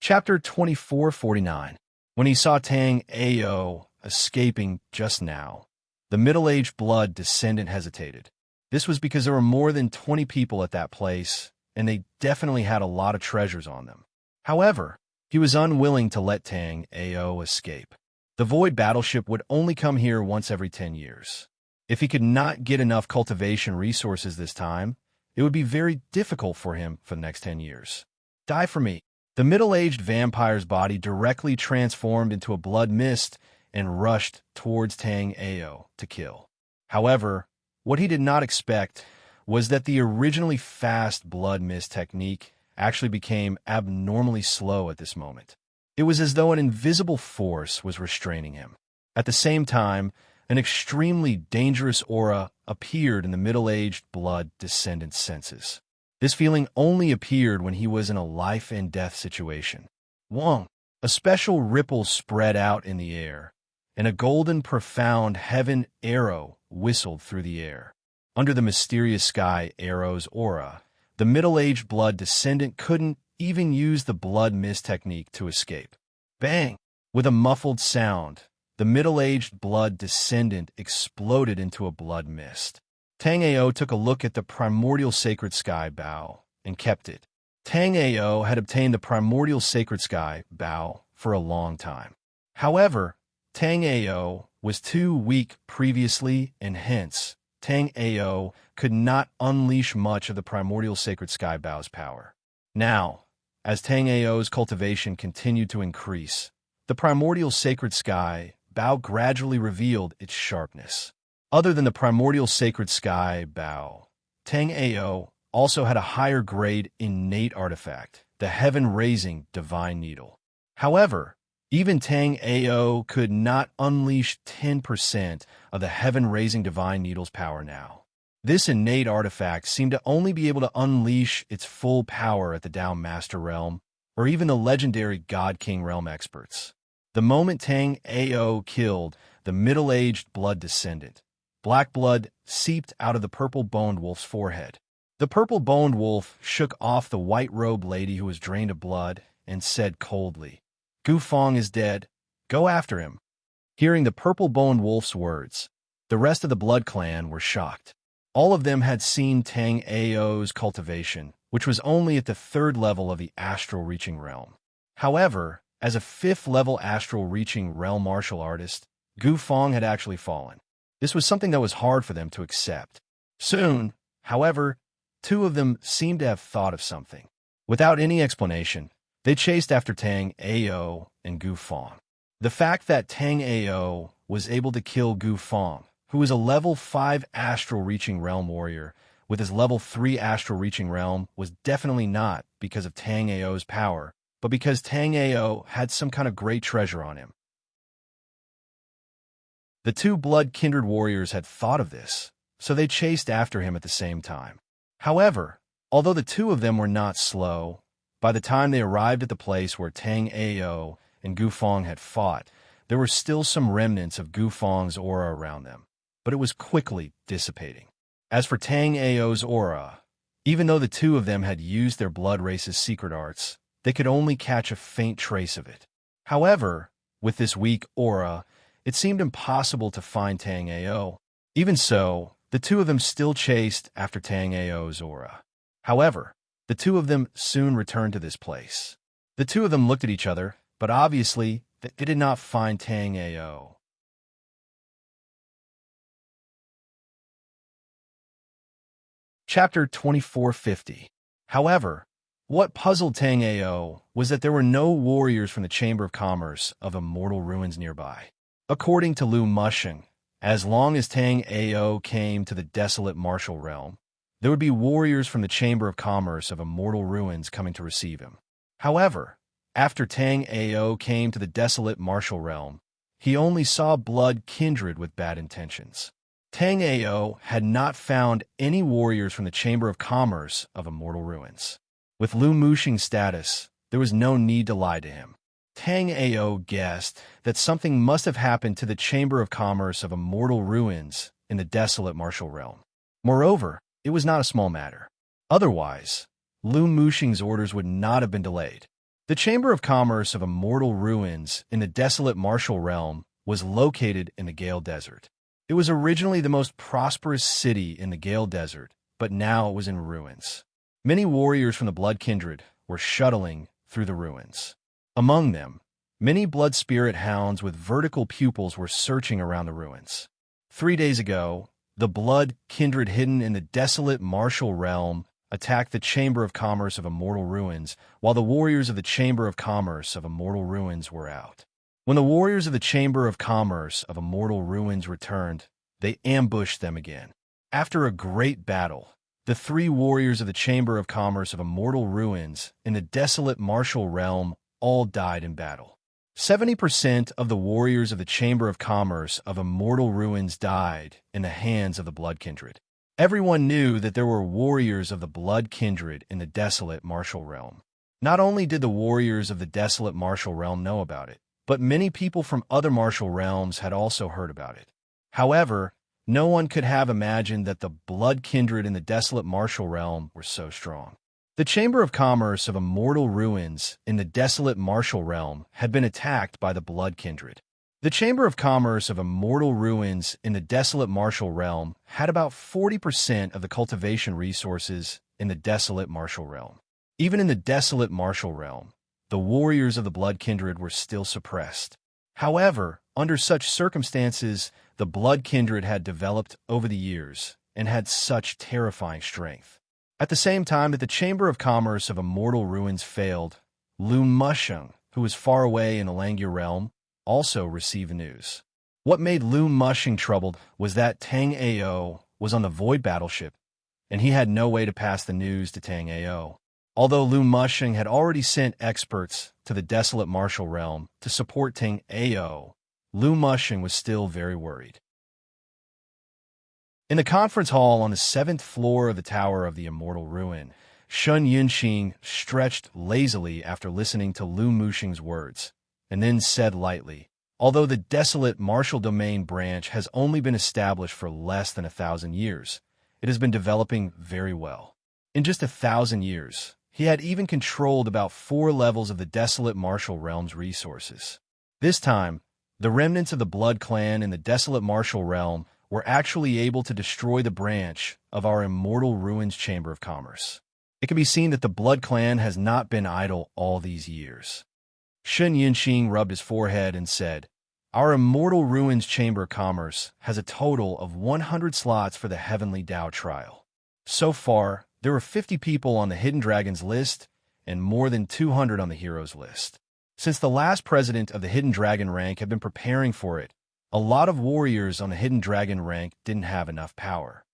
Chapter 2449. When he saw Tang Ao escaping just now, the middle-aged blood descendant hesitated. This was because there were more than 20 people at that place, and they definitely had a lot of treasures on them. However, he was unwilling to let Tang Ao escape. The Void battleship would only come here once every 10 years. If he could not get enough cultivation resources this time, it would be very difficult for him for the next 10 years. Die for me. The middle-aged vampire's body directly transformed into a blood mist and rushed towards Tang Ao to kill. However, what he did not expect was that the originally fast blood mist technique actually became abnormally slow at this moment. It was as though an invisible force was restraining him. At the same time, an extremely dangerous aura appeared in the middle-aged blood descendant's senses. This feeling only appeared when he was in a life-and-death situation. Wong! A special ripple spread out in the air, and a golden profound heaven arrow whistled through the air. Under the mysterious sky arrow's aura, the middle-aged blood descendant couldn't even use the blood mist technique to escape. Bang! With a muffled sound, the middle-aged blood descendant exploded into a blood mist. Tang Ao took a look at the primordial sacred sky bow and kept it. Tang Ao had obtained the primordial sacred sky bow for a long time. However, Tang Ao was too weak previously, and hence, Tang Ao could not unleash much of the primordial sacred sky bow's power. Now, as Tang Ao's cultivation continued to increase, the primordial sacred sky bow gradually revealed its sharpness. Other than the primordial sacred sky bow, Tang Ao also had a higher grade innate artifact, the heaven-raising divine needle. However, even Tang Ao could not unleash 10% of the heaven-raising divine needle's power now. This innate artifact seemed to only be able to unleash its full power at the Tao Master Realm, or even the legendary God King Realm experts. The moment Tang Ao killed the middle-aged blood descendant, black blood seeped out of the purple-boned wolf's forehead. The purple-boned wolf shook off the white-robed lady who was drained of blood and said coldly, "Gu Fong is dead. Go after him." Hearing the purple-boned wolf's words, the rest of the Blood Clan were shocked. All of them had seen Tang Ao's cultivation, which was only at the 3rd level of the astral-reaching realm. However, as a 5th-level astral-reaching realm martial artist, Gu Fong had actually fallen. This was something that was hard for them to accept. Soon, however, 2 of them seemed to have thought of something. Without any explanation, they chased after Tang Ao and Gu Fong. The fact that Tang Ao was able to kill Gu Fong, who was a level 5 astral-reaching realm warrior, with his level 3 astral-reaching realm, was definitely not because of Tang Ao's power, but because Tang Ao had some kind of great treasure on him. The 2 blood-kindred warriors had thought of this, so they chased after him at the same time. However, although the 2 of them were not slow, by the time they arrived at the place where Tang Ao and Gu Fong had fought, there were still some remnants of Gu Fong's aura around them, but it was quickly dissipating. As for Tang Ao's aura, even though the 2 of them had used their blood race's secret arts, they could only catch a faint trace of it. However, with this weak aura, it seemed impossible to find Tang Ao. Even so, the 2 of them still chased after Tang Ao's aura. However, the 2 of them soon returned to this place. The 2 of them looked at each other, but obviously they did not find Tang Ao. Chapter 2450. However, what puzzled Tang Ao was that there were no warriors from the Chamber of Commerce of Immortal Ruins nearby. According to Lu Mushing, as long as Tang Ao came to the desolate martial realm, there would be warriors from the Chamber of Commerce of Immortal Ruins coming to receive him. However, after Tang Ao came to the desolate martial realm, he only saw blood kindred with bad intentions. Tang Ao had not found any warriors from the Chamber of Commerce of Immortal Ruins. With Lu Mushing's status, there was no need to lie to him. Tang Ao guessed that something must have happened to the Chamber of Commerce of Immortal Ruins in the desolate martial realm. Moreover, it was not a small matter. Otherwise, Lu Mushing's orders would not have been delayed. The Chamber of Commerce of Immortal Ruins in the desolate martial realm was located in the Gale Desert. It was originally the most prosperous city in the Gale Desert, but now it was in ruins. Many warriors from the Blood Kindred were shuttling through the ruins. Among them, many blood spirit hounds with vertical pupils were searching around the ruins. 3 days ago, the Blood Kindred hidden in the desolate martial realm attacked the Chamber of Commerce of Immortal Ruins, while the warriors of the Chamber of Commerce of Immortal Ruins were out. When the warriors of the Chamber of Commerce of Immortal Ruins returned, they ambushed them again. After a great battle, the 3 warriors of the Chamber of Commerce of Immortal Ruins in the desolate martial realm all died in battle. 70% of the warriors of the Chamber of Commerce of Immortal Ruins died in the hands of the Blood Kindred. Everyone knew that there were warriors of the Blood Kindred in the desolate martial realm. Not only did the warriors of the desolate martial realm know about it, but many people from other martial realms had also heard about it. However, no one could have imagined that the Blood Kindred in the desolate martial realm were so strong. The Chamber of Commerce of Immortal Ruins in the desolate martial realm had been attacked by the Blood Kindred. The Chamber of Commerce of Immortal Ruins in the desolate martial realm had about 40% of the cultivation resources in the desolate martial realm. Even in the desolate martial realm, the warriors of the Blood Kindred were still suppressed. However, Under such circumstances, the blood kindred had developed over the years and had such terrifying strength. At the same time that the Chamber of Commerce of Immortal Ruins failed, Lu Musheng, who was far away in the Langya realm, also received news. What made Lu Musheng troubled was that Tang Ao was on the Void battleship, and he had no way to pass the news to Tang Ao. Although Lu Musheng had already sent experts to the desolate martial realm to support Tang Ao, Lu Musheng was still very worried. In the conference hall on the 7th floor of the Tower of the Immortal Ruin, Shun Yunxing stretched lazily after listening to Lu Musheng's words, and then said lightly, "Although the desolate martial domain branch has only been established for less than 1,000 years, it has been developing very well. In just 1,000 years, he had even controlled about 4 levels of the desolate martial realm's resources. This time, the remnants of the Blood Clan in the desolate martial realm were actually able to destroy the branch of our Immortal Ruins Chamber of Commerce. It can be seen that the Blood Clan has not been idle all these years." Shun Yunxing rubbed his forehead and said, "Our Immortal Ruins Chamber of Commerce has a total of 100 slots for the Heavenly Dao trial. So far, there were 50 people on the Hidden Dragons list and more than 200 on the Heroes list. Since the last president of the Hidden Dragon rank had been preparing for it, a lot of warriors on the Hidden Dragon rank didn't have enough power."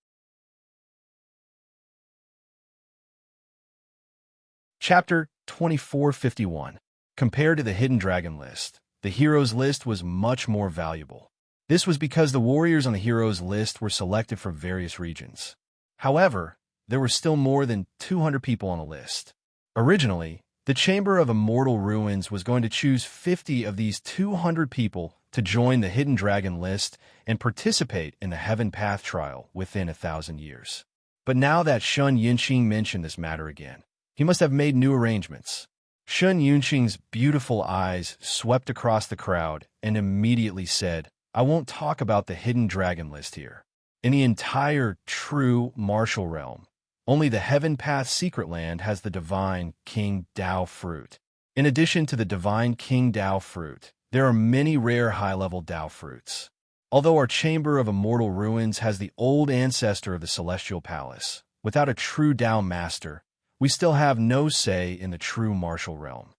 Chapter 2451. Compared to the Hidden Dragon list, the Heroes list was much more valuable. This was because the warriors on the Heroes list were selected for various regions. However, there were still more than 200 people on the list. Originally, the Chamber of Immortal Ruins was going to choose 50 of these 200 people to join the Hidden Dragon list and participate in the Heaven Path trial within 1,000 years. But now that Shun Yunxing mentioned this matter again, he must have made new arrangements. Shun Yunxing's beautiful eyes swept across the crowd and immediately said, "I won't talk about the Hidden Dragon list here. In the entire true martial realm, only the Heaven Path Secret Land has the Divine King Dao fruit. In addition to the Divine King Dao fruit, there are many rare high-level Dao fruits. Although our Chamber of Immortal Ruins has the old ancestor of the Celestial Palace, without a true Dao master, we still have no say in the true martial realm.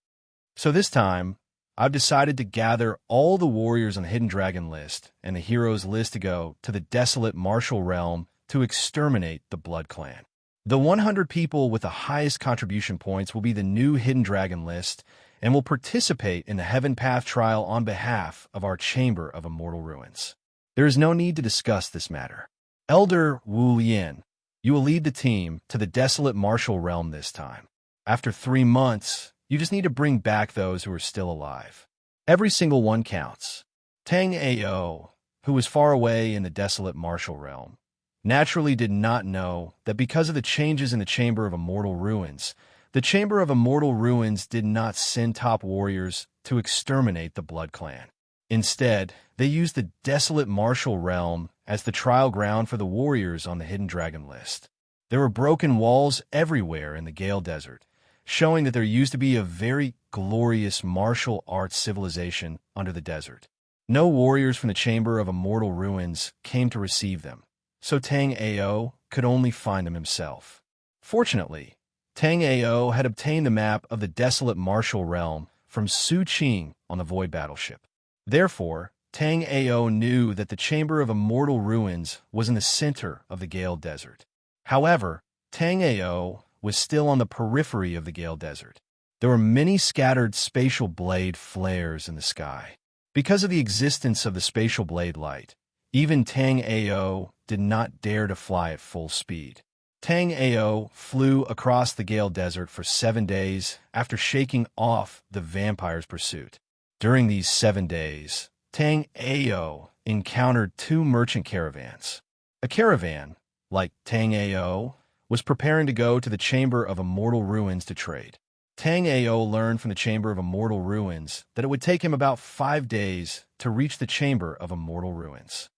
So this time, I've decided to gather all the warriors on the Hidden Dragon list and the Heroes list to go to the desolate martial realm to exterminate the Blood Clan. The 100 people with the highest contribution points will be the new Hidden Dragon list and will participate in the Heaven Path trial on behalf of our Chamber of Immortal Ruins. There is no need to discuss this matter. Elder Wu Lian, you will lead the team to the desolate martial realm this time. After 3 months, you just need to bring back those who are still alive. Every single one counts." Tang Ao, who was far away in the desolate martial realm, naturally did not know that because of the changes in the Chamber of Immortal Ruins, the Chamber of Immortal Ruins did not send top warriors to exterminate the Blood Clan. Instead, they used the desolate martial realm as the trial ground for the warriors on the Hidden Dragon list. There were broken walls everywhere in the Gale Desert, showing that there used to be a very glorious martial arts civilization under the desert. No warriors from the Chamber of Immortal Ruins came to receive them, so Tang Ao could only find them himself. Fortunately, Tang Ao had obtained the map of the desolate martial realm from Su Qing on the Void battleship. Therefore, Tang Ao knew that the Chamber of Immortal Ruins was in the center of the Gale Desert. However, Tang Ao was still on the periphery of the Gale Desert. There were many scattered spatial blade flares in the sky. Because of the existence of the spatial blade light, even Tang Ao did not dare to fly at full speed. Tang Ao flew across the Gale Desert for 7 days after shaking off the vampire's pursuit. During these 7 days, Tang Ao encountered 2 merchant caravans. A caravan, like Tang Ao, was preparing to go to the Chamber of Immortal Ruins to trade. Tang Ao learned from the Chamber of Immortal Ruins that it would take him about 5 days to reach the Chamber of Immortal Ruins.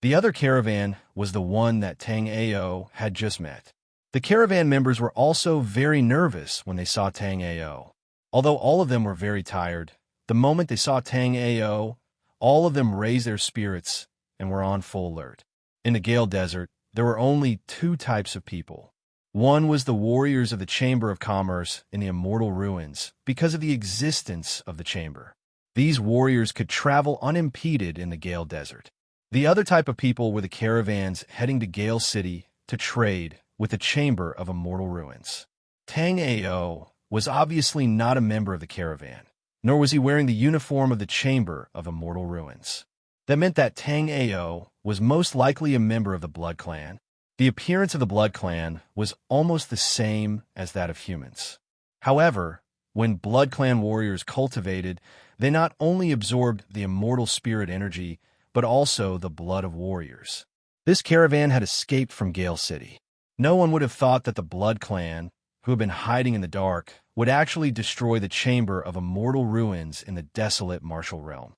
The other caravan was the one that Tang Ao had just met. The caravan members were also very nervous when they saw Tang Ao. Although all of them were very tired, The moment they saw Tang Ao, all of them raised their spirits and were on full alert. In the Gale Desert, there were only two types of people. One was the warriors of the Chamber of Commerce in the Immortal Ruins because of the existence of the chamber. These warriors could travel unimpeded in the Gale Desert. The other type of people were the caravans heading to Gale City to trade with the Chamber of Immortal Ruins. Tang Ao was obviously not a member of the caravan, nor was he wearing the uniform of the Chamber of Immortal Ruins. That meant that Tang Ao was most likely a member of the Blood Clan. The appearance of the Blood Clan was almost the same as that of humans. However, when Blood Clan warriors cultivated, they not only absorbed the immortal spirit energy, but also the blood of warriors. This caravan had escaped from Gale City. No one would have thought that the Blood Clan, who had been hiding in the dark, would actually destroy the Chamber of Immortal Ruins in the desolate martial realm.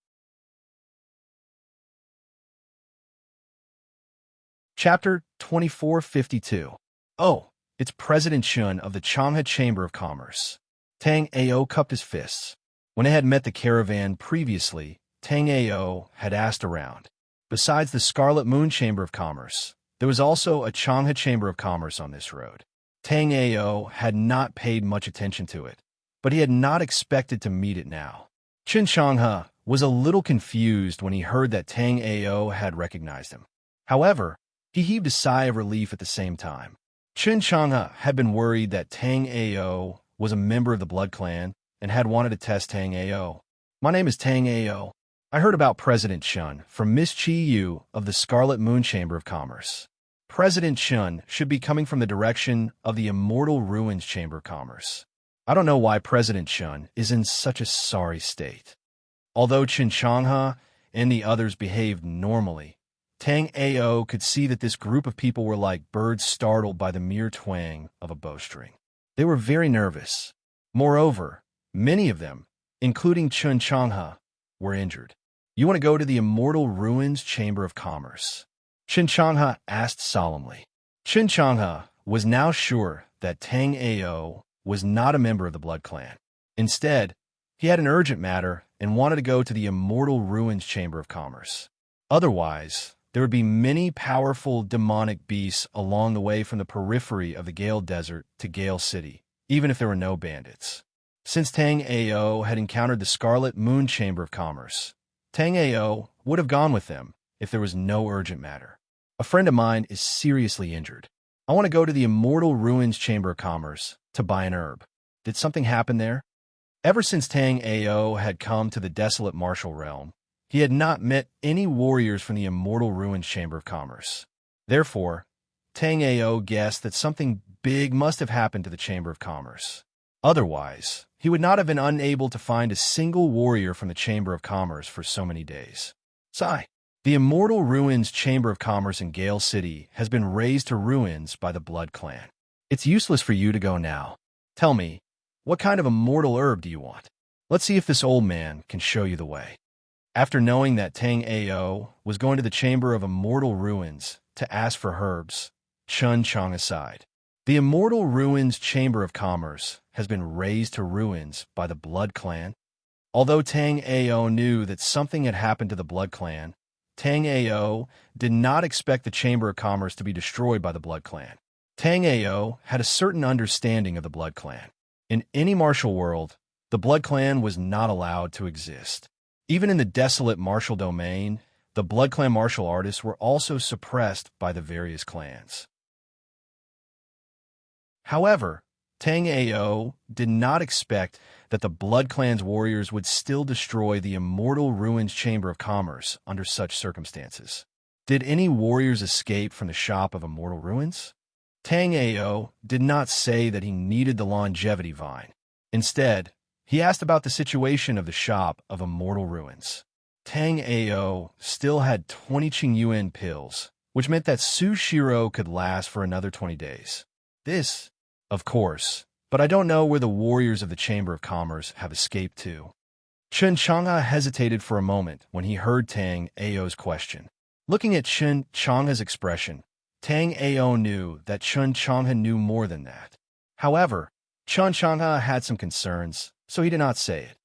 Chapter 2452. Oh, it's President Chun of the Changha Chamber of Commerce. Tang Ao cupped his fists. When they had met the caravan previously, Tang Ao had asked around. Besides the Scarlet Moon Chamber of Commerce, there was also a Changha Chamber of Commerce on this road. Tang Ao had not paid much attention to it, but he had not expected to meet it now. Chun Changha was a little confused when he heard that Tang Ao had recognized him. However, he heaved a sigh of relief at the same time. Chun Changha had been worried that Tang Ao was a member of the Blood Clan and had wanted to test Tang Ao. My name is Tang Ao. I heard about President Chun from Miss Chi Yu of the Scarlet Moon Chamber of Commerce. President Chun should be coming from the direction of the Immortal Ruins Chamber of Commerce. I don't know why President Chun is in such a sorry state. Although Chun Changha and the others behaved normally, Tang Ao could see that this group of people were like birds startled by the mere twang of a bowstring. They were very nervous. Moreover, many of them, including Chun Changha, were injured. You want to go to the Immortal Ruins Chamber of Commerce? Chun Changha asked solemnly. Chun Changha was now sure that Tang Ao was not a member of the Blood Clan. Instead, he had an urgent matter and wanted to go to the Immortal Ruins Chamber of Commerce. Otherwise, there would be many powerful demonic beasts along the way from the periphery of the Gale Desert to Gale City, even if there were no bandits. Since Tang Ao had encountered the Scarlet Moon Chamber of Commerce, Tang Ao would have gone with them if there was no urgent matter. A friend of mine is seriously injured. I want to go to the Immortal Ruins Chamber of Commerce to buy an herb. Did something happen there? Ever since Tang Ao had come to the desolate martial realm, he had not met any warriors from the Immortal Ruins Chamber of Commerce. Therefore, Tang Ao guessed that something big must have happened to the Chamber of Commerce. Otherwise, he would not have been unable to find a single warrior from the Chamber of Commerce for so many days. Sigh. The Immortal Ruins Chamber of Commerce in Gale City has been razed to ruins by the Blood Clan. It's useless for you to go now. Tell me, what kind of immortal herb do you want? Let's see if this old man can show you the way. After knowing that Tang Ao was going to the Chamber of Immortal Ruins to ask for herbs, Chun Changha sighed. The Immortal Ruins Chamber of Commerce has been razed to ruins by the Blood Clan. Although Tang Ao knew that something had happened to the Blood Clan, Tang Ao did not expect the Chamber of Commerce to be destroyed by the Blood Clan. Tang Ao had a certain understanding of the Blood Clan. In any martial world, the Blood Clan was not allowed to exist. Even in the desolate martial domain, the Blood Clan martial artists were also suppressed by the various clans. However, Tang Ao did not expect that the Blood Clan's warriors would still destroy the Immortal Ruins Chamber of Commerce under such circumstances. Did any warriors escape from the shop of Immortal Ruins? Tang Ao did not say that he needed the longevity vine. Instead, he asked about the situation of the shop of Immortal Ruins. Tang Ao still had 20 Qingyuan pills, which meant that Su Shiro could last for another 20 days. This, of course, but I don't know where the warriors of the Chamber of Commerce have escaped to. Chun Changha hesitated for a moment when he heard Tang Ao's question. Looking at Chun Changha's expression, Tang Ao knew that Chun Changha knew more than that. However, Chun Changha had some concerns, so he did not say it.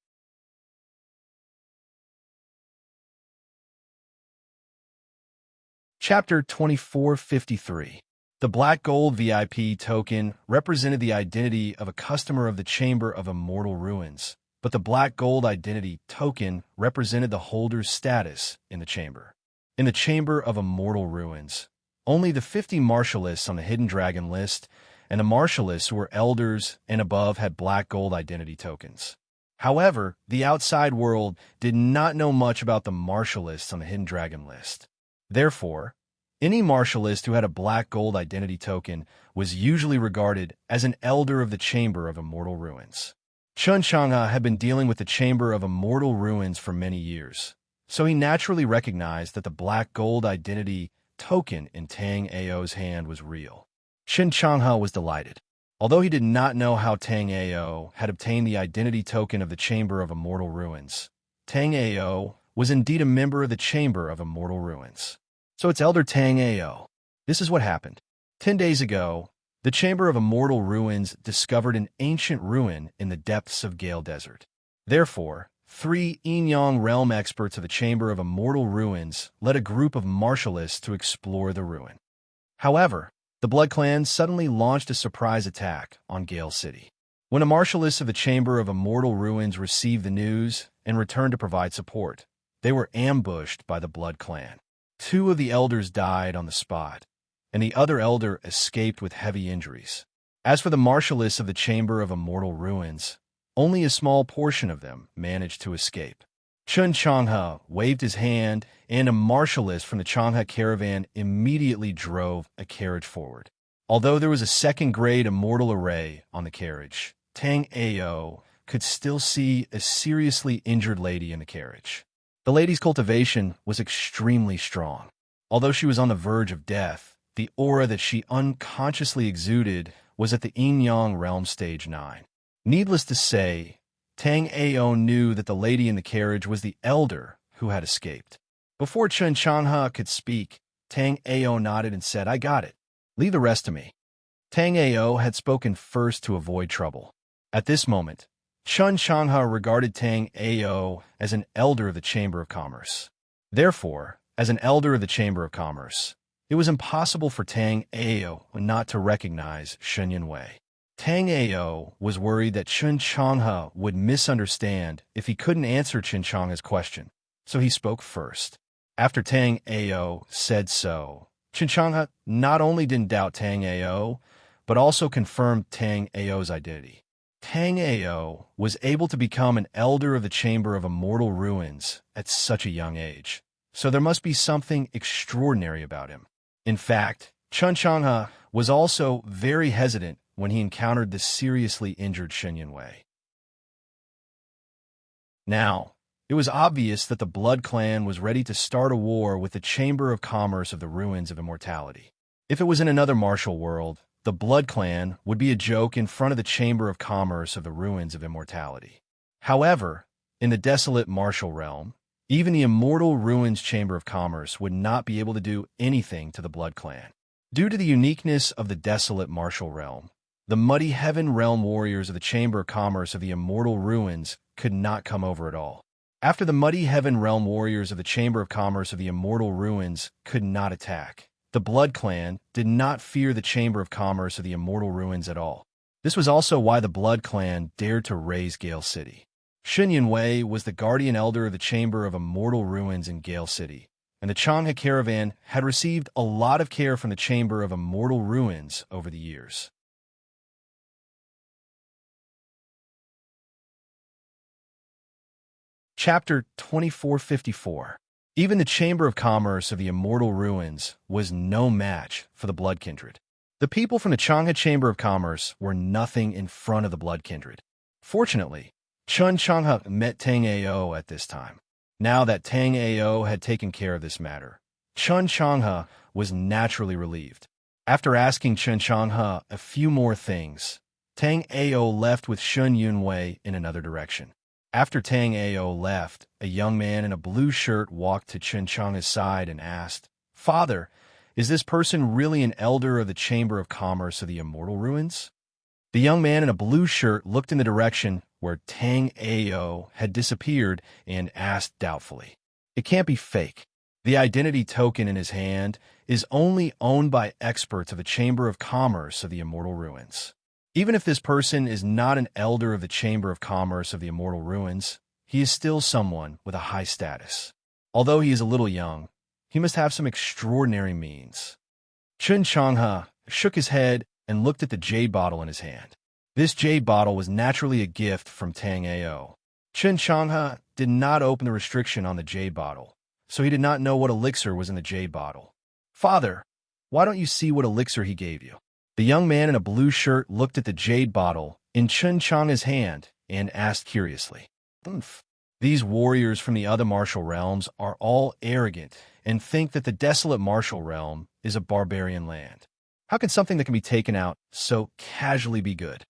Chapter 2453. The Black Gold VIP token represented the identity of a customer of the Chamber of Immortal Ruins, but the Black Gold identity token represented the holder's status in the chamber. In the Chamber of Immortal Ruins, only the 50 martialists on the Hidden Dragon list and the martialists who were elders and above had Black Gold identity tokens. However, the outside world did not know much about the martialists on the Hidden Dragon list. Therefore, any martialist who had a Black Gold identity token was usually regarded as an elder of the Chamber of Immortal Ruins. Chun Chang'e had been dealing with the Chamber of Immortal Ruins for many years, so he naturally recognized that the Black Gold identity token in Tang Ao's hand was real. Chun Chang'e was delighted. Although he did not know how Tang Ao had obtained the identity token of the Chamber of Immortal Ruins, Tang Ao was indeed a member of the Chamber of Immortal Ruins. So it's Elder Tang Ao. This is what happened. 10 days ago, the Chamber of Immortal Ruins discovered an ancient ruin in the depths of Gale Desert. Therefore, 3 Yin-Yang realm experts of the Chamber of Immortal Ruins led a group of martialists to explore the ruin. However, the Blood Clan suddenly launched a surprise attack on Gale City. When the martialists of the Chamber of Immortal Ruins received the news and returned to provide support, they were ambushed by the Blood Clan. 2 of the elders died on the spot, and the other elder escaped with heavy injuries. As for the martialists of the Chamber of Immortal Ruins, only a small portion of them managed to escape. Chun Chang'e waved his hand, and a martialist from the Chang'e caravan immediately drove a carriage forward. Although there was a second-grade immortal array on the carriage, Tang Ao could still see a seriously injured lady in the carriage. The lady's cultivation was extremely strong. Although she was on the verge of death, the aura that she unconsciously exuded was at the Yin-Yang realm stage 9. Needless to say, Tang Ao knew that the lady in the carriage was the elder who had escaped. Before Chun Chang'e could speak, Tang Ao nodded and said, "I got it. Leave the rest to me." Tang Ao had spoken first to avoid trouble. At this moment, Chun Chang'e regarded Tang Ao as an elder of the Chamber of Commerce. Therefore, as an elder of the Chamber of Commerce, it was impossible for Tang Ao not to recognize Shun Yunwei. Tang Ao was worried that Chun Chang'e would misunderstand if he couldn't answer Chun Chang'e's question, so he spoke first. After Tang Ao said so, Chun Chang'e not only didn't doubt Tang Ao, but also confirmed Tang Ao's identity. Tang Ao was able to become an elder of the Chamber of Immortal Ruins at such a young age, so there must be something extraordinary about him. In fact, Chun Chang'e was also very hesitant when he encountered the seriously injured Shun Yunwei. Now, it was obvious that the Blood Clan was ready to start a war with the Chamber of Commerce of the Ruins of Immortality. If it was in another martial world, the Blood Clan would be a joke in front of the Chamber of Commerce of the Ruins of Immortality. However, in the desolate martial realm, even the Immortal Ruins Chamber of Commerce would not be able to do anything to the Blood Clan. Due to the uniqueness of the desolate martial realm, the Muddy Heaven Realm warriors of the Chamber of Commerce of the Immortal Ruins could not come over at all. After the Muddy Heaven Realm warriors of the Chamber of Commerce of the Immortal Ruins could not attack, the Blood Clan did not fear the Chamber of Commerce of the Immortal Ruins at all. This was also why the Blood Clan dared to raise Gale City. Shun Yunwei was the guardian elder of the Chamber of Immortal Ruins in Gale City, and the Chang'e caravan had received a lot of care from the Chamber of Immortal Ruins over the years. Chapter 2454. Even the Chamber of Commerce of the Immortal Ruins was no match for the Blood Kindred. The people from the Chang'e Chamber of Commerce were nothing in front of the Blood Kindred. Fortunately, Chun Chang'e met Tang Ao at this time. Now that Tang Ao had taken care of this matter, Chun Chang'e was naturally relieved. After asking Chun Chang'e a few more things, Tang Ao left with Shun Yunwei in another direction. After Tang Ao left, a young man in a blue shirt walked to Chun Chang'e's side and asked, "Father, is this person really an elder of the Chamber of Commerce of the Immortal Ruins?" The young man in a blue shirt looked in the direction where Tang Ao had disappeared and asked doubtfully, "It can't be fake. The identity token in his hand is only owned by experts of the Chamber of Commerce of the Immortal Ruins. Even if this person is not an elder of the Chamber of Commerce of the Immortal Ruins, he is still someone with a high status. Although he is a little young, he must have some extraordinary means. Chun Changhe shook his head and looked at the jade bottle in his hand. This jade bottle was naturally a gift from Tang Ao. Chun Changhe did not open the restriction on the jade bottle, so he did not know what elixir was in the jade bottle. "Father, why don't you see what elixir he gave you?" The young man in a blue shirt looked at the jade bottle in Chun Changhe's hand and asked curiously. These warriors from the other martial realms are all arrogant and think that the desolate martial realm is a barbarian land. How can something that can be taken out so casually be good?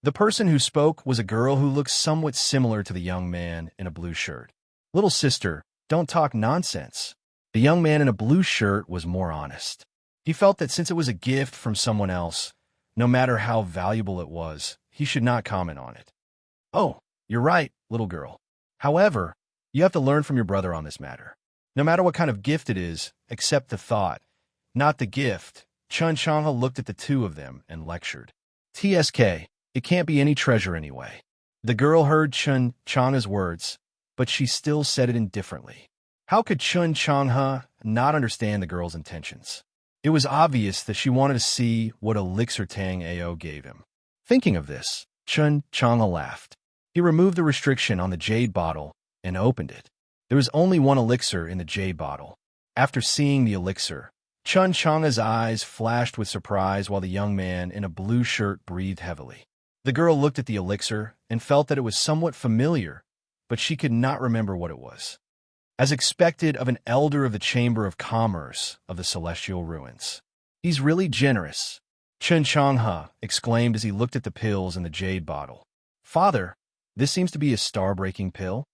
The person who spoke was a girl who looked somewhat similar to the young man in a blue shirt. "Little sister, don't talk nonsense." The young man in a blue shirt was more honest. He felt that since it was a gift from someone else, no matter how valuable it was, he should not comment on it. "Oh, you're right, little girl. However, you have to learn from your brother on this matter. No matter what kind of gift it is, accept the thought, not the gift." Chun Changhe looked at the two of them and lectured. "TSK, it can't be any treasure anyway." The girl heard Chun Changhe's words, but she still said it indifferently. How could Chun Changhe not understand the girl's intentions? It was obvious that she wanted to see what elixir Tang Ao gave him. Thinking of this, Chun Changhe laughed. He removed the restriction on the jade bottle and opened it. There was only one elixir in the jade bottle. After seeing the elixir, Chun Changhe's eyes flashed with surprise while the young man in a blue shirt breathed heavily. The girl looked at the elixir and felt that it was somewhat familiar, but she could not remember what it was. As expected of an elder of the Chamber of Commerce of the Celestial Ruins. "He's really generous," Chun Changhe exclaimed as he looked at the pills in the jade bottle. "Father, this seems to be a star-breaking pill."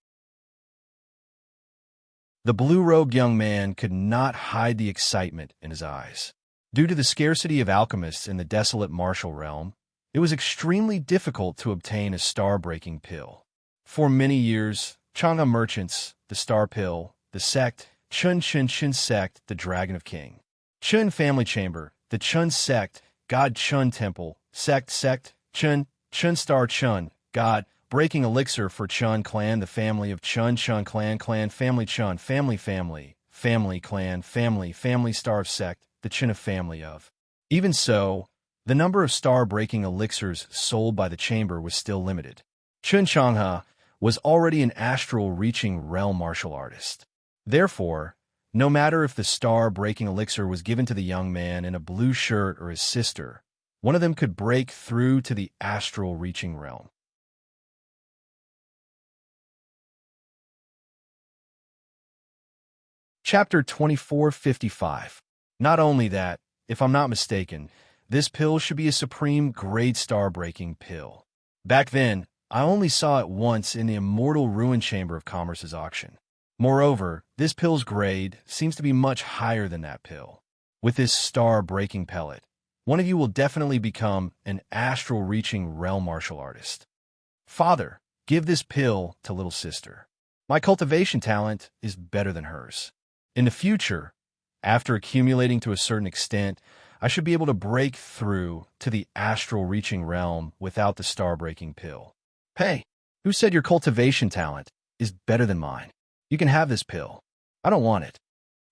The blue-robed young man could not hide the excitement in his eyes. Due to the scarcity of alchemists in the desolate martial realm, it was extremely difficult to obtain a star-breaking pill. For many years, Changhe merchants, the Star Pill, the sect, Chun sect, the Dragon of King, Chun family chamber, the Chun sect, God Chun temple, sect, Chun star Chun, God, breaking elixir for Chun clan, the family of Chun clan, family Chun, family clan, family star of sect, the Chun of family of. Even so, the number of star-breaking elixirs sold by the chamber was still limited. Chun Changhe was already an astral-reaching realm martial artist. Therefore, no matter if the star-breaking elixir was given to the young man in a blue shirt or his sister, one of them could break through to the astral-reaching realm. Chapter 2455. Not only that, if I'm not mistaken, this pill should be a supreme grade star-breaking pill. Back then, I only saw it once in the Immortal Ruin Chamber of Commerce's auction. Moreover, this pill's grade seems to be much higher than that pill. With this star-breaking pellet, one of you will definitely become an astral-reaching realm martial artist. Father, give this pill to little sister. My cultivation talent is better than hers. In the future, after accumulating to a certain extent, I should be able to break through to the astral-reaching realm without the star-breaking pill. Hey, who said your cultivation talent is better than mine? You can have this pill. I don't want it.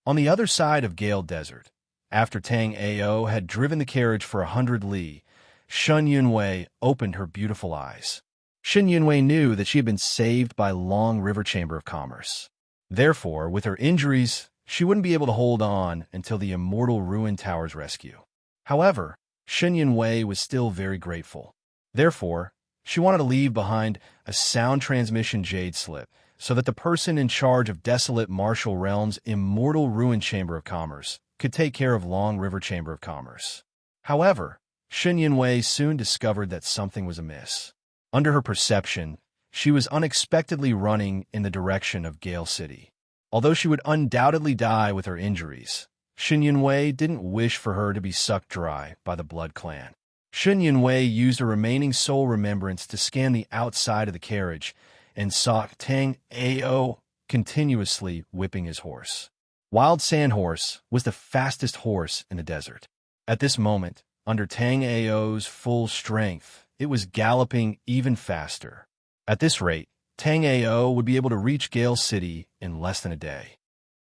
On the other side of Gale Desert, after Tang Ao had driven the carriage for 100 li, Shun Yunwei opened her beautiful eyes. Shun Yunwei knew that she had been saved by Long River Chamber of Commerce. Therefore, with her injuries, she wouldn't be able to hold on until the Immortal Ruin Tower's rescue. However, Shun Yunwei was still very grateful. Therefore, she wanted to leave behind a sound transmission jade slip so that the person in charge of Desolate Martial Realm's Immortal Ruin Chamber of Commerce could take care of Long River Chamber of Commerce. However, Shun Yunwei soon discovered that something was amiss. Under her perception, she was unexpectedly running in the direction of Gale City. Although she would undoubtedly die with her injuries, Shun Yunwei didn't wish for her to be sucked dry by the Blood Clan. Shun Yunwei used a remaining soul remembrance to scan the outside of the carriage and saw Tang Ao continuously whipping his horse. Wild Sandhorse was the fastest horse in the desert. At this moment, under Tang Ao's full strength, it was galloping even faster. At this rate, Tang Ao would be able to reach Gale City in less than a day.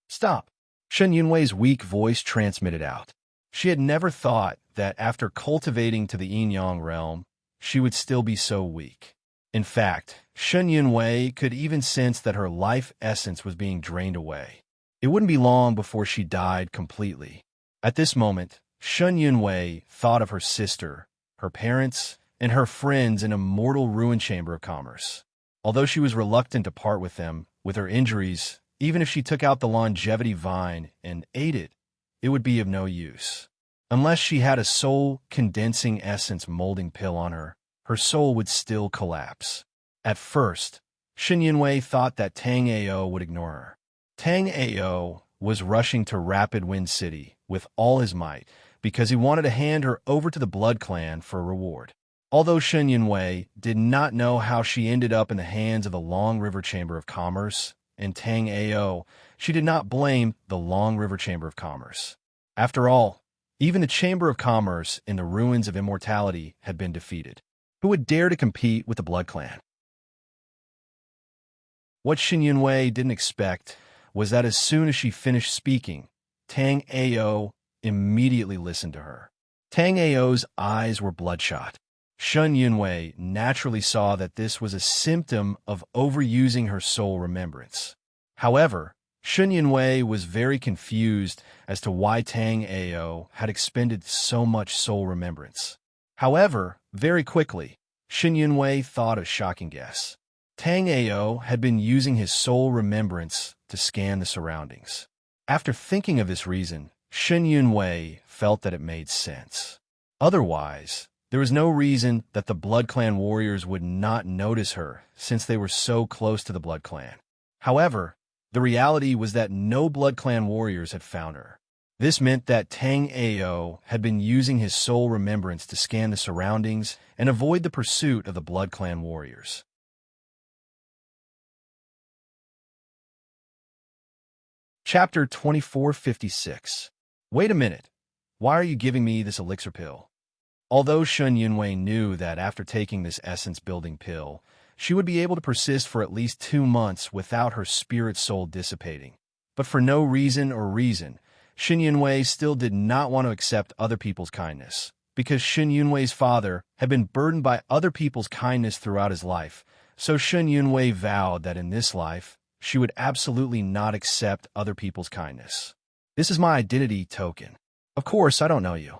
Stop! Shen Yunwei's weak voice transmitted out. She had never thought that after cultivating to the yin-yang realm, she would still be so weak. In fact, Shen Yunwei could even sense that her life essence was being drained away. It wouldn't be long before she died completely. At this moment, Shen Yunwei thought of her sister, her parents, and her friends in a mortal ruin chamber of commerce. Although she was reluctant to part with them, with her injuries, even if she took out the longevity vine and ate it, it would be of no use. Unless she had a soul-condensing essence molding pill on her, her soul would still collapse. At first, Shen Yunwei thought that Tang Ao would ignore her. Tang Ao was rushing to Rapid Wind City with all his might because he wanted to hand her over to the Blood Clan for a reward. Although Shen Yunwei did not know how she ended up in the hands of the Long River Chamber of Commerce and Tang Ao, she did not blame the Long River Chamber of Commerce. After all, even the Chamber of Commerce in the ruins of immortality had been defeated. Who would dare to compete with the Blood Clan? What Shen Yunwei didn't expect was that as soon as she finished speaking, Tang Ao immediately listened to her. Tang Ao's eyes were bloodshot. Shen Yunwei naturally saw that this was a symptom of overusing her soul remembrance. However, Shen Yunwei was very confused as to why Tang Ao had expended so much soul remembrance. However, very quickly, Shen Yunwei thought of a shocking guess. Tang Ao had been using his soul remembrance to scan the surroundings. After thinking of this reason, Shen Yunwei felt that it made sense. Otherwise, there was no reason that the Blood Clan warriors would not notice her since they were so close to the Blood Clan. However, the reality was that no Blood Clan warriors had found her. This meant that Tang Ao had been using his soul remembrance to scan the surroundings and avoid the pursuit of the Blood Clan warriors. Chapter 2456. Wait a minute. Why are you giving me this elixir pill? Although Shen Yunwei knew that after taking this essence-building pill, she would be able to persist for at least 2 months without her spirit soul dissipating. But for no reason, Shen Yunwei still did not want to accept other people's kindness, because Shen Yunwei's father had been burdened by other people's kindness throughout his life, so Shen Yunwei vowed that in this life, she would absolutely not accept other people's kindness. This is my identity token. Of course, I don't know you.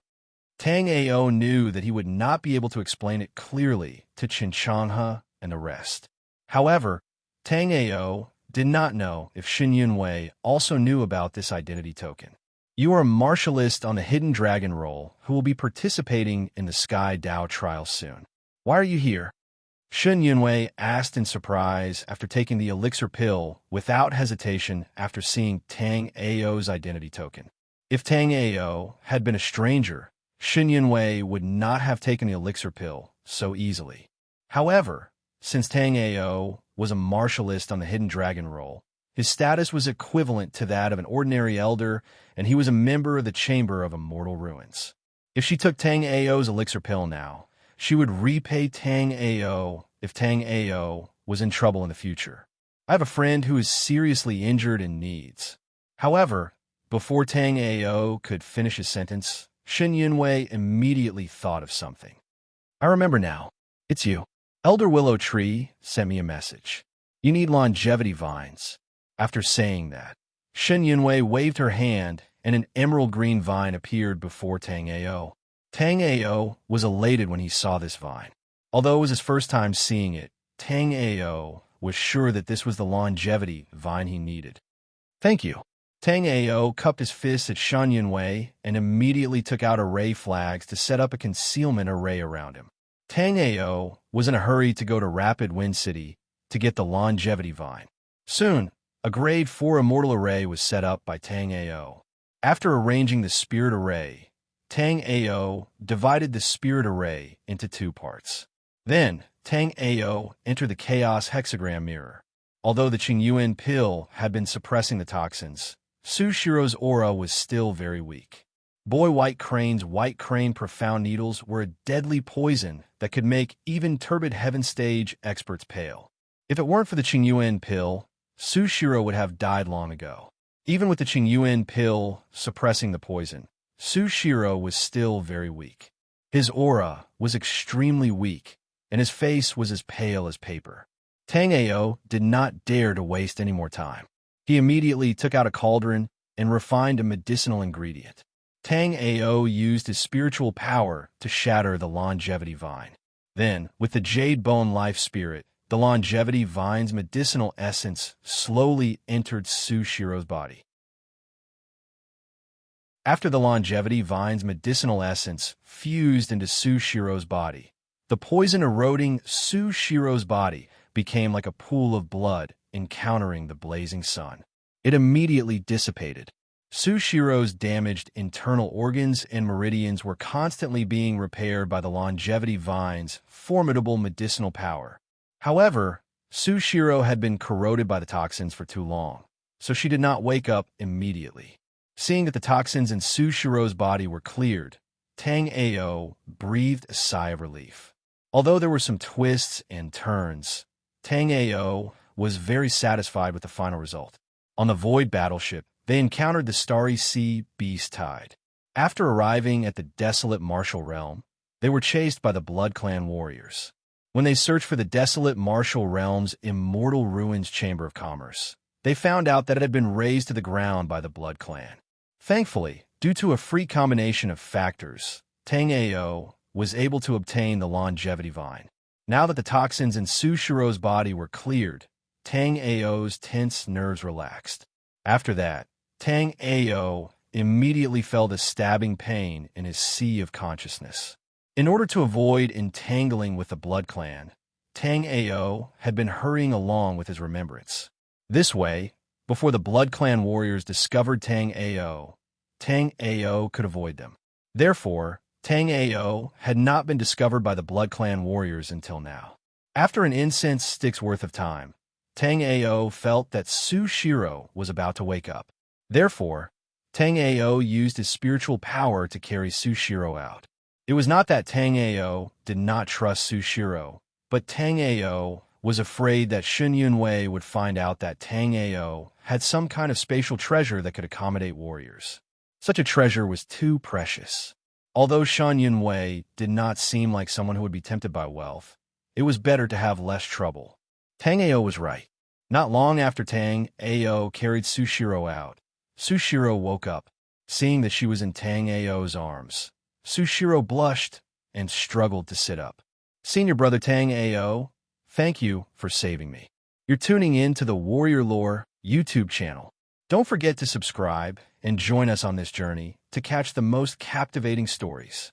Tang Ao knew that he would not be able to explain it clearly to Qin Changhe and the rest. However, Tang Ao did not know if Shen Yunwei also knew about this identity token. You are a martialist on the Hidden Dragon Roll who will be participating in the Sky Dao trial soon. Why are you here? Shen Yunwei asked in surprise after taking the elixir pill without hesitation after seeing Tang Ao's identity token. If Tang Ao had been a stranger, Shen Yunwei would not have taken the elixir pill so easily. However, since Tang Ao was a martialist on the Hidden Dragon Roll, his status was equivalent to that of an ordinary elder, and he was a member of the Chamber of Immortal Ruins. If she took Tang Ao's elixir pill now, she would repay Tang Ao if Tang Ao was in trouble in the future. I have a friend who is seriously injured and needs. However, before Tang Ao could finish his sentence, Shen Yunwei immediately thought of something. I remember now. It's you. Elder Willow Tree sent me a message. You need longevity vines. After saying that, Shen Yunwei waved her hand and an emerald green vine appeared before Tang Ao. Tang Ao was elated when he saw this vine. Although it was his first time seeing it, Tang Ao was sure that this was the longevity vine he needed. Thank you. Tang Ao cupped his fist at Shen Yunwei and immediately took out array flags to set up a concealment array around him. Tang Ao was in a hurry to go to Rapid Wind City to get the longevity vine. Soon, a grade 4 immortal array was set up by Tang Ao. After arranging the spirit array, Tang Ao divided the spirit array into 2 parts. Then, Tang Ao entered the chaos hexagram mirror. Although the Qingyuan pill had been suppressing the toxins, Sushiro's aura was still very weak. Boy White Crane profound needles were a deadly poison that could make even turbid heaven stage experts pale. If it weren't for the Qingyuan pill, Sushiro would have died long ago. Even with the Qingyuan pill suppressing the poison, Sushiro was still very weak. His aura was extremely weak, and his face was as pale as paper. Tang Ao did not dare to waste any more time. He immediately took out a cauldron and refined a medicinal ingredient. Tang Ao used his spiritual power to shatter the longevity vine. Then, with the jade bone life spirit, the longevity vine's medicinal essence slowly entered Sushiro's body. After the longevity vine's medicinal essence fused into Sushiro's body, the poison eroding Sushiro's body became like a pool of blood encountering the blazing sun. It immediately dissipated. Sushiro's damaged internal organs and meridians were constantly being repaired by the longevity vine's formidable medicinal power. However, Sushiro had been corroded by the toxins for too long, so she did not wake up immediately. Seeing that the toxins in Sushiro's body were cleared, Tang Ao breathed a sigh of relief. Although there were some twists and turns, Tang Ao was very satisfied with the final result. On the Void battleship, they encountered the Starry Sea Beast Tide. After arriving at the desolate martial realm, they were chased by the Blood Clan warriors. When they searched for the desolate martial realm's immortal ruins chamber of commerce, they found out that it had been razed to the ground by the Blood Clan. Thankfully, due to a freak combination of factors, Tang Ao was able to obtain the longevity vine. Now that the toxins in Sushiro's body were cleared, Tang Ao's tense nerves relaxed. After that, Tang Ao immediately felt a stabbing pain in his sea of consciousness. In order to avoid entangling with the Blood Clan, Tang Ao had been hurrying along with his remembrance. This way, before the Blood Clan warriors discovered Tang Ao could avoid them. Therefore, Tang Ao had not been discovered by the Blood Clan warriors until now. After an incense stick's worth of time, Tang Ao felt that Sushiro was about to wake up. Therefore, Tang Ao used his spiritual power to carry Sushiro out. It was not that Tang Ao did not trust Sushiro, but Tang Ao was afraid that Shun Yunwei would find out that Tang Ao had some kind of spatial treasure that could accommodate warriors. Such a treasure was too precious. Although Shun Yunwei did not seem like someone who would be tempted by wealth, it was better to have less trouble. Tang Ao was right. Not long after Tang Ao carried Sushiro out, Sushiro woke up, seeing that she was in Tang Ao's arms. Sushiro blushed and struggled to sit up. Senior brother Tang Ao, thank you for saving me. You're tuning in to the Warrior Lore YouTube channel. Don't forget to subscribe and join us on this journey to catch the most captivating stories.